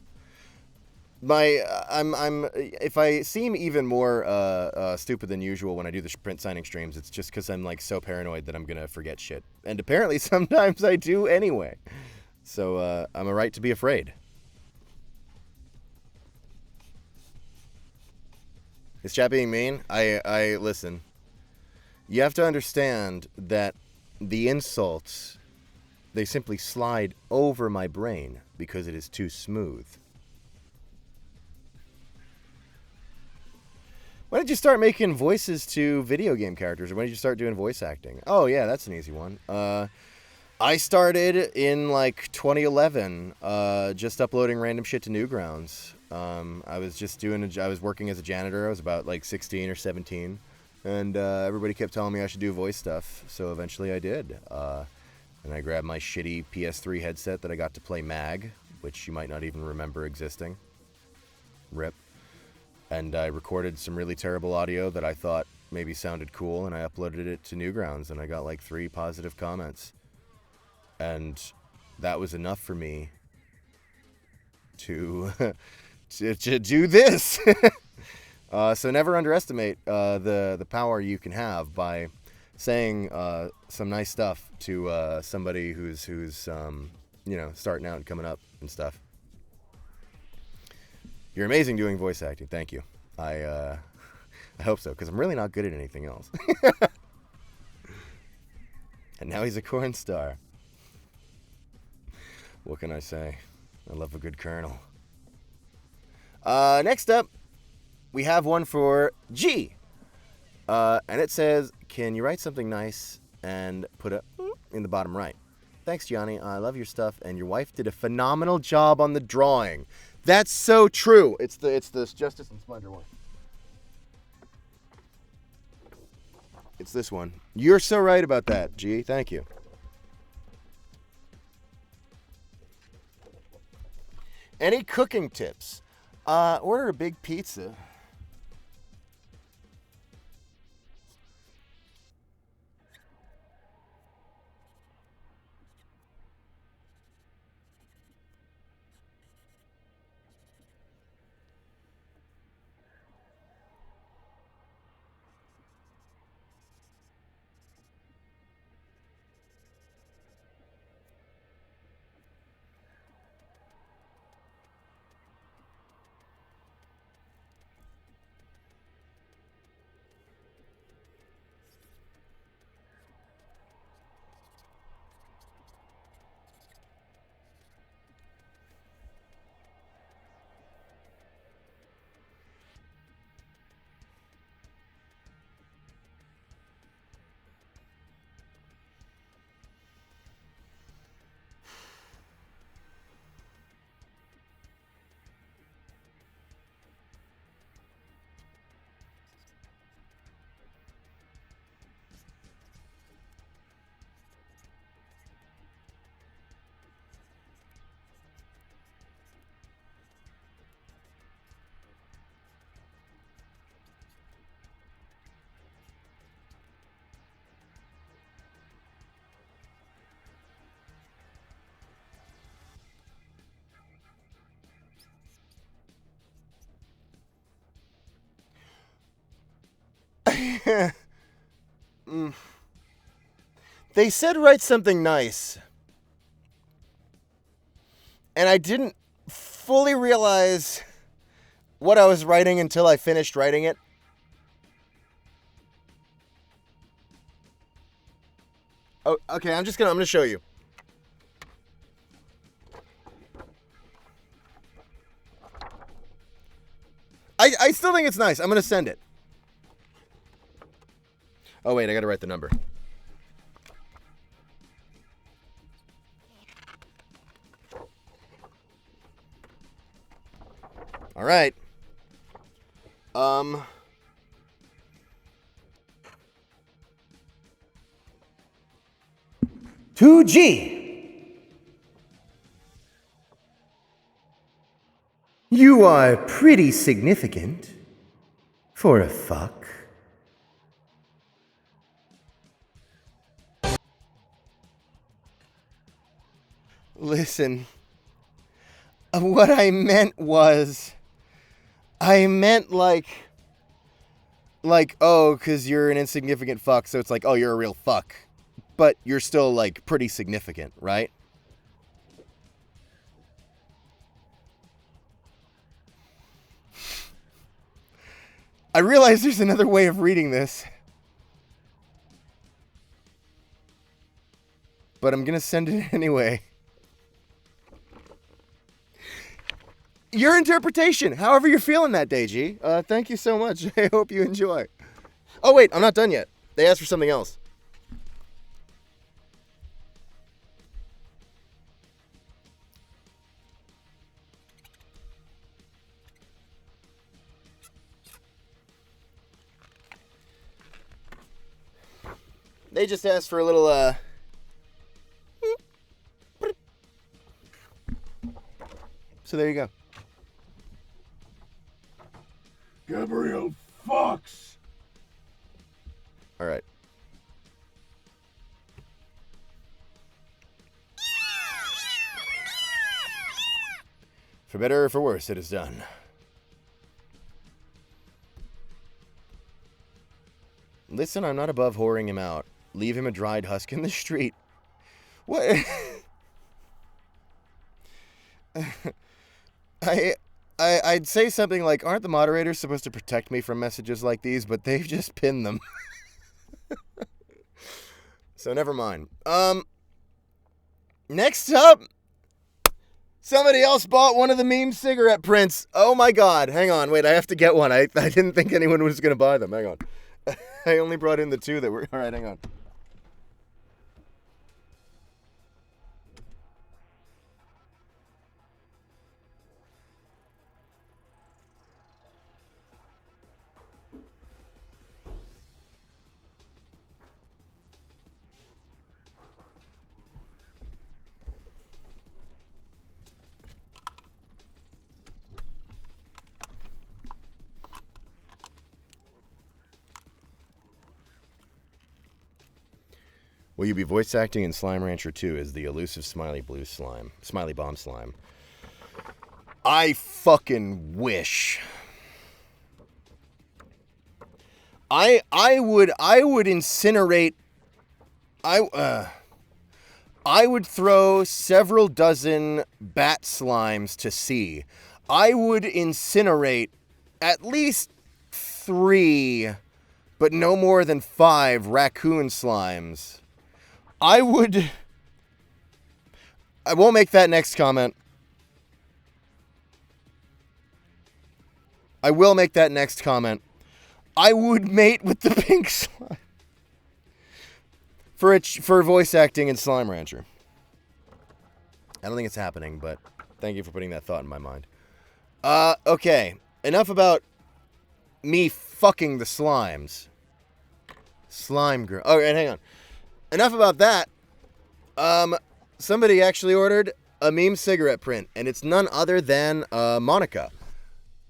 If I seem even more stupid than usual when I do the print signing streams, it's just because I'm like so paranoid that I'm gonna forget shit, and apparently sometimes I do anyway. So I'm a right to be afraid. Is chat being mean? I listen. You have to understand that the insults, they simply slide over my brain because it is too smooth. When did you start making voices to video game characters, or when did you start doing voice acting? Oh yeah, that's an easy one. I started in like 2011, just uploading random shit to Newgrounds. I was working as a janitor. I was about like 16 or 17, and everybody kept telling me I should do voice stuff. So eventually I did. And I grabbed my shitty PS3 headset that I got to play Mag, which you might not even remember existing. RIP. And I recorded some really terrible audio that I thought maybe sounded cool, and I uploaded it to Newgrounds, and I got like 3 positive comments. And that was enough for me to to do this. So never underestimate the power you can have by saying some nice stuff to somebody who's starting out and coming up and stuff. You're amazing doing voice acting. Thank you. I hope so, because I'm really not good at anything else. And now he's a corn star. What can I say? I love a good Colonel. Next up, we have one for G. And it says, can you write something nice and put a in the bottom right? Thanks, Gianni. I love your stuff, and your wife did a phenomenal job on the drawing. That's so true. It's this Justice and Splendor one. It's this one. You're so right about that, G. Thank you. Any cooking tips? Order a big pizza. They said write something nice. And I didn't fully realize what I was writing until I finished writing it. Oh, okay, I'm gonna show you. I still think it's nice. I'm gonna send it. Oh wait, I gotta write the number. All right. 2G. You are pretty significant for a fuck. Listen, what I meant was, oh, because you're an insignificant fuck, so it's like, oh, you're a real fuck. But you're still, like, pretty significant, right? I realize there's another way of reading this. But I'm going to send it anyway. Your interpretation, however you're feeling that day, G. Thank you so much. I hope you enjoy. Oh, wait, I'm not done yet. They asked for something else. They just asked for a little, So there you go. Gabriel Fox! All right. For better or for worse, it is done. Listen, I'm not above whoring him out. Leave him a dried husk in the street. What? I'd say something like, aren't the moderators supposed to protect me from messages like these? But they've just pinned them. So never mind. Next up, somebody else bought one of the meme cigarette prints. Oh my god. Hang on. Wait, I have to get one. I didn't think anyone was going to buy them. Hang on. I only brought in the two that were... All right, hang on. Will you be voice acting in Slime Rancher 2 as the elusive Smiley Blue Slime? Smiley Bomb Slime. I fucking wish. I would incinerate. I would throw several dozen bat slimes to sea. I would incinerate at least 3, but no more than 5 raccoon slimes. I won't make that next comment. I will make that next comment. I would mate with the pink slime. For voice acting in Slime Rancher. I don't think it's happening, but thank you for putting that thought in my mind. Okay. Enough about me fucking the slimes. Slime girl. Oh, and hang on. Enough about that. Somebody actually ordered a meme cigarette print, and it's none other than Monica,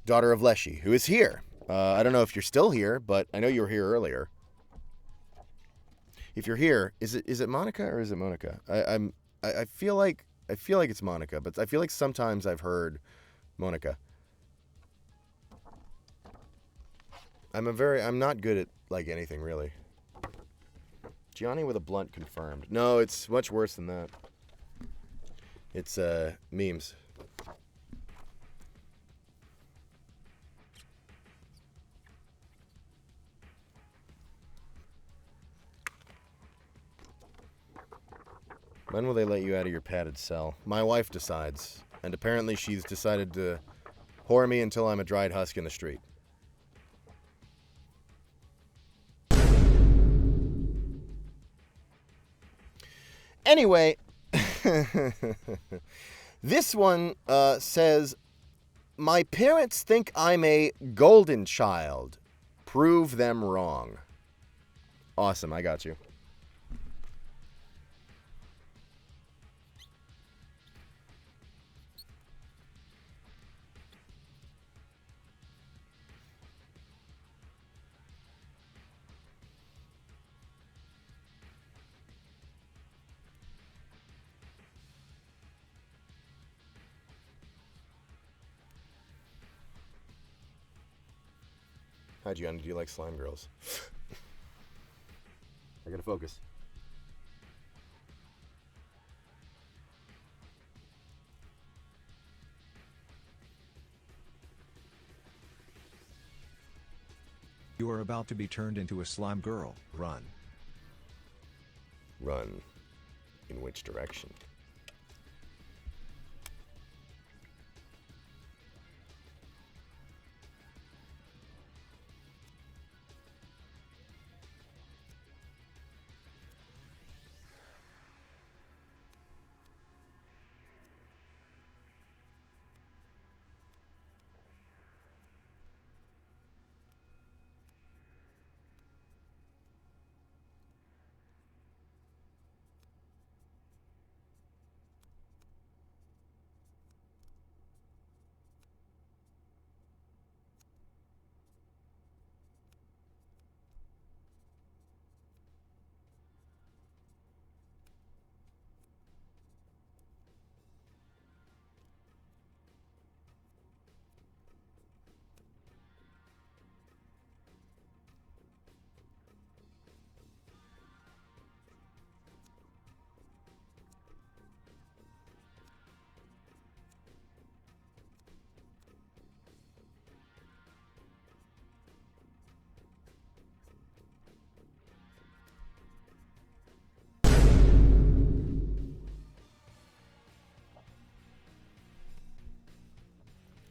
daughter of Leshy, who is here. I don't know if you're still here, but I know you were here earlier. If you're here, is it Monica or is it Monica? I feel like it's Monica, but I feel like sometimes I've heard Monica. I'm not good at like anything really. Gianni with a blunt confirmed. No, it's much worse than that. It's memes. When will they let you out of your padded cell? My wife decides, and apparently she's decided to whore me until I'm a dried husk in the street. Anyway, this one says, my parents think I'm a golden child. Prove them wrong. Awesome, I got you. Hi, Gianni. Do you like slime girls? I gotta focus. You are about to be turned into a slime girl. Run. Run. In which direction?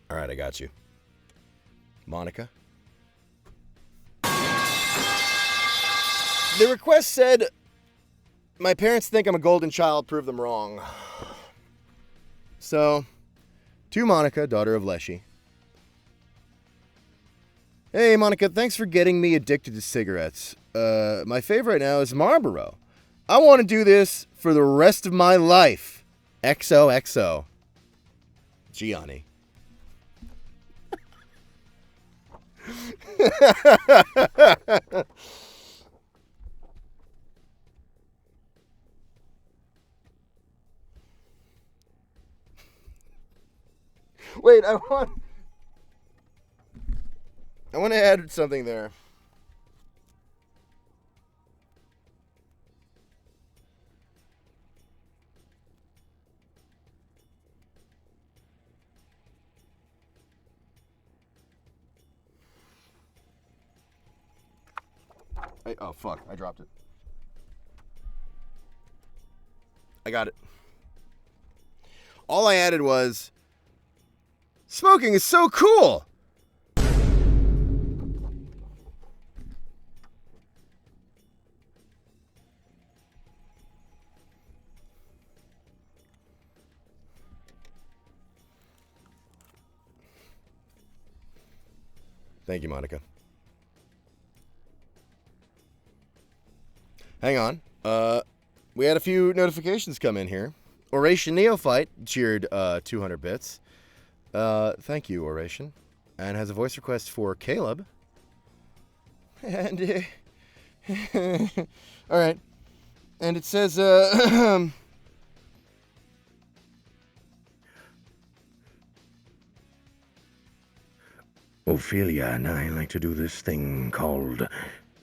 All right, I got you. Monica? The request said, my parents think I'm a golden child, prove them wrong. So, to Monica, daughter of Leshy. Hey, Monica, thanks for getting me addicted to cigarettes. My favorite right now is Marlboro. I want to do this for the rest of my life. XOXO. Gianni. Wait, I want to add something there. Oh, fuck. I dropped it. I got it. All I added was, smoking is so cool! Thank you, Monica. Hang on. We had a few notifications come in here. Oration Neophyte cheered 200 bits. Thank you, Oration. And has a voice request for Caleb. And, all right. And it says, Ophelia and I like to do this thing called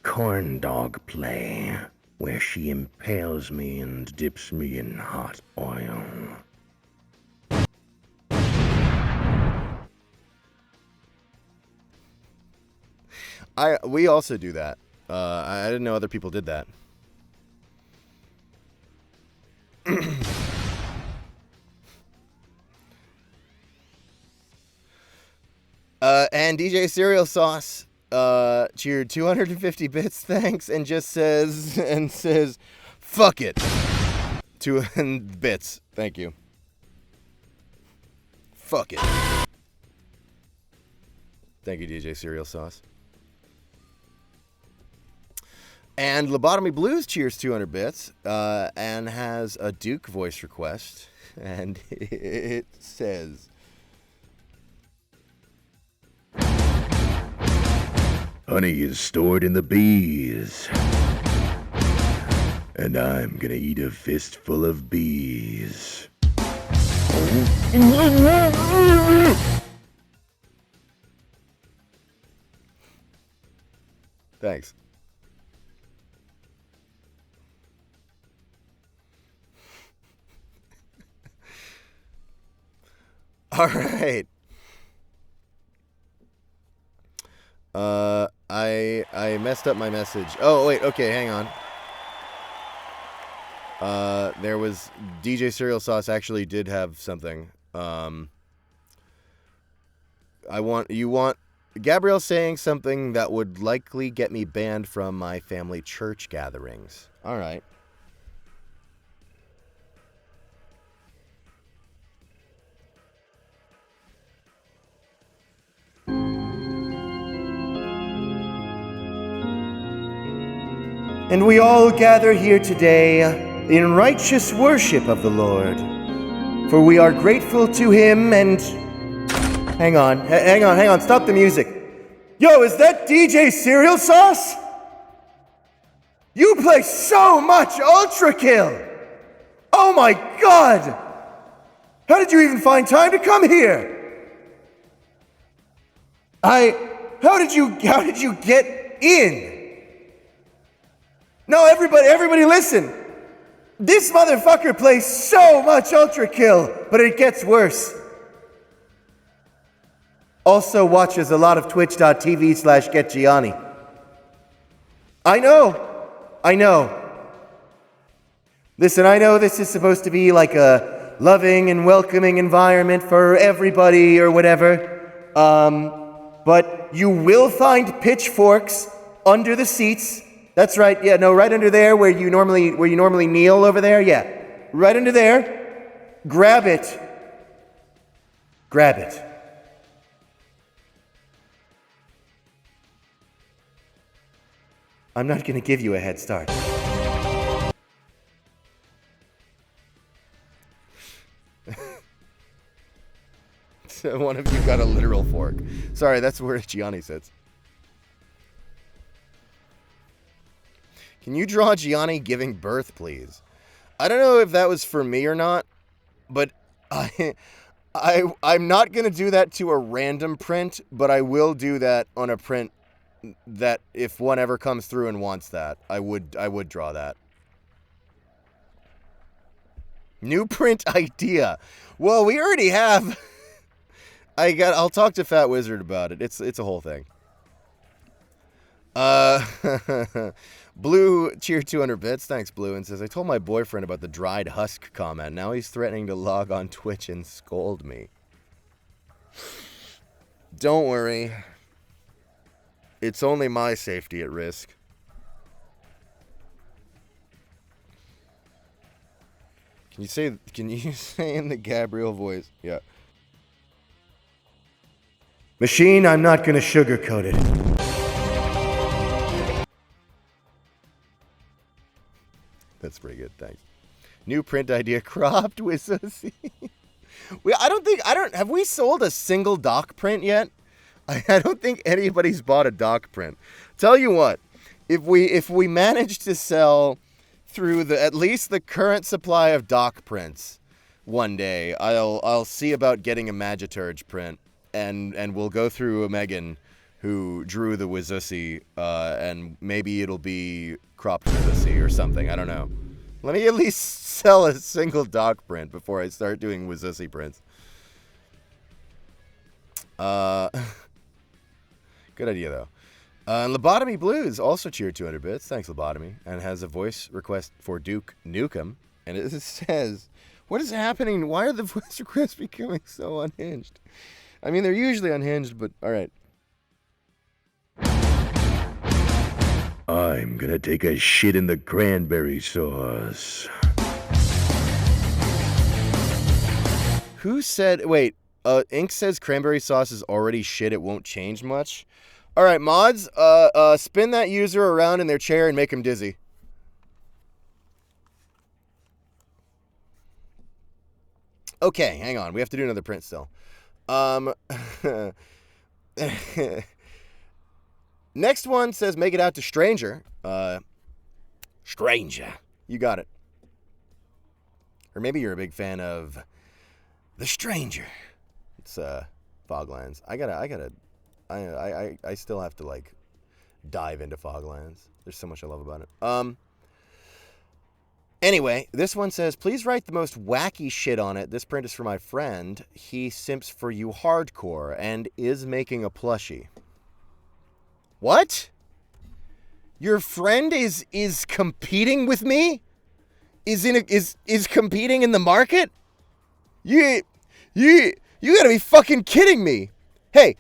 corn dog play, where she impales me and dips me in hot oil. we also do that. I didn't know other people did that. And DJ Cereal Sauce cheered 250 bits, thanks, and just says, fuck it. 2 bits, thank you. Fuck it. Thank you, DJ Cereal Sauce. And Lobotomy Blues cheers 200 bits and has a Duke voice request. And it says, Honey is stored in the bees. And I'm gonna eat a fistful of bees. thanks. All right. messed up my message. Oh, wait. Okay, hang on. There was DJ Cereal Sauce actually did have something. Gabrielle saying something that would likely get me banned from my family church gatherings. All right. And we all gather here today in righteous worship of the Lord, for we are grateful to him and... Hang on, stop the music. Yo, is that DJ Cereal Sauce? You play so much Ultra Kill! Oh my god! How did you even find time to come here? How did you get in? No, everybody listen. This motherfucker plays so much Ultra Kill, but it gets worse. Also watches a lot of twitch.tv/getgianni. I know. Listen, I know this is supposed to be like a loving and welcoming environment for everybody or whatever. But you will find pitchforks under the seats. That's right. Yeah, no, right under there where you normally kneel over there. Yeah. Right under there. Grab it. I'm not going to give you a head start. One of you got a literal fork. Sorry, that's where Gianni sits. Can you draw Gianni giving birth, please? I don't know if that was for me or not, but I'm not going to do that to a random print, but I will do that on a print that if one ever comes through and wants that, I would draw that. New print idea. Well, we already have. I'll talk to Fat Wizard about it. It's a whole thing. Blue cheered 200 bits. Thanks, Blue, and says, I told my boyfriend about the dried husk comment. Now he's threatening to log on Twitch and scold me. Don't worry. It's only my safety at risk. Can you say in the Gabriel voice? Yeah. Machine, I'm not going to sugarcoat it. That's pretty good, thanks. New print idea, cropped with Sussy. Have we sold a single doc print yet? I don't think anybody's bought a doc print. Tell you what, if we manage to sell through at least the current supply of doc prints one day, I'll see about getting a Magiturge print, and we'll go through a Megan who drew the Wizussi, and maybe it'll be cropped Wizussi or something. I don't know. Let me at least sell a single doc print before I start doing Wizussi prints. Good idea, though. Lobotomy Blues also cheered 200 bits. Thanks, Lobotomy. And has a voice request for Duke Nukem. And it says, what is happening? Why are the voice requests becoming so unhinged? I mean, they're usually unhinged, but all right. I'm gonna take a shit in the cranberry sauce. Who said... Wait, Ink says cranberry sauce is already shit. It won't change much. All right, mods, spin that user around in their chair and make him dizzy. Okay, hang on. We have to do another print still. Next one says make it out to Stranger. Stranger. You got it. Or maybe you're a big fan of The Stranger. It's Foglands. I still have to like dive into Foglands. There's so much I love about it. Anyway, this one says, please write the most wacky shit on it. This print is for my friend. He simps for you hardcore and is making a plushie. What? Your friend is competing with me? Is competing in the market? You gotta be fucking kidding me. Hey.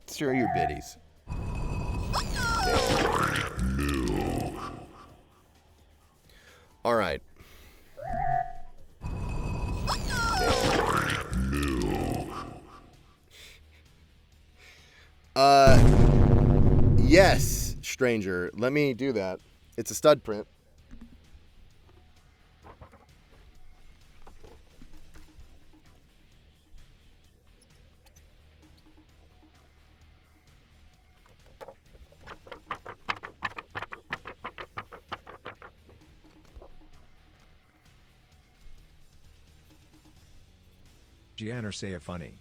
Stir your biddies. All right. Yes, stranger. Let me do that. It's a stud print. Gianner say a funny.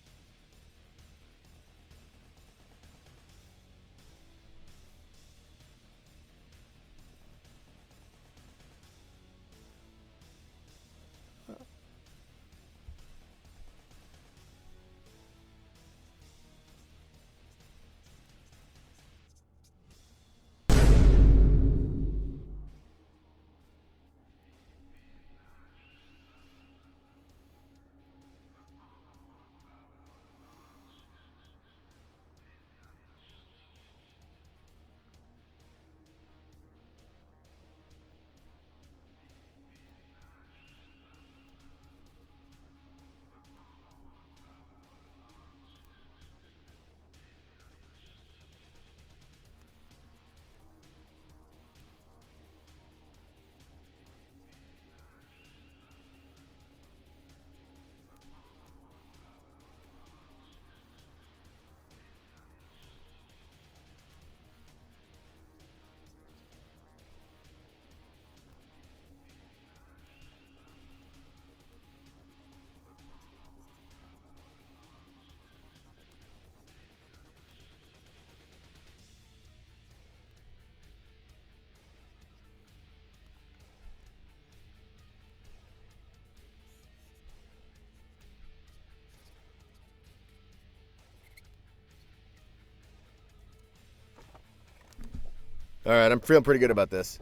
All right, I'm feeling pretty good about this.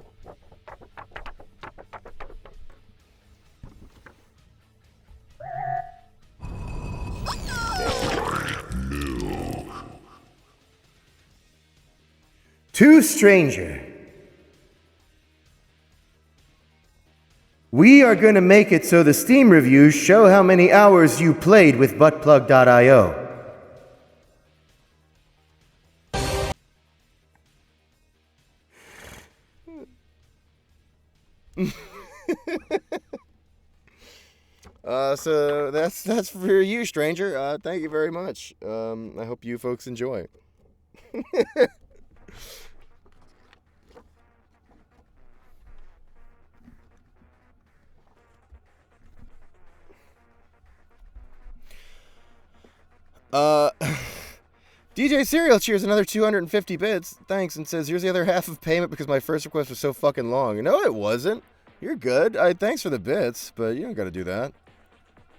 To Stranger. We are going to make it so the Steam reviews show how many hours you played with buttplug.io. So that's for you, stranger. Thank you very much. I hope you folks enjoy. DJ Serial cheers another 250 bits. Thanks, and says, here's the other half of payment because my first request was so fucking long. No, it wasn't. You're good. Thanks for the bits, but you don't got to do that.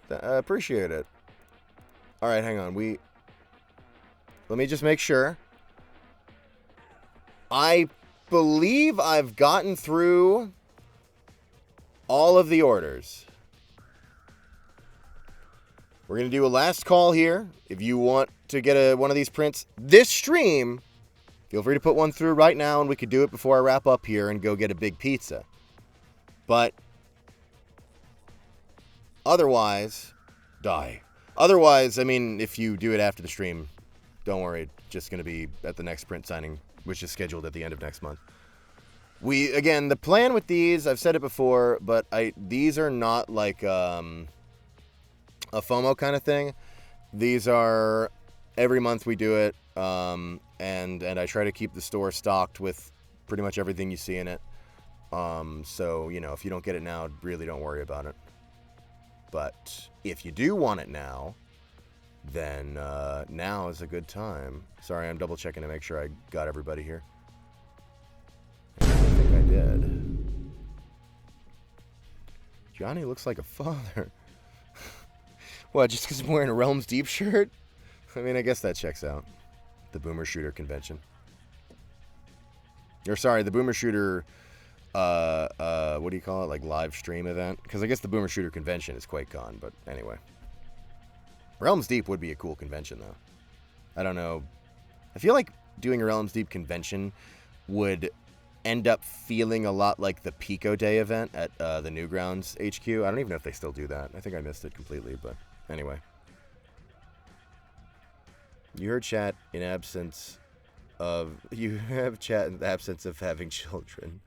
I appreciate it. All right, hang on. Let me just make sure. I believe I've gotten through all of the orders. We're going to do a last call here. If you want to get one of these prints this stream, feel free to put one through right now, and we could do it before I wrap up here and go get a big pizza. But otherwise, die. Otherwise, I mean, if you do it after the stream, don't worry. It's just going to be at the next print signing, which is scheduled at the end of next month. Again, the plan with these, I've said it before, but these are not like a FOMO kind of thing. These are every month we do it, and I try to keep the store stocked with pretty much everything you see in it. So, you know, if you don't get it now, really don't worry about it. But if you do want it now, then now is a good time. Sorry, I'm double checking to make sure I got everybody here. I think I did. Johnny looks like a father. What, just because I'm wearing a Realms Deep shirt? I mean, I guess that checks out. The Boomer Shooter convention. Or sorry, the Boomer Shooter, what do you call it? Like live stream event? Because I guess the Boomer Shooter convention is QuakeCon, but anyway. Realms Deep would be a cool convention, though. I don't know. I feel like doing a Realms Deep convention would end up feeling a lot like the Pico Day event at the Newgrounds HQ. I don't even know if they still do that. I think I missed it completely, but anyway. You heard chat in absence of... You have chat in the absence of having children.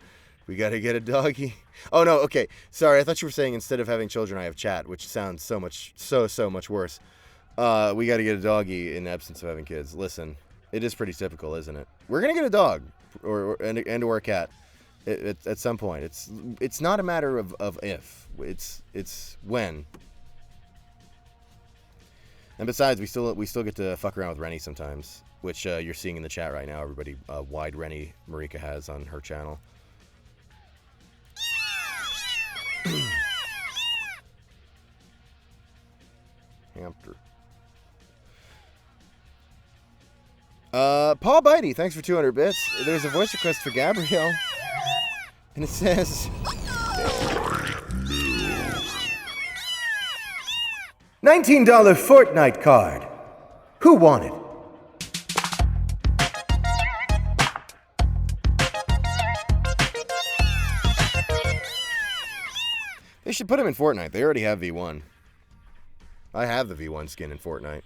We gotta get a doggy. Oh, no, okay. Sorry, I thought you were saying instead of having children, I have chat, which sounds so much worse. We gotta get a doggy in absence of having kids. Listen, it is pretty typical, isn't it? We're gonna get a dog or a cat at some point. It's not a matter of if. It's when. And besides, we still get to fuck around with Rennie sometimes, which you're seeing in the chat right now. Everybody, wide Rennie Marika has on her channel. Hamster. Paul Bitey, thanks for 200 bits. There's a voice request for Gabrielle, and it says, $19 Fortnite card. Who won it? they should put him in Fortnite. They already have V1. I have the V1 skin in Fortnite.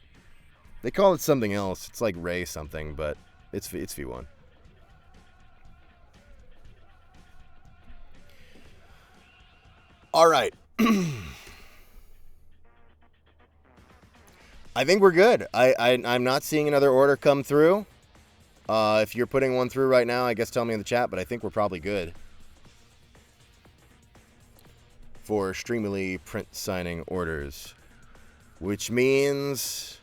They call it something else. It's like Ray something, but it's V1. All right. I think we're good. I'm not seeing another order come through. If you're putting one through right now, I guess tell me in the chat, but I think we're probably good for Streamily print signing orders, which means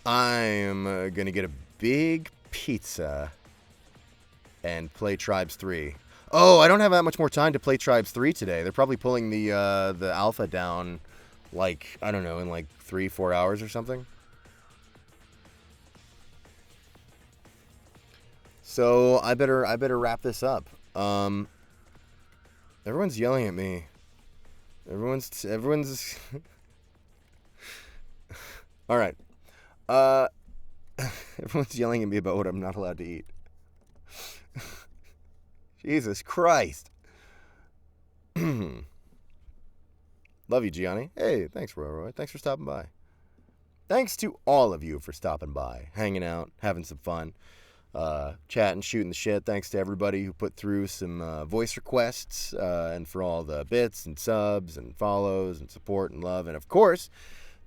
I'm going to get a big pizza and play Tribes 3. Oh, I don't have that much more time to play Tribes 3 today. They're probably pulling the alpha down, like, I don't know, in like 3-4 hours or something. So I better wrap this up. Everyone's yelling at me. Everyone's all right. Everyone's yelling at me about what I'm not allowed to eat. Jesus Christ. Love you, Gianni. Hey, thanks, Roy. Thanks for stopping by. Thanks to all of you for stopping by, hanging out, having some fun, chatting, shooting the shit. Thanks to everybody who put through some voice requests, and for all the bits and subs and follows and support and love. And, of course,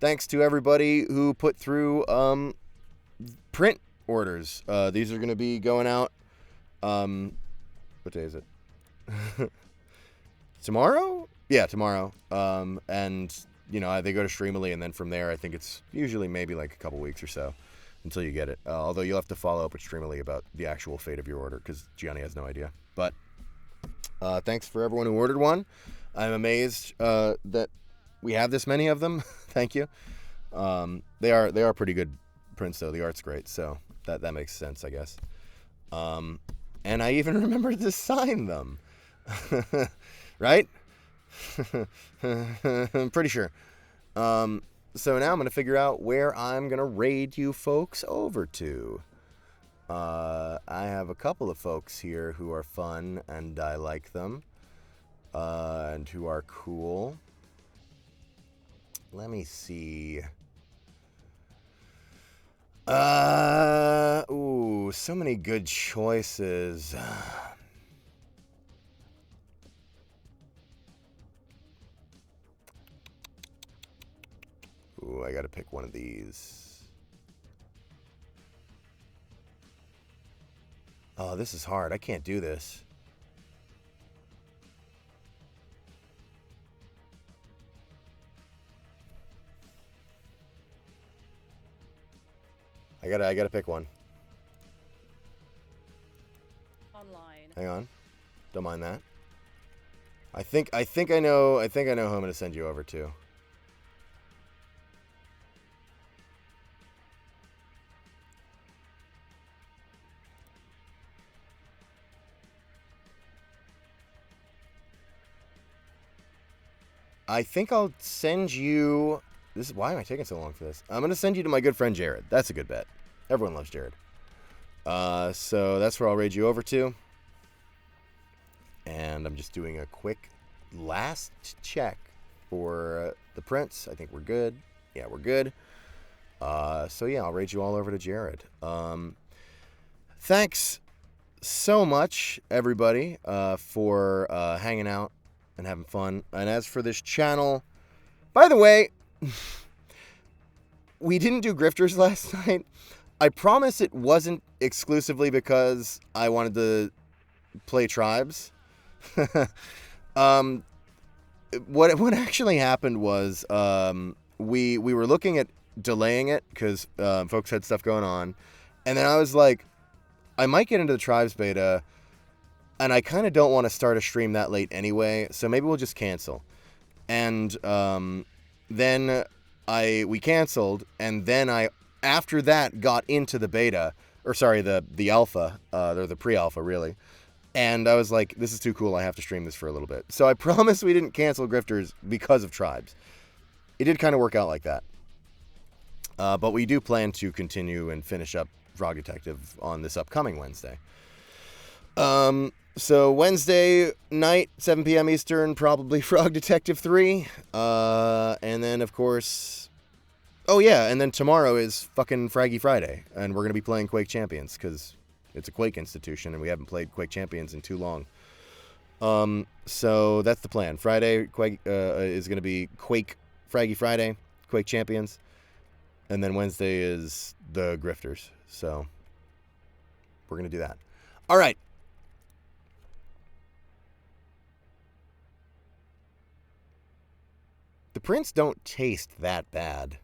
thanks to everybody who put through print orders. These are going to be going out. What day is it? Tomorrow? Yeah, tomorrow. And, you know, they go to Streamily, and then from there, I think it's usually maybe like a couple weeks or so until you get it. Although you'll have to follow up with Streamily about the actual fate of your order, because Gianni has no idea. But thanks for everyone who ordered one. I'm amazed that we have this many of them. Thank you. They are pretty good prints, though. The art's great, so that makes sense, I guess. And I even remembered to sign them. Right? I'm pretty sure. So now I'm going to figure out where I'm going to raid you folks over to. I have a couple of folks here who are fun, and I like them. And who are cool. Let me see. Ooh, so many good choices. Ooh, I gotta pick one of these. Oh, this is hard. I can't do this. I gotta pick one. Online. Hang on. Don't mind that. I think I know who I'm going to send you over to. I think I'll send you... Why am I taking so long for this? I'm going to send you to my good friend Jared. That's a good bet. Everyone loves Jared. So that's where I'll raid you over to. And I'm just doing a quick last check for the Prince. I think we're good. Yeah, we're good. So yeah, I'll raid you all over to Jared. Thanks so much, everybody, for hanging out and having fun. And as for this channel, by the way, we didn't do Grifters last night. I promise it wasn't exclusively because I wanted to play Tribes. What actually happened was we were looking at delaying it because folks had stuff going on, and then I was like, I might get into the Tribes beta, and I kind of don't want to start a stream that late anyway, so maybe we'll just cancel. And then we canceled, and then I after that got into the beta, or sorry, the alpha, or the pre-alpha really. And I was like, this is too cool, I have to stream this for a little bit. So I promise we didn't cancel Grifters because of Tribes. It did kind of work out like that. But we do plan to continue and finish up Frog Detective on this upcoming Wednesday. So Wednesday night, 7 p.m. Eastern, probably Frog Detective 3. And then, of course... Oh, yeah, and then tomorrow is fucking Fraggy Friday. And we're going to be playing Quake Champions, because it's a Quake institution, and we haven't played Quake Champions in too long. So that's the plan. Friday Quake is going to be Quake Fraggy Friday, Quake Champions. And then Wednesday is the Grifters. So we're going to do that. All right. The prints don't taste that bad.